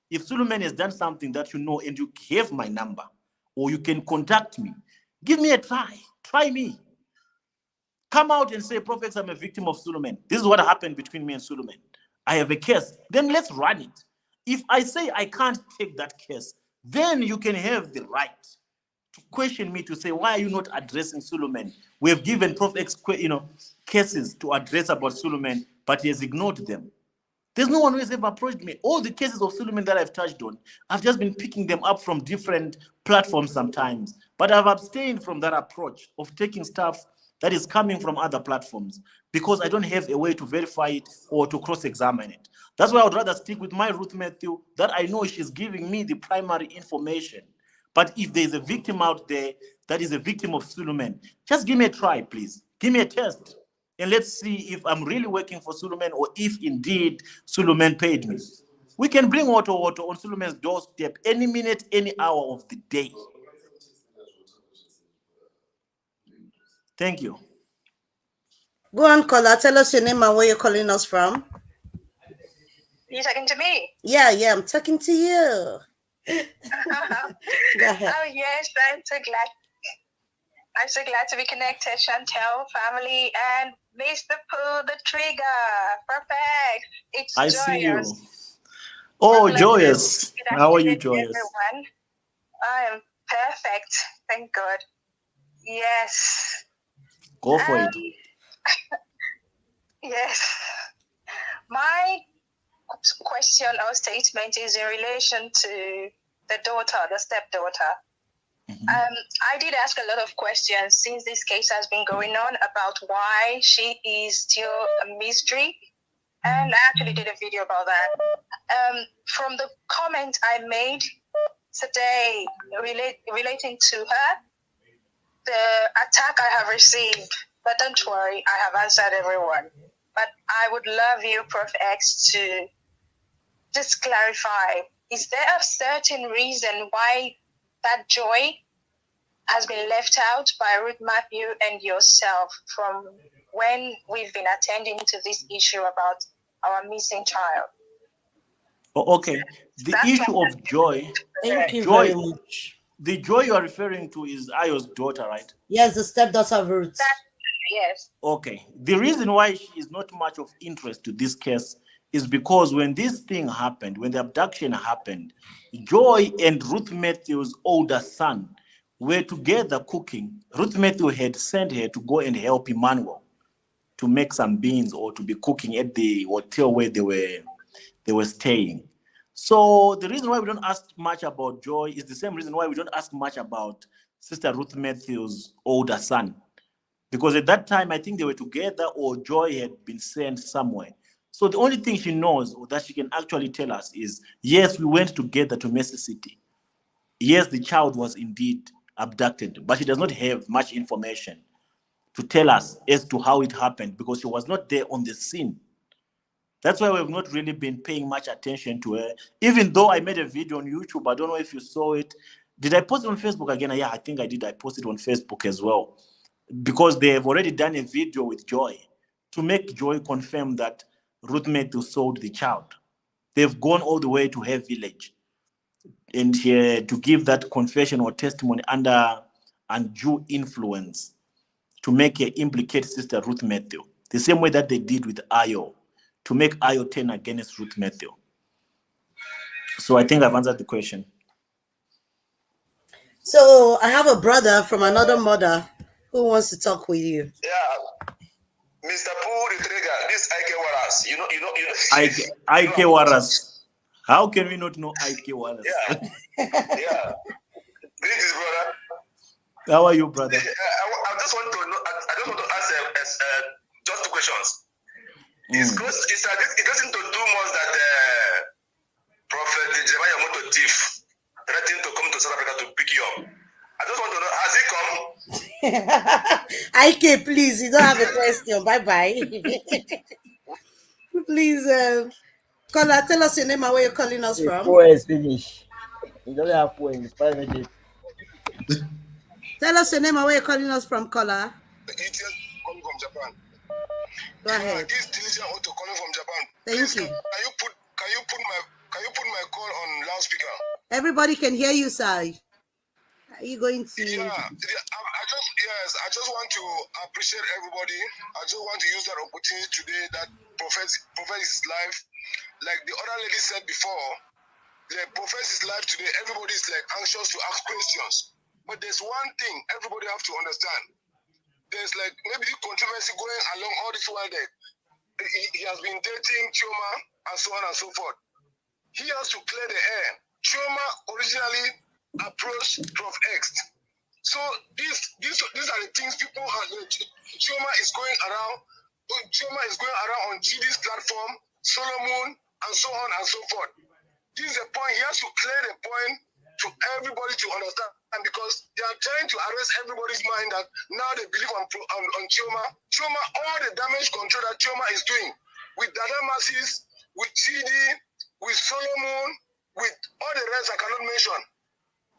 [SPEAKER 2] if Suleiman has done something that you know and you have my number, or you can contact me, give me a try. Try me. Come out and say, Prophets, I'm a victim of Suleiman. This is what happened between me and Suleiman. I have a case. Then let's run it. If I say I can't take that case, then you can have the right to question me, to say, why are you not addressing Suleiman? We have given Prof X, cases to address about Suleiman, but he has ignored them. There's no one who has ever approached me. All the cases of Suleiman that I've touched on, I've just been picking them up from different platforms sometimes. But I've abstained from that approach of taking stuff that is coming from other platforms because I don't have a way to verify it or to cross-examine it. That's why I would rather stick with my Ruth Matthew, that I know she's giving me the primary information. But if there's a victim out there that is a victim of Suleiman, just give me a try, please. Give me a test. And let's see if I'm really working for Suleiman or if indeed Suleiman paid me. We can bring Auto on Suleiman's doorstep any minute, any hour of the day. Thank you.
[SPEAKER 1] Go on, caller. Tell us your name and where you're calling us from.
[SPEAKER 7] You talking to me?
[SPEAKER 1] Yeah, I'm talking to you. Go ahead.
[SPEAKER 7] Oh yes, I'm so glad to be connected, Chantel, family, and Mr. Pooh, the trigger. Perfect. It's
[SPEAKER 2] I
[SPEAKER 7] Joyous.
[SPEAKER 2] see you. Oh, Joyous. How are you, Joyous?
[SPEAKER 7] Everyone. I am perfect. Thank God. Yes.
[SPEAKER 2] Go for it.
[SPEAKER 7] Yes. My question or statement is in relation to the daughter, the stepdaughter. I did ask a lot of questions since this case has been going on about why she is still a mystery. And I actually did a video about that. From the comment I made today relating to her, the attack I have received, but don't worry, I have answered everyone. But I would love you, Prof. X, to just clarify, is there a certain reason why that joy has been left out by Ruth Matthew and yourself from when we've been attending to this issue about our missing child?
[SPEAKER 2] Oh, okay. The issue of joy.
[SPEAKER 1] Thank you very much.
[SPEAKER 2] The joy you are referring to is Ayo's daughter, right?
[SPEAKER 1] Yes, the stepdaughter of Ruth.
[SPEAKER 7] Yes.
[SPEAKER 2] Okay. The reason why she is not much of interest to this case is because when this thing happened, when the abduction happened, Joy and Ruth Matthew's older son were together cooking. Ruth Matthew had sent her to go and help Emmanuel to make some beans or to be cooking at the hotel where they were staying. So the reason why we don't ask much about Joy is the same reason why we don't ask much about Sister Ruth Matthew's older son. Because at that time, I think they were together or Joy had been sent somewhere. So the only thing she knows or that she can actually tell us is, yes, we went together to Mercy City. Yes, the child was indeed abducted, but she does not have much information to tell us as to how it happened because she was not there on the scene. That's why we've not really been paying much attention to her. Even though I made a video on YouTube, I don't know if you saw it. Did I post it on Facebook again? Yeah, I think I did. I posted on Facebook as well. Because they have already done a video with Joy to make Joy confirm that Ruth Matthew sold the child. They've gone all the way to her village and to give that confession or testimony under undue influence to make her implicate Sister Ruth Matthew. The same way that they did with Ayo, to make Ayo turn against Ruth Matthew. So I think I've answered the question.
[SPEAKER 1] So I have a brother from another mother who wants to talk with you.
[SPEAKER 9] Yeah. Mr. Pooh the trigger, this Ike Wallace. You know.
[SPEAKER 2] Ike Wallace. How can we not know Ike Wallace?
[SPEAKER 9] Yeah. Yeah. Greetings, brother.
[SPEAKER 2] How are you, brother?
[SPEAKER 9] I just want to know. I just want to ask just two questions. It's getting to 2 months that Prophet Jeremiah Mototif threatened to come to South Africa to pick you up. I just want to know, has he come?
[SPEAKER 1] Ike, please, you don't have a question. Bye-bye. Please, caller, tell us your name and where you're calling us from.
[SPEAKER 10] Four is finished. You don't have 4 in 5 minutes.
[SPEAKER 1] Tell us your name and where you're calling us from, caller.
[SPEAKER 9] It's calling from Japan.
[SPEAKER 1] Go ahead.
[SPEAKER 9] This diligent auto calling from Japan.
[SPEAKER 1] Thank
[SPEAKER 9] Please,
[SPEAKER 1] you.
[SPEAKER 9] Can you put my call on loudspeaker?
[SPEAKER 1] Everybody can hear you, Sai. Are you going to?
[SPEAKER 9] Yeah, I just want to appreciate everybody. I just want to use that opportunity today that prophet is live. Like the other lady said before, the prophet is live today. Everybody is like anxious to ask questions. But there's one thing everybody have to understand. There's like maybe controversy going along all this while that he has been dating Chioma
[SPEAKER 6] and so on and so forth. He has to clear the air. Chioma originally approached Prof X. So these are the things people are. Chioma is going around. Chioma is going around on GD's platform, Solomon, and so on and so forth. This is a point. He has to clear the point to everybody to understand, and because they are trying to arrest everybody's mind that now they believe on Chioma. Chioma, all the damage control that Chioma is doing with Dada Masses, with CD, with Solomon, with all the rest I cannot mention.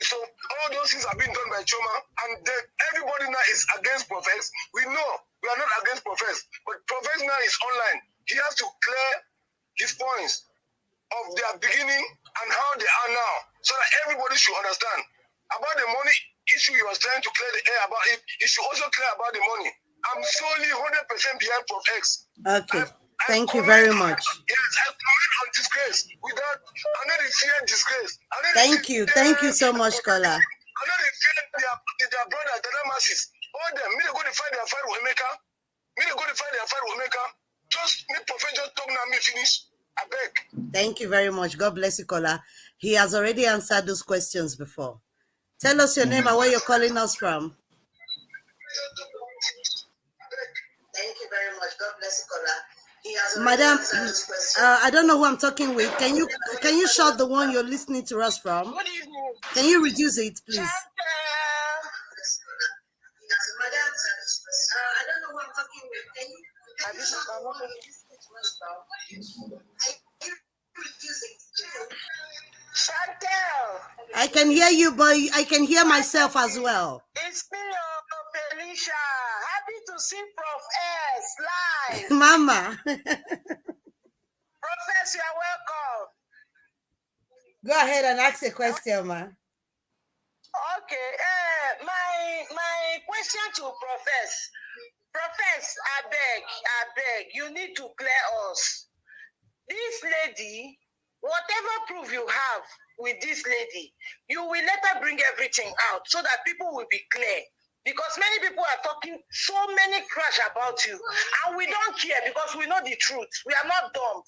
[SPEAKER 6] So all those things have been done by Chioma, and then everybody now is against Profess. We know we are not against Profess, but Profess now is online. He has to clear his points of their beginning and how they are now, so that everybody should understand about the money issue. He was trying to clear the air about it. He should also clear about the money. I'm solely 100% behind Prof X.
[SPEAKER 1] Okay. Thank you very much.
[SPEAKER 6] Yes, I comment on disgrace without, I know the fear disgrace.
[SPEAKER 1] Thank you so much, Kola.
[SPEAKER 6] I know the fear their brothers, the masses. All them, me they go to fight their fight with Emeka. Just me professor talk now, me finish. I beg.
[SPEAKER 1] Thank you very much. God bless you, Kola. He has already answered those questions before. Tell us your name and where you're calling us from. Thank you very much. God bless you, Kola. Madam, I don't know who I'm talking with. Can you shut the one you're listening to us from?
[SPEAKER 3] Good evening.
[SPEAKER 1] Can you reduce it, please?
[SPEAKER 3] Madam,
[SPEAKER 1] I don't know who I'm talking with. Can you reduce it?
[SPEAKER 3] Chantel.
[SPEAKER 1] I can hear you, but I can hear myself as well.
[SPEAKER 3] It's me, Felicia. Happy to see Prof S live.
[SPEAKER 1] Mama.
[SPEAKER 3] Professor, you're welcome.
[SPEAKER 1] Go ahead and ask a question, ma.
[SPEAKER 3] Okay. My question to Professor, I beg, you need to clear us. This lady, whatever proof you have with this lady, you will let her bring everything out so that people will be clear. Because many people are talking so many trash about you, and we don't care because we know the truth. We are not dumb.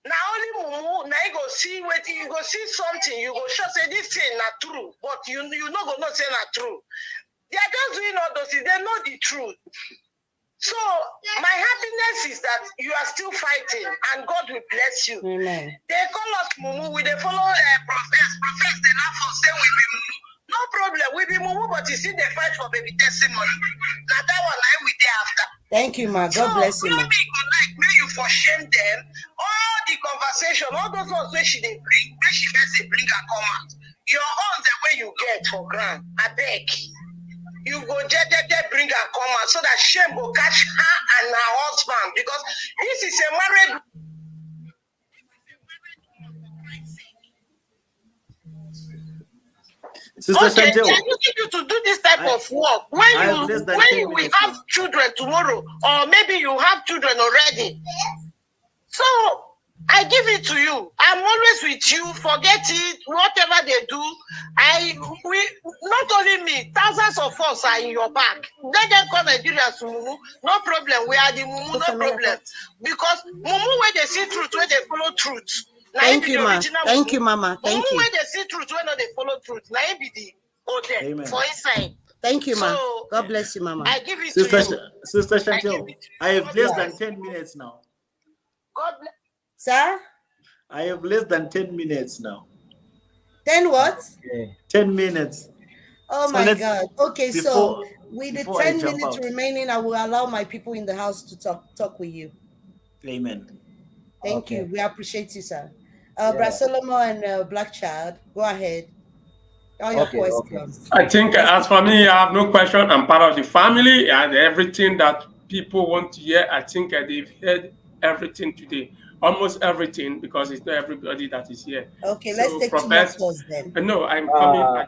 [SPEAKER 3] Now only Mumu, now you go see waiting, you go see something, you go show say this thing not true, but you not gonna say not true. They are just doing all those things. They know the truth. So my happiness is that you are still fighting, and God will bless you.
[SPEAKER 1] Amen.
[SPEAKER 3] They call us Mumu. We they follow Profess. They not for say we be Mumu. No problem. We be Mumu, but you see they fight for baby testimony. Now that one I we day after.
[SPEAKER 1] Thank you, ma. God bless you, ma.
[SPEAKER 3] Like may you for shame them. All the conversation, all those ones where she they bring, where she gets a bring and come out. Your own the way you get for grand. I beg. You go bring her come out so that shame will catch her and her husband, because this is a married.
[SPEAKER 2] Sister
[SPEAKER 3] Okay,
[SPEAKER 2] Chantel,
[SPEAKER 3] they are using you to do this type of work when you will have children tomorrow, or maybe you have children already. So I give it to you. I'm always with you. Forget it. Whatever they do, we not only me, thousands of us are in your back. Let them call Nigeria to Mumu. No problem. We are the Mumu. No problem. Because Mumu where they see truth, where they follow truth.
[SPEAKER 1] Thank you, ma. Thank you, mama. Thank you.
[SPEAKER 3] Mumu where they see truth, where they follow truth. Now be the order for inside.
[SPEAKER 1] Thank you, ma. God bless you, mama.
[SPEAKER 3] I give it to you.
[SPEAKER 2] Sister Chantel, I have less than 10 minutes now.
[SPEAKER 3] God bless.
[SPEAKER 1] Sir?
[SPEAKER 2] I have less than 10 minutes now.
[SPEAKER 1] 10 what?
[SPEAKER 2] 10 minutes.
[SPEAKER 1] Oh my God. Okay, so with the 10 minutes remaining, I will allow my people in the house to talk with you.
[SPEAKER 2] Amen.
[SPEAKER 1] Thank you. We appreciate you, sir. Brasolomo and Black Child, go ahead. All your questions.
[SPEAKER 4] I think as for me, I have no question. I'm part of the family, and everything that people want to hear, I think they've heard everything today. Almost everything, because it's not everybody that is here.
[SPEAKER 1] Okay, let's take two more calls then.
[SPEAKER 4] No, I'm coming. I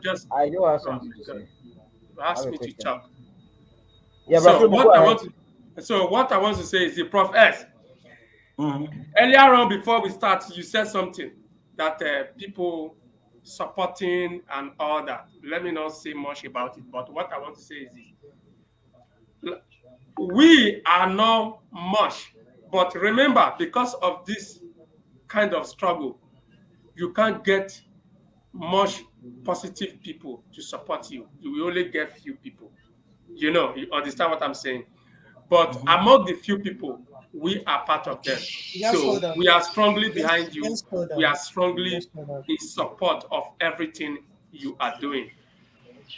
[SPEAKER 10] do have something to say.
[SPEAKER 4] Ask me to talk.
[SPEAKER 10] Yeah,
[SPEAKER 4] so what I want to say is the Prof S. Earlier on, before we start, you said something that people supporting and all that. Let me not say much about it, but what I want to say is this. We are not much, but remember, because of this kind of struggle, you can't get much positive people to support you. You will only get few people. You know, you understand what I'm saying? But among the few people, we are part of them.
[SPEAKER 1] Just
[SPEAKER 4] So
[SPEAKER 1] hold on.
[SPEAKER 4] we are strongly behind you.
[SPEAKER 1] Just hold
[SPEAKER 4] We
[SPEAKER 1] on.
[SPEAKER 4] are strongly
[SPEAKER 1] Just hold on.
[SPEAKER 4] in support of everything you are doing.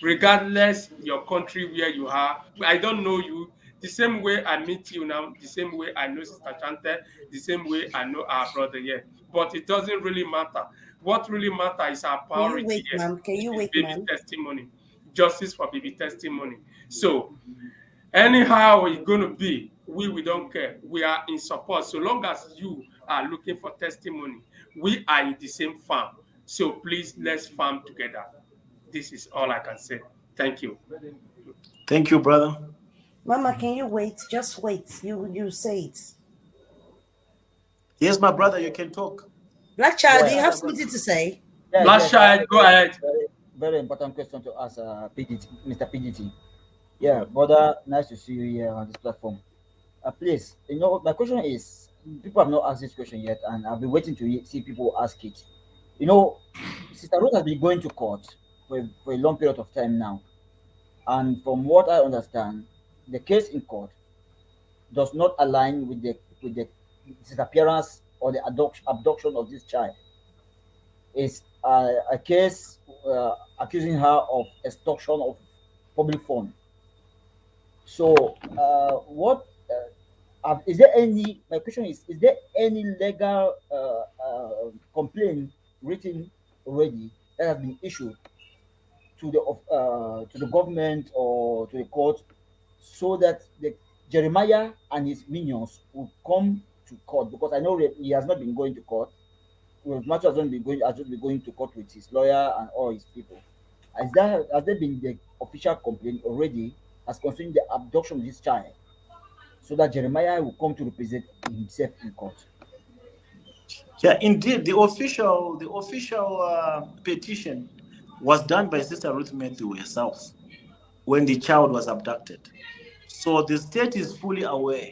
[SPEAKER 4] Regardless your country where you are, I don't know you. The same way I meet you now, the same way I know Sister Chante, the same way I know our brother here. But it doesn't really matter. What really matters is our
[SPEAKER 1] Can you
[SPEAKER 4] priority
[SPEAKER 1] wait,
[SPEAKER 4] here,
[SPEAKER 1] ma'am? Can
[SPEAKER 4] which
[SPEAKER 1] you
[SPEAKER 4] is
[SPEAKER 1] wait,
[SPEAKER 4] baby
[SPEAKER 1] ma'am?
[SPEAKER 4] testimony. Justice for baby testimony. So anyhow it's going to be, we don't care. We are in support. So long as you are looking for testimony, we are in the same farm. So please, let's farm together. This is all I can say. Thank you.
[SPEAKER 2] Thank you, brother.
[SPEAKER 1] Mama, can you wait? Just wait. You say it.
[SPEAKER 2] Yes, my brother, you can talk.
[SPEAKER 1] Black child,
[SPEAKER 10] Yeah,
[SPEAKER 1] do you
[SPEAKER 10] I
[SPEAKER 1] have
[SPEAKER 10] have got,
[SPEAKER 1] something to say?
[SPEAKER 10] yes,
[SPEAKER 4] Last
[SPEAKER 10] yes, I have
[SPEAKER 4] child,
[SPEAKER 10] a
[SPEAKER 4] go ahead.
[SPEAKER 10] very important question to ask PDT, Mr. PDT. Yeah, brother, nice to see you here on this platform. Please, my question is, people have not asked this question yet, and I've been waiting to see people ask it. You know, Sister Ruth has been going to court for a long period of time now, and from what I understand, the case in court does not align with the disappearance or the abduction of this child. It's a case accusing her of extortion of public fund. So, what is there any? My question is there any legal complaint written already that has been issued to the government or to the court, so that the Jeremiah and his minions will come to court? Because I know that he has not been going to court. Well, Matthew has just been going to court with his lawyer and all his people. Has there been the official complaint already as concerning the abduction of this child, so that Jeremiah will come to represent himself in court?
[SPEAKER 2] Yeah, indeed, the official petition was done by Sister Ruth Matthew herself when the child was abducted. So the state is fully aware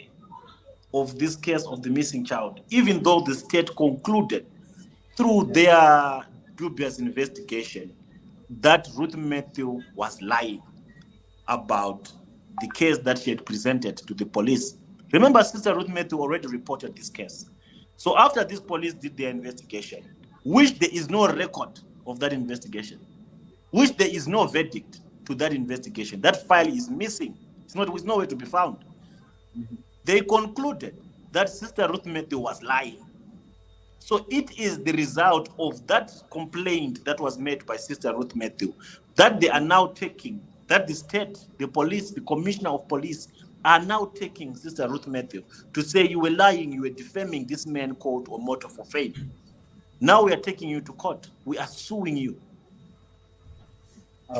[SPEAKER 2] of this case of the missing child, even though the state concluded through their dubious investigation that Ruth Matthew was lying about the case that she had presented to the police. Remember, Sister Ruth Matthew already reported this case. So after this police did their investigation, which there is no record of that investigation, which there is no verdict to that investigation, that file is missing. It's nowhere to be found. They concluded that Sister Ruth Matthew was lying. So it is the result of that complaint that was made by Sister Ruth Matthew that they are now taking, that the state, the police, the commissioner of police are now taking Sister Ruth Matthew to say, you were lying, you were defaming this man called Omoto for fame. Now we are taking you to court. We are suing you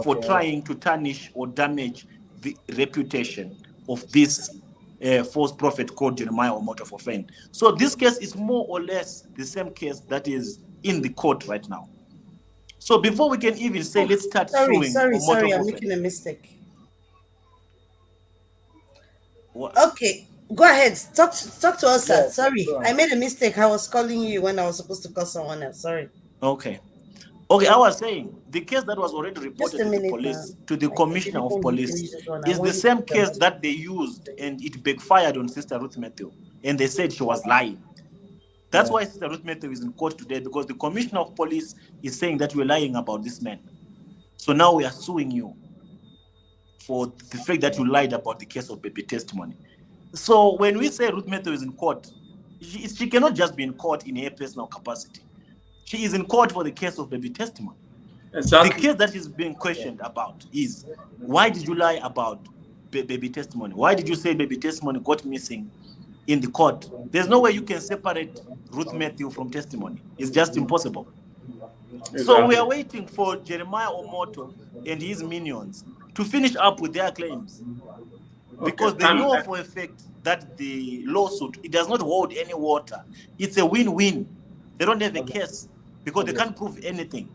[SPEAKER 2] for
[SPEAKER 10] Okay,
[SPEAKER 2] trying to tarnish or damage the reputation of this false prophet called Jeremiah Omoto for fame. So this case is more or less the same case that is in the court right now. So before we can even say, let's start suing Omoto
[SPEAKER 1] I'm
[SPEAKER 2] for
[SPEAKER 1] making
[SPEAKER 2] fame.
[SPEAKER 1] a mistake.
[SPEAKER 2] What?
[SPEAKER 1] Okay, go ahead. Talk to us, sir.
[SPEAKER 10] yes,
[SPEAKER 1] Sorry,
[SPEAKER 10] go
[SPEAKER 1] I
[SPEAKER 10] on.
[SPEAKER 1] made a mistake. I was calling you when I was supposed to call someone else. Sorry.
[SPEAKER 2] Okay. Okay, I was saying the case that was already
[SPEAKER 1] Just
[SPEAKER 2] reported
[SPEAKER 1] a
[SPEAKER 2] to the
[SPEAKER 1] minute,
[SPEAKER 2] police,
[SPEAKER 1] ma'am.
[SPEAKER 2] to the
[SPEAKER 1] Like,
[SPEAKER 2] commissioner of
[SPEAKER 1] before you
[SPEAKER 2] police,
[SPEAKER 1] finish this one, I
[SPEAKER 2] is the
[SPEAKER 1] want you
[SPEAKER 2] same
[SPEAKER 1] to
[SPEAKER 2] case that they used and it backfired on Sister Ruth Matthew. And they said she was lying. That's
[SPEAKER 10] Yeah.
[SPEAKER 2] why Sister Ruth Matthew is in court today, because the commissioner of police is saying that you're lying about this man. So now we are suing you for the fact that you lied about the case of baby testimony. So when we say Ruth Matthew is in court, she cannot just be in court in her personal capacity. She is in court for the case of baby testimony. The
[SPEAKER 4] Exactly.
[SPEAKER 2] case that is being questioned about is, why did you lie about baby testimony? Why did you say baby testimony got missing in the court? There's no way you can separate Ruth Matthew from testimony. It's just impossible. So we
[SPEAKER 4] Exactly.
[SPEAKER 2] are waiting for Jeremiah Omoto and his minions to finish up with their claims,
[SPEAKER 4] Okay.
[SPEAKER 2] because they
[SPEAKER 4] Time.
[SPEAKER 2] know for a fact that the lawsuit, it does not hold any water. It's a win-win. They don't have a case because they can't prove anything.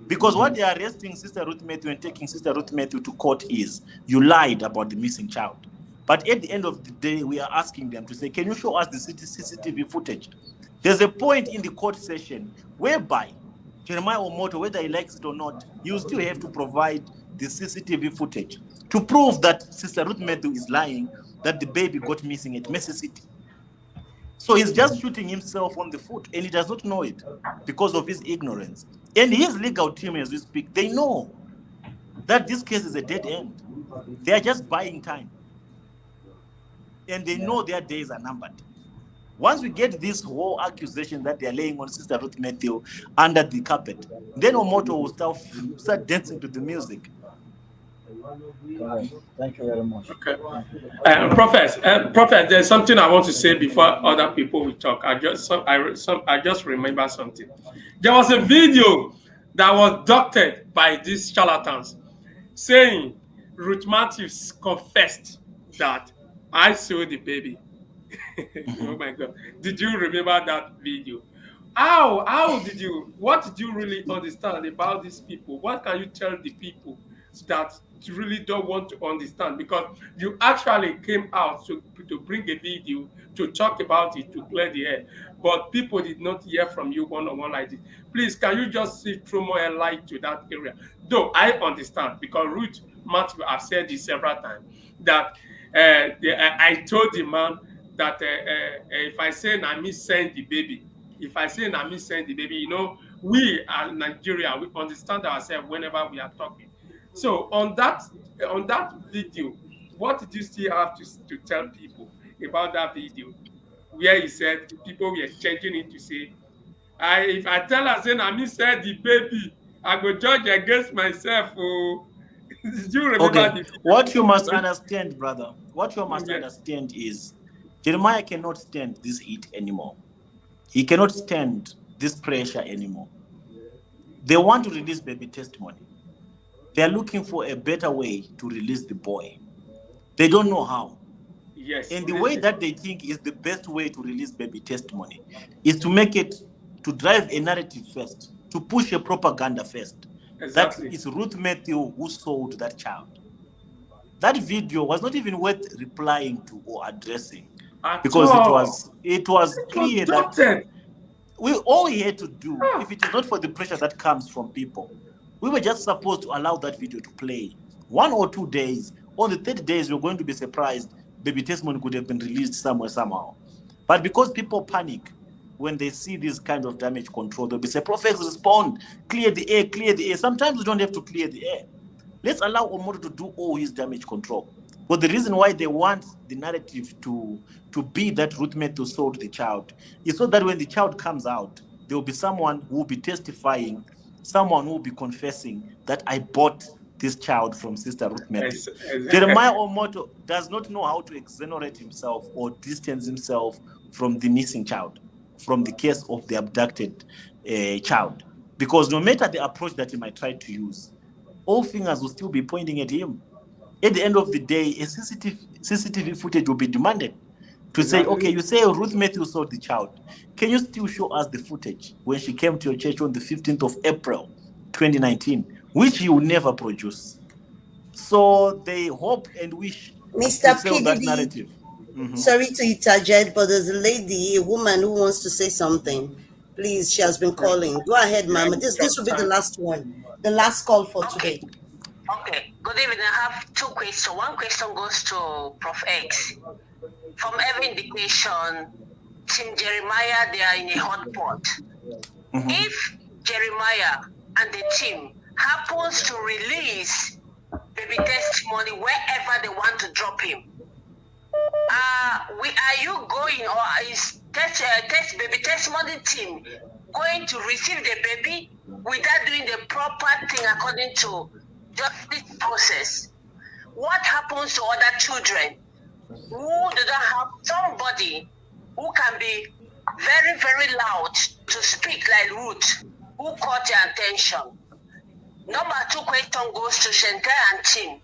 [SPEAKER 2] Because what they are arresting Sister Ruth Matthew and taking Sister Ruth Matthew to court is, you lied about the missing child. But at the end of the day, we are asking them to say, can you show us the CCTV footage There's a point in the court session whereby Jeremiah Omoto, whether he likes it or not, you still have to provide the CCTV footage to prove that Sister Ruth Matthew is lying, that the baby got missing at Mercy City. So he's just shooting himself on the foot, and he does not know it because of his ignorance. And his legal team, as we speak, they know that this case is a dead end. They are just buying time. And they know their days are numbered. Once we get this whole accusation that they are laying on Sister Ruth Matthew under the carpet, then Omoto will start dancing to the music.
[SPEAKER 10] Thank you very much.
[SPEAKER 4] Okay. Prophet, there's something I want to say before other people will talk. I just remember something. There was a video that was doctored by these charlatans saying Ruth Matthews confessed that I saw the baby. Oh my God. Did you remember that video? What did you really understand about these people? What can you tell the people that you really don't want to understand? Because you actually came out to bring a video to talk about it, to clear the air, but people did not hear from you one-on-one like this. Please, can you just throw more light to that area? Though I understand, because Ruth Matthew have said this several times, that I told the man that if I say Nami send the baby, we are Nigeria, we understand ourselves whenever we are talking. So on that video, what did you still have to tell people about that video, where he said people were changing it to say, if I tell her say Nami said the baby, I go judge against myself. Oh, did you remember the video?
[SPEAKER 2] What you must understand, brother, understand is Jeremiah cannot stand this heat anymore. He cannot stand this pressure anymore. They want to release baby testimony. They are looking for a better way to release the boy. They don't know how.
[SPEAKER 4] Yes.
[SPEAKER 2] And the way that they think is the best way to release baby testimony is to make it, to drive a narrative first, to push a propaganda first.
[SPEAKER 4] Exactly.
[SPEAKER 2] That is Ruth Matthew who sold that child. That video was not even worth replying to or addressing, because it was clear that all we had to do, if it is not for the pressure that comes from people, we were just supposed to allow that video to play 1 or 2 days. On the third days, we're going to be surprised baby testimony could have been released somewhere, somehow. But because people panic when they see this kind of damage control, they'll be say, prophets respond, clear the air, clear the air. Sometimes we don't have to clear the air. Let's allow Omoto to do all his damage control. But the reason why they want the narrative to be that Ruth Matthew sold the child is so that when the child comes out, there will be someone who will be testifying, someone who will be confessing that I bought this child from Sister Ruth Matthew. Jeremiah Omoto does not know how to exonerate himself or distance himself from the missing child, from the case of the abducted child. Because no matter the approach that he might try to use, all fingers will still be pointing at him. At the end of the day, a CCTV footage will be demanded to say, okay, you say Ruth Matthew saw the child. Can you still show us the footage when she came to your church on the 15th of April, 2019, which you will never produce? So they hope and wish
[SPEAKER 1] Mr.
[SPEAKER 2] to sell that narrative.
[SPEAKER 1] Sorry to interject, but there's a lady, a woman who wants to say something. Please, she has been calling. Go ahead, Mama. This will be the last one, the last call for today.
[SPEAKER 3] Okay, good evening. I have 2 questions. One question goes to Prof. X. From every indication, Team Jeremiah, they are in a hot pot. If Jeremiah and the team happens to release baby testimony wherever they want to drop him, are you going, or is test baby testimony team going to receive the baby without doing the proper thing according to justice process? What happens to other children who do not have somebody who can be very, very loud to speak like Ruth, who caught their attention? Number 2 question goes to Chantal and team.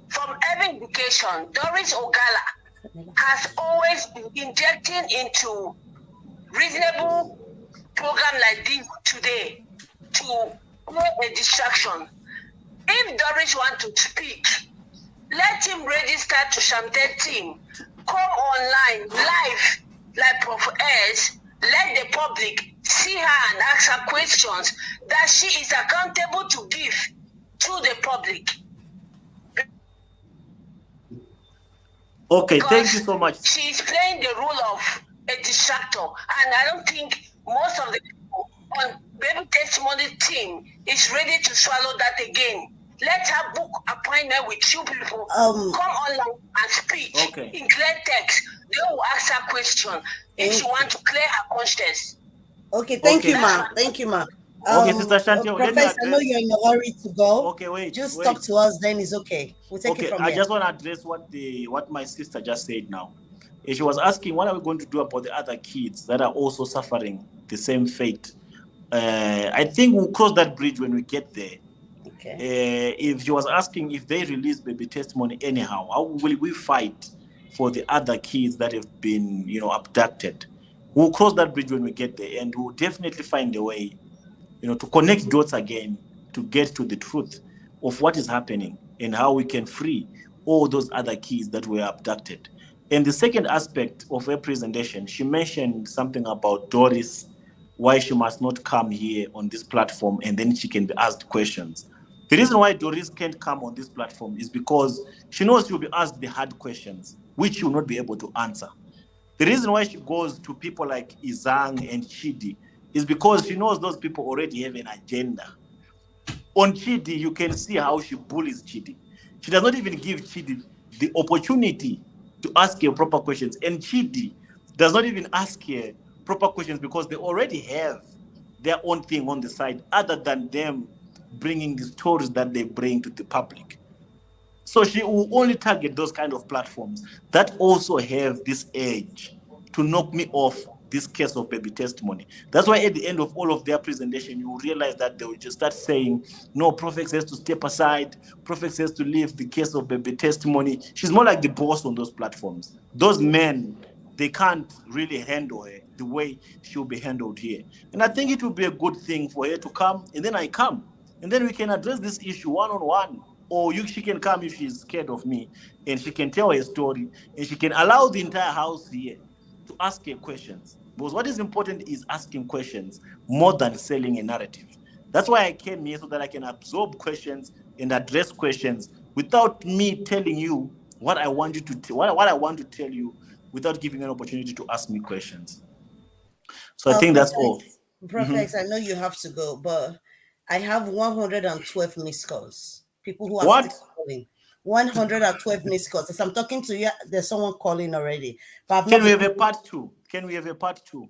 [SPEAKER 3] From every indication, Doris Ogala has always been injecting into reasonable program like this today to create a distraction. If Doris wants to speak, let him register to Chantal team, come online live like Prof. S, let the public see her and ask her questions that she is accountable to give to the public.
[SPEAKER 2] Okay, thank you so much.
[SPEAKER 3] She is playing the role of a distractor, and I don't think most of the people on Baby Testimony team is ready to swallow that again. Let her book appointment with two people. Come online and speak in clear text. They will ask her question if she want to clear her conscience.
[SPEAKER 1] Okay, thank you, ma. Thank you, ma.
[SPEAKER 2] Okay, Sister Shanti,
[SPEAKER 1] Professor, I know you're in a hurry to go.
[SPEAKER 2] Okay, wait.
[SPEAKER 1] Just talk to us, then it's okay. We'll take it from here.
[SPEAKER 2] I just want to address what my sister just said now. She was asking, what are we going to do about the other kids that are also suffering the same fate? I think we'll cross that bridge when we get there.
[SPEAKER 1] Okay.
[SPEAKER 2] If she was asking if they release Baby Testimony anyhow, how will we fight for the other kids that have been, abducted? We'll cross that bridge when we get there, and we'll definitely find a way, to connect dots again, to get to the truth of what is happening and how we can free all those other kids that were abducted. And the second aspect of her presentation, she mentioned something about Doris, why she must not come here on this platform and then she can be asked questions. The reason why Doris can't come on this platform is because she knows she will be asked the hard questions, which she will not be able to answer. The reason why she goes to people like Izang and Chidi is because she knows those people already have an agenda. On Chidi, you can see how she bullies Chidi. She does not even give Chidi the opportunity to ask her proper questions. And Chidi does not even ask her proper questions because they already have their own thing on the side other than them bringing the stories that they bring to the public. So she will only target those kind of platforms that also have this edge to knock me off this case of Baby Testimony. That's why at the end of all of their presentation, you will realize that they will just start saying, no, Prophet has to step aside. Prophet has to leave the case of Baby Testimony. She's more like the boss on those platforms. Those men, they can't really handle her the way she'll be handled here. And I think it will be a good thing for her to come, and then I come. And then we can address this issue one-on-one. Or she can come if she's scared of me, and she can tell her story, and she can allow the entire house here to ask her questions. Because what is important is asking questions more than selling a narrative. That's why I came here, so that I can absorb questions and address questions without me telling you what I want you to what I want to tell you, without giving an opportunity to ask me questions. So I think that's all.
[SPEAKER 1] Prophet, I know you have to go, but I have 112 missed calls. People who are still calling. 112 missed calls. As I'm talking to you, there's someone calling already. But
[SPEAKER 2] Can we have a part two? Can we have a part two?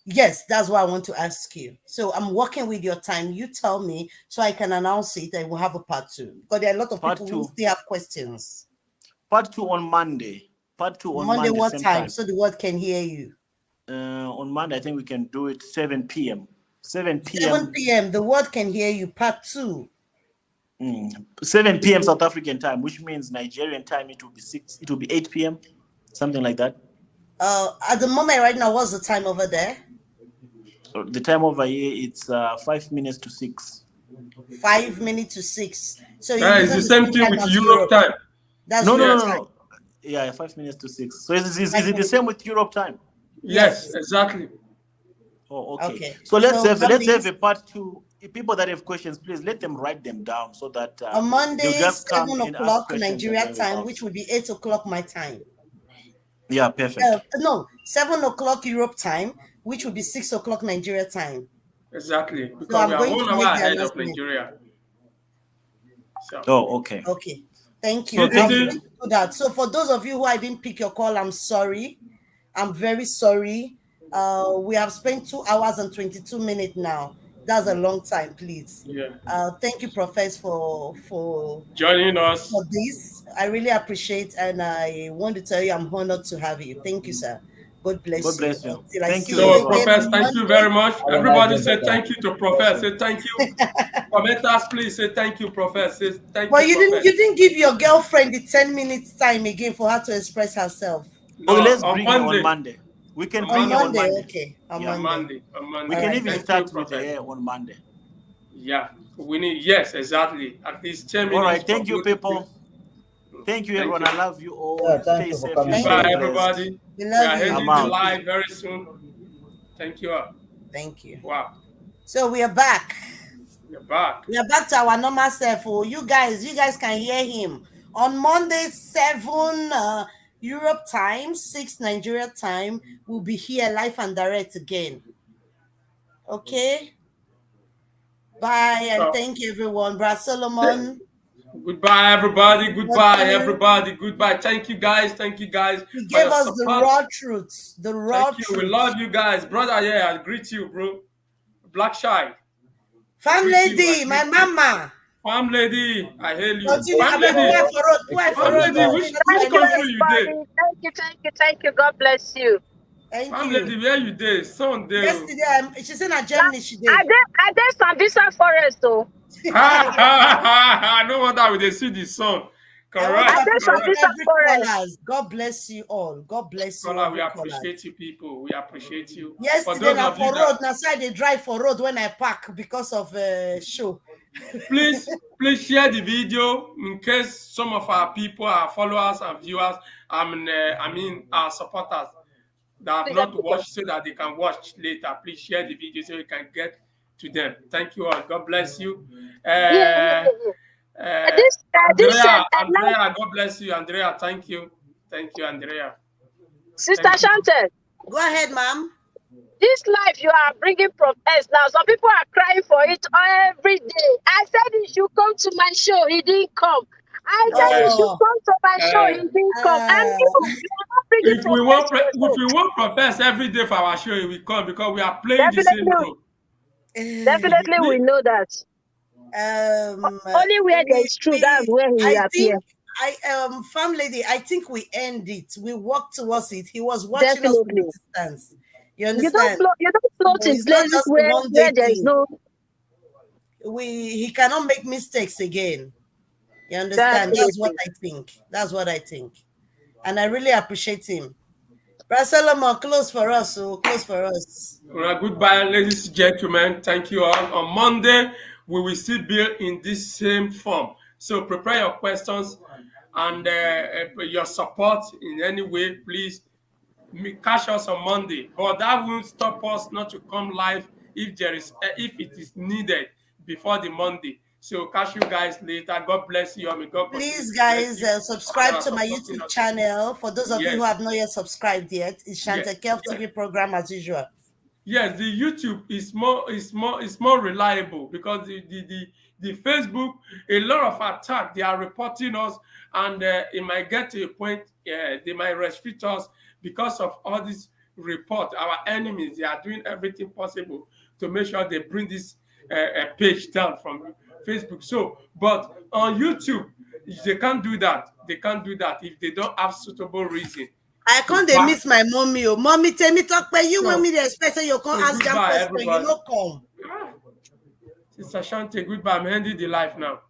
[SPEAKER 1] Yes, that's what I want to ask you. So I'm working with your time. You tell me so I can announce it and we'll have a part two. Because there are a lot of people who still have questions.
[SPEAKER 2] Part two on Monday. Part two on
[SPEAKER 1] Monday, what
[SPEAKER 2] same
[SPEAKER 1] time? So the world can hear you.
[SPEAKER 2] On Monday, I think we can do it 7 p.m. 7 p.m.
[SPEAKER 1] 7 p.m. The world can hear you. Part two.
[SPEAKER 2] 7 p.m. South African time, which means Nigerian time it will be 8 p.m. Something like that.
[SPEAKER 1] At the moment right now, what's the time over there?
[SPEAKER 2] The time over here, it's 5 minutes to 6.
[SPEAKER 1] 5 minutes to 6. So
[SPEAKER 4] it's the same thing with Europe time.
[SPEAKER 1] That's
[SPEAKER 2] no. Yeah, 5 minutes to 6. So is it the same with Europe time?
[SPEAKER 4] Yes, exactly.
[SPEAKER 2] Oh, okay. So let's have a part two. If people that have questions, please let them write them down so that
[SPEAKER 1] on Monday,
[SPEAKER 2] just
[SPEAKER 1] 7 o'clock Nigeria time, which will be 8 o'clock my time.
[SPEAKER 2] Yeah, perfect.
[SPEAKER 1] No, 7 o'clock Europe time, which will be 6 o'clock Nigeria time.
[SPEAKER 4] Exactly, because we are 1 hour ahead of Nigeria.
[SPEAKER 2] So. Oh, okay.
[SPEAKER 1] Okay, thank you. I'll do that. So for those of you who I didn't pick your call, I'm sorry. I'm very sorry. We have spent 2 hours and 22 minutes now. That's a long time, please.
[SPEAKER 4] Yeah.
[SPEAKER 1] Thank you, Professor, for
[SPEAKER 4] joining us
[SPEAKER 1] for this. I really appreciate, and I want to tell you I'm honored to have you. Thank you, sir. God bless
[SPEAKER 2] God bless you.
[SPEAKER 1] Thank you.
[SPEAKER 4] So, Professor, thank you very much. Everybody say thank you to Professor. Say thank you. Commenters, please say thank you, Professor. Thank you.
[SPEAKER 1] But you didn't give your girlfriend the 10 minutes time again for her to express herself.
[SPEAKER 2] No, let's bring her on Monday. We can bring her on Monday.
[SPEAKER 1] Okay,
[SPEAKER 4] on Monday.
[SPEAKER 2] We can even start with her on Monday.
[SPEAKER 4] Yeah, we need. Yes, exactly. At least 10 minutes.
[SPEAKER 2] All right, thank you, people. Thank you, everyone. I love you all.
[SPEAKER 10] Yeah,
[SPEAKER 2] Stay safe.
[SPEAKER 4] Bye, everybody.
[SPEAKER 1] We
[SPEAKER 4] are
[SPEAKER 1] love you.
[SPEAKER 4] heading to live very soon. Thank you all.
[SPEAKER 1] Thank you.
[SPEAKER 4] Wow.
[SPEAKER 1] So we are back.
[SPEAKER 4] We're back.
[SPEAKER 1] We are back to our normal self. Oh, you guys can hear him on Monday 7 Europe time, 6 Nigeria time. We'll be here live and direct again. Okay. Bye and
[SPEAKER 4] So,
[SPEAKER 1] thank you everyone. Brad Solomon.
[SPEAKER 4] goodbye, everybody. Goodbye,
[SPEAKER 1] Okay.
[SPEAKER 4] everybody. Goodbye. Thank you, guys. Thank you, guys,
[SPEAKER 1] He
[SPEAKER 4] for
[SPEAKER 1] gave
[SPEAKER 4] your
[SPEAKER 1] us the
[SPEAKER 4] support.
[SPEAKER 1] raw truth. The raw
[SPEAKER 4] Thank you. We
[SPEAKER 1] truth.
[SPEAKER 4] love you guys. Brother, yeah, I greet you, bro. Black Shy.
[SPEAKER 1] Farm
[SPEAKER 4] Greet you.
[SPEAKER 1] lady, my mama.
[SPEAKER 4] Farm lady, I hail you.
[SPEAKER 1] Continue.
[SPEAKER 4] Farm
[SPEAKER 1] Who
[SPEAKER 4] lady.
[SPEAKER 1] I for road? Who I for
[SPEAKER 4] Farm
[SPEAKER 1] road?
[SPEAKER 4] lady,
[SPEAKER 1] Oh,
[SPEAKER 4] which
[SPEAKER 5] Thank you,
[SPEAKER 4] country you did?
[SPEAKER 5] everybody. Thank you. God bless you.
[SPEAKER 1] Thank
[SPEAKER 4] Farm
[SPEAKER 1] you.
[SPEAKER 4] lady, where you did? Sunday.
[SPEAKER 1] Yesterday, she said in Germany she did.
[SPEAKER 5] I did some visa forest though.
[SPEAKER 4] I know what I would see the sun.
[SPEAKER 1] I want to
[SPEAKER 4] Correct.
[SPEAKER 1] appreciate
[SPEAKER 4] Correct.
[SPEAKER 1] every callers. God bless you all. God bless you,
[SPEAKER 4] Caller, we
[SPEAKER 1] every callers.
[SPEAKER 4] appreciate you, people. We appreciate you. For
[SPEAKER 1] Yesterday,
[SPEAKER 4] those
[SPEAKER 1] now
[SPEAKER 4] of you
[SPEAKER 1] for
[SPEAKER 4] that
[SPEAKER 1] road, now side they drive for road when I park because of show.
[SPEAKER 4] please share the video in case some of our people, our followers and viewers, I mean our supporters that have
[SPEAKER 5] Please,
[SPEAKER 4] not watched so that they can watch later. Please share the video so we can get to them. Thank you all. God bless you.
[SPEAKER 5] yeah. This
[SPEAKER 4] Andrea, God bless you. Andrea, thank you. Thank you, Andrea.
[SPEAKER 5] Sister
[SPEAKER 4] Thank you.
[SPEAKER 5] Chantel,
[SPEAKER 1] Go ahead, ma'am.
[SPEAKER 5] this life you are bringing profess now. Some people are crying for it every day. I said he should come to my show. He didn't come. I said he should
[SPEAKER 1] Oh,
[SPEAKER 5] come to my show. He didn't come. And you are not bringing profess to your
[SPEAKER 4] If
[SPEAKER 5] show.
[SPEAKER 4] we want profess every day for our show, we come because we are playing the same
[SPEAKER 5] Definitely,
[SPEAKER 4] role.
[SPEAKER 5] definitely we know that. Only where there is truth, that's where he will
[SPEAKER 1] I
[SPEAKER 5] appear.
[SPEAKER 1] think farm lady, I think we end it. We walk towards it. He was watching us from
[SPEAKER 5] Definitely.
[SPEAKER 1] a distance. You understand?
[SPEAKER 5] You don't float
[SPEAKER 1] So
[SPEAKER 5] in
[SPEAKER 1] it's not
[SPEAKER 5] places
[SPEAKER 1] just a one day
[SPEAKER 5] where there is
[SPEAKER 1] thing.
[SPEAKER 5] no
[SPEAKER 1] He cannot make mistakes again. You understand? That's what I think. That's what I think. And I really appreciate him. Barcelona, close for us. So close for us.
[SPEAKER 4] Well, goodbye, ladies and gentlemen. Thank you all. On Monday, we will still be in this same form. So prepare your questions and your support in any way. Please catch us on Monday. But that won't stop us not to come live if if it is needed before the Monday. So catch you guys later. God bless you. May God continue
[SPEAKER 1] Please,
[SPEAKER 4] to bless
[SPEAKER 1] guys,
[SPEAKER 4] you.
[SPEAKER 1] subscribe to my
[SPEAKER 4] Supporting
[SPEAKER 1] YouTube
[SPEAKER 4] us.
[SPEAKER 1] channel. For those of you who
[SPEAKER 4] Yes.
[SPEAKER 1] have not yet subscribed yet, it's Shanta Kelf
[SPEAKER 4] Yes.
[SPEAKER 1] TV program as usual.
[SPEAKER 4] Yes, the YouTube is more reliable because the Facebook, a lot of attack, they are reporting us, and it might get to a point they might restrict us because of all this report. Our enemies, they are doing everything possible to make sure they bring this page down from Facebook. So, but on YouTube, they can't do that. They can't do that if they don't have suitable reason.
[SPEAKER 1] I can't they miss my mommy. Oh, mommy, tell me talk by you.
[SPEAKER 4] So-
[SPEAKER 1] Want me to expect you can't ask them
[SPEAKER 4] goodbye,
[SPEAKER 1] question.
[SPEAKER 4] everybody.
[SPEAKER 1] You know, come.
[SPEAKER 4] Sister Shante, goodbye. I'm ending the life now.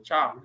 [SPEAKER 4] Ciao.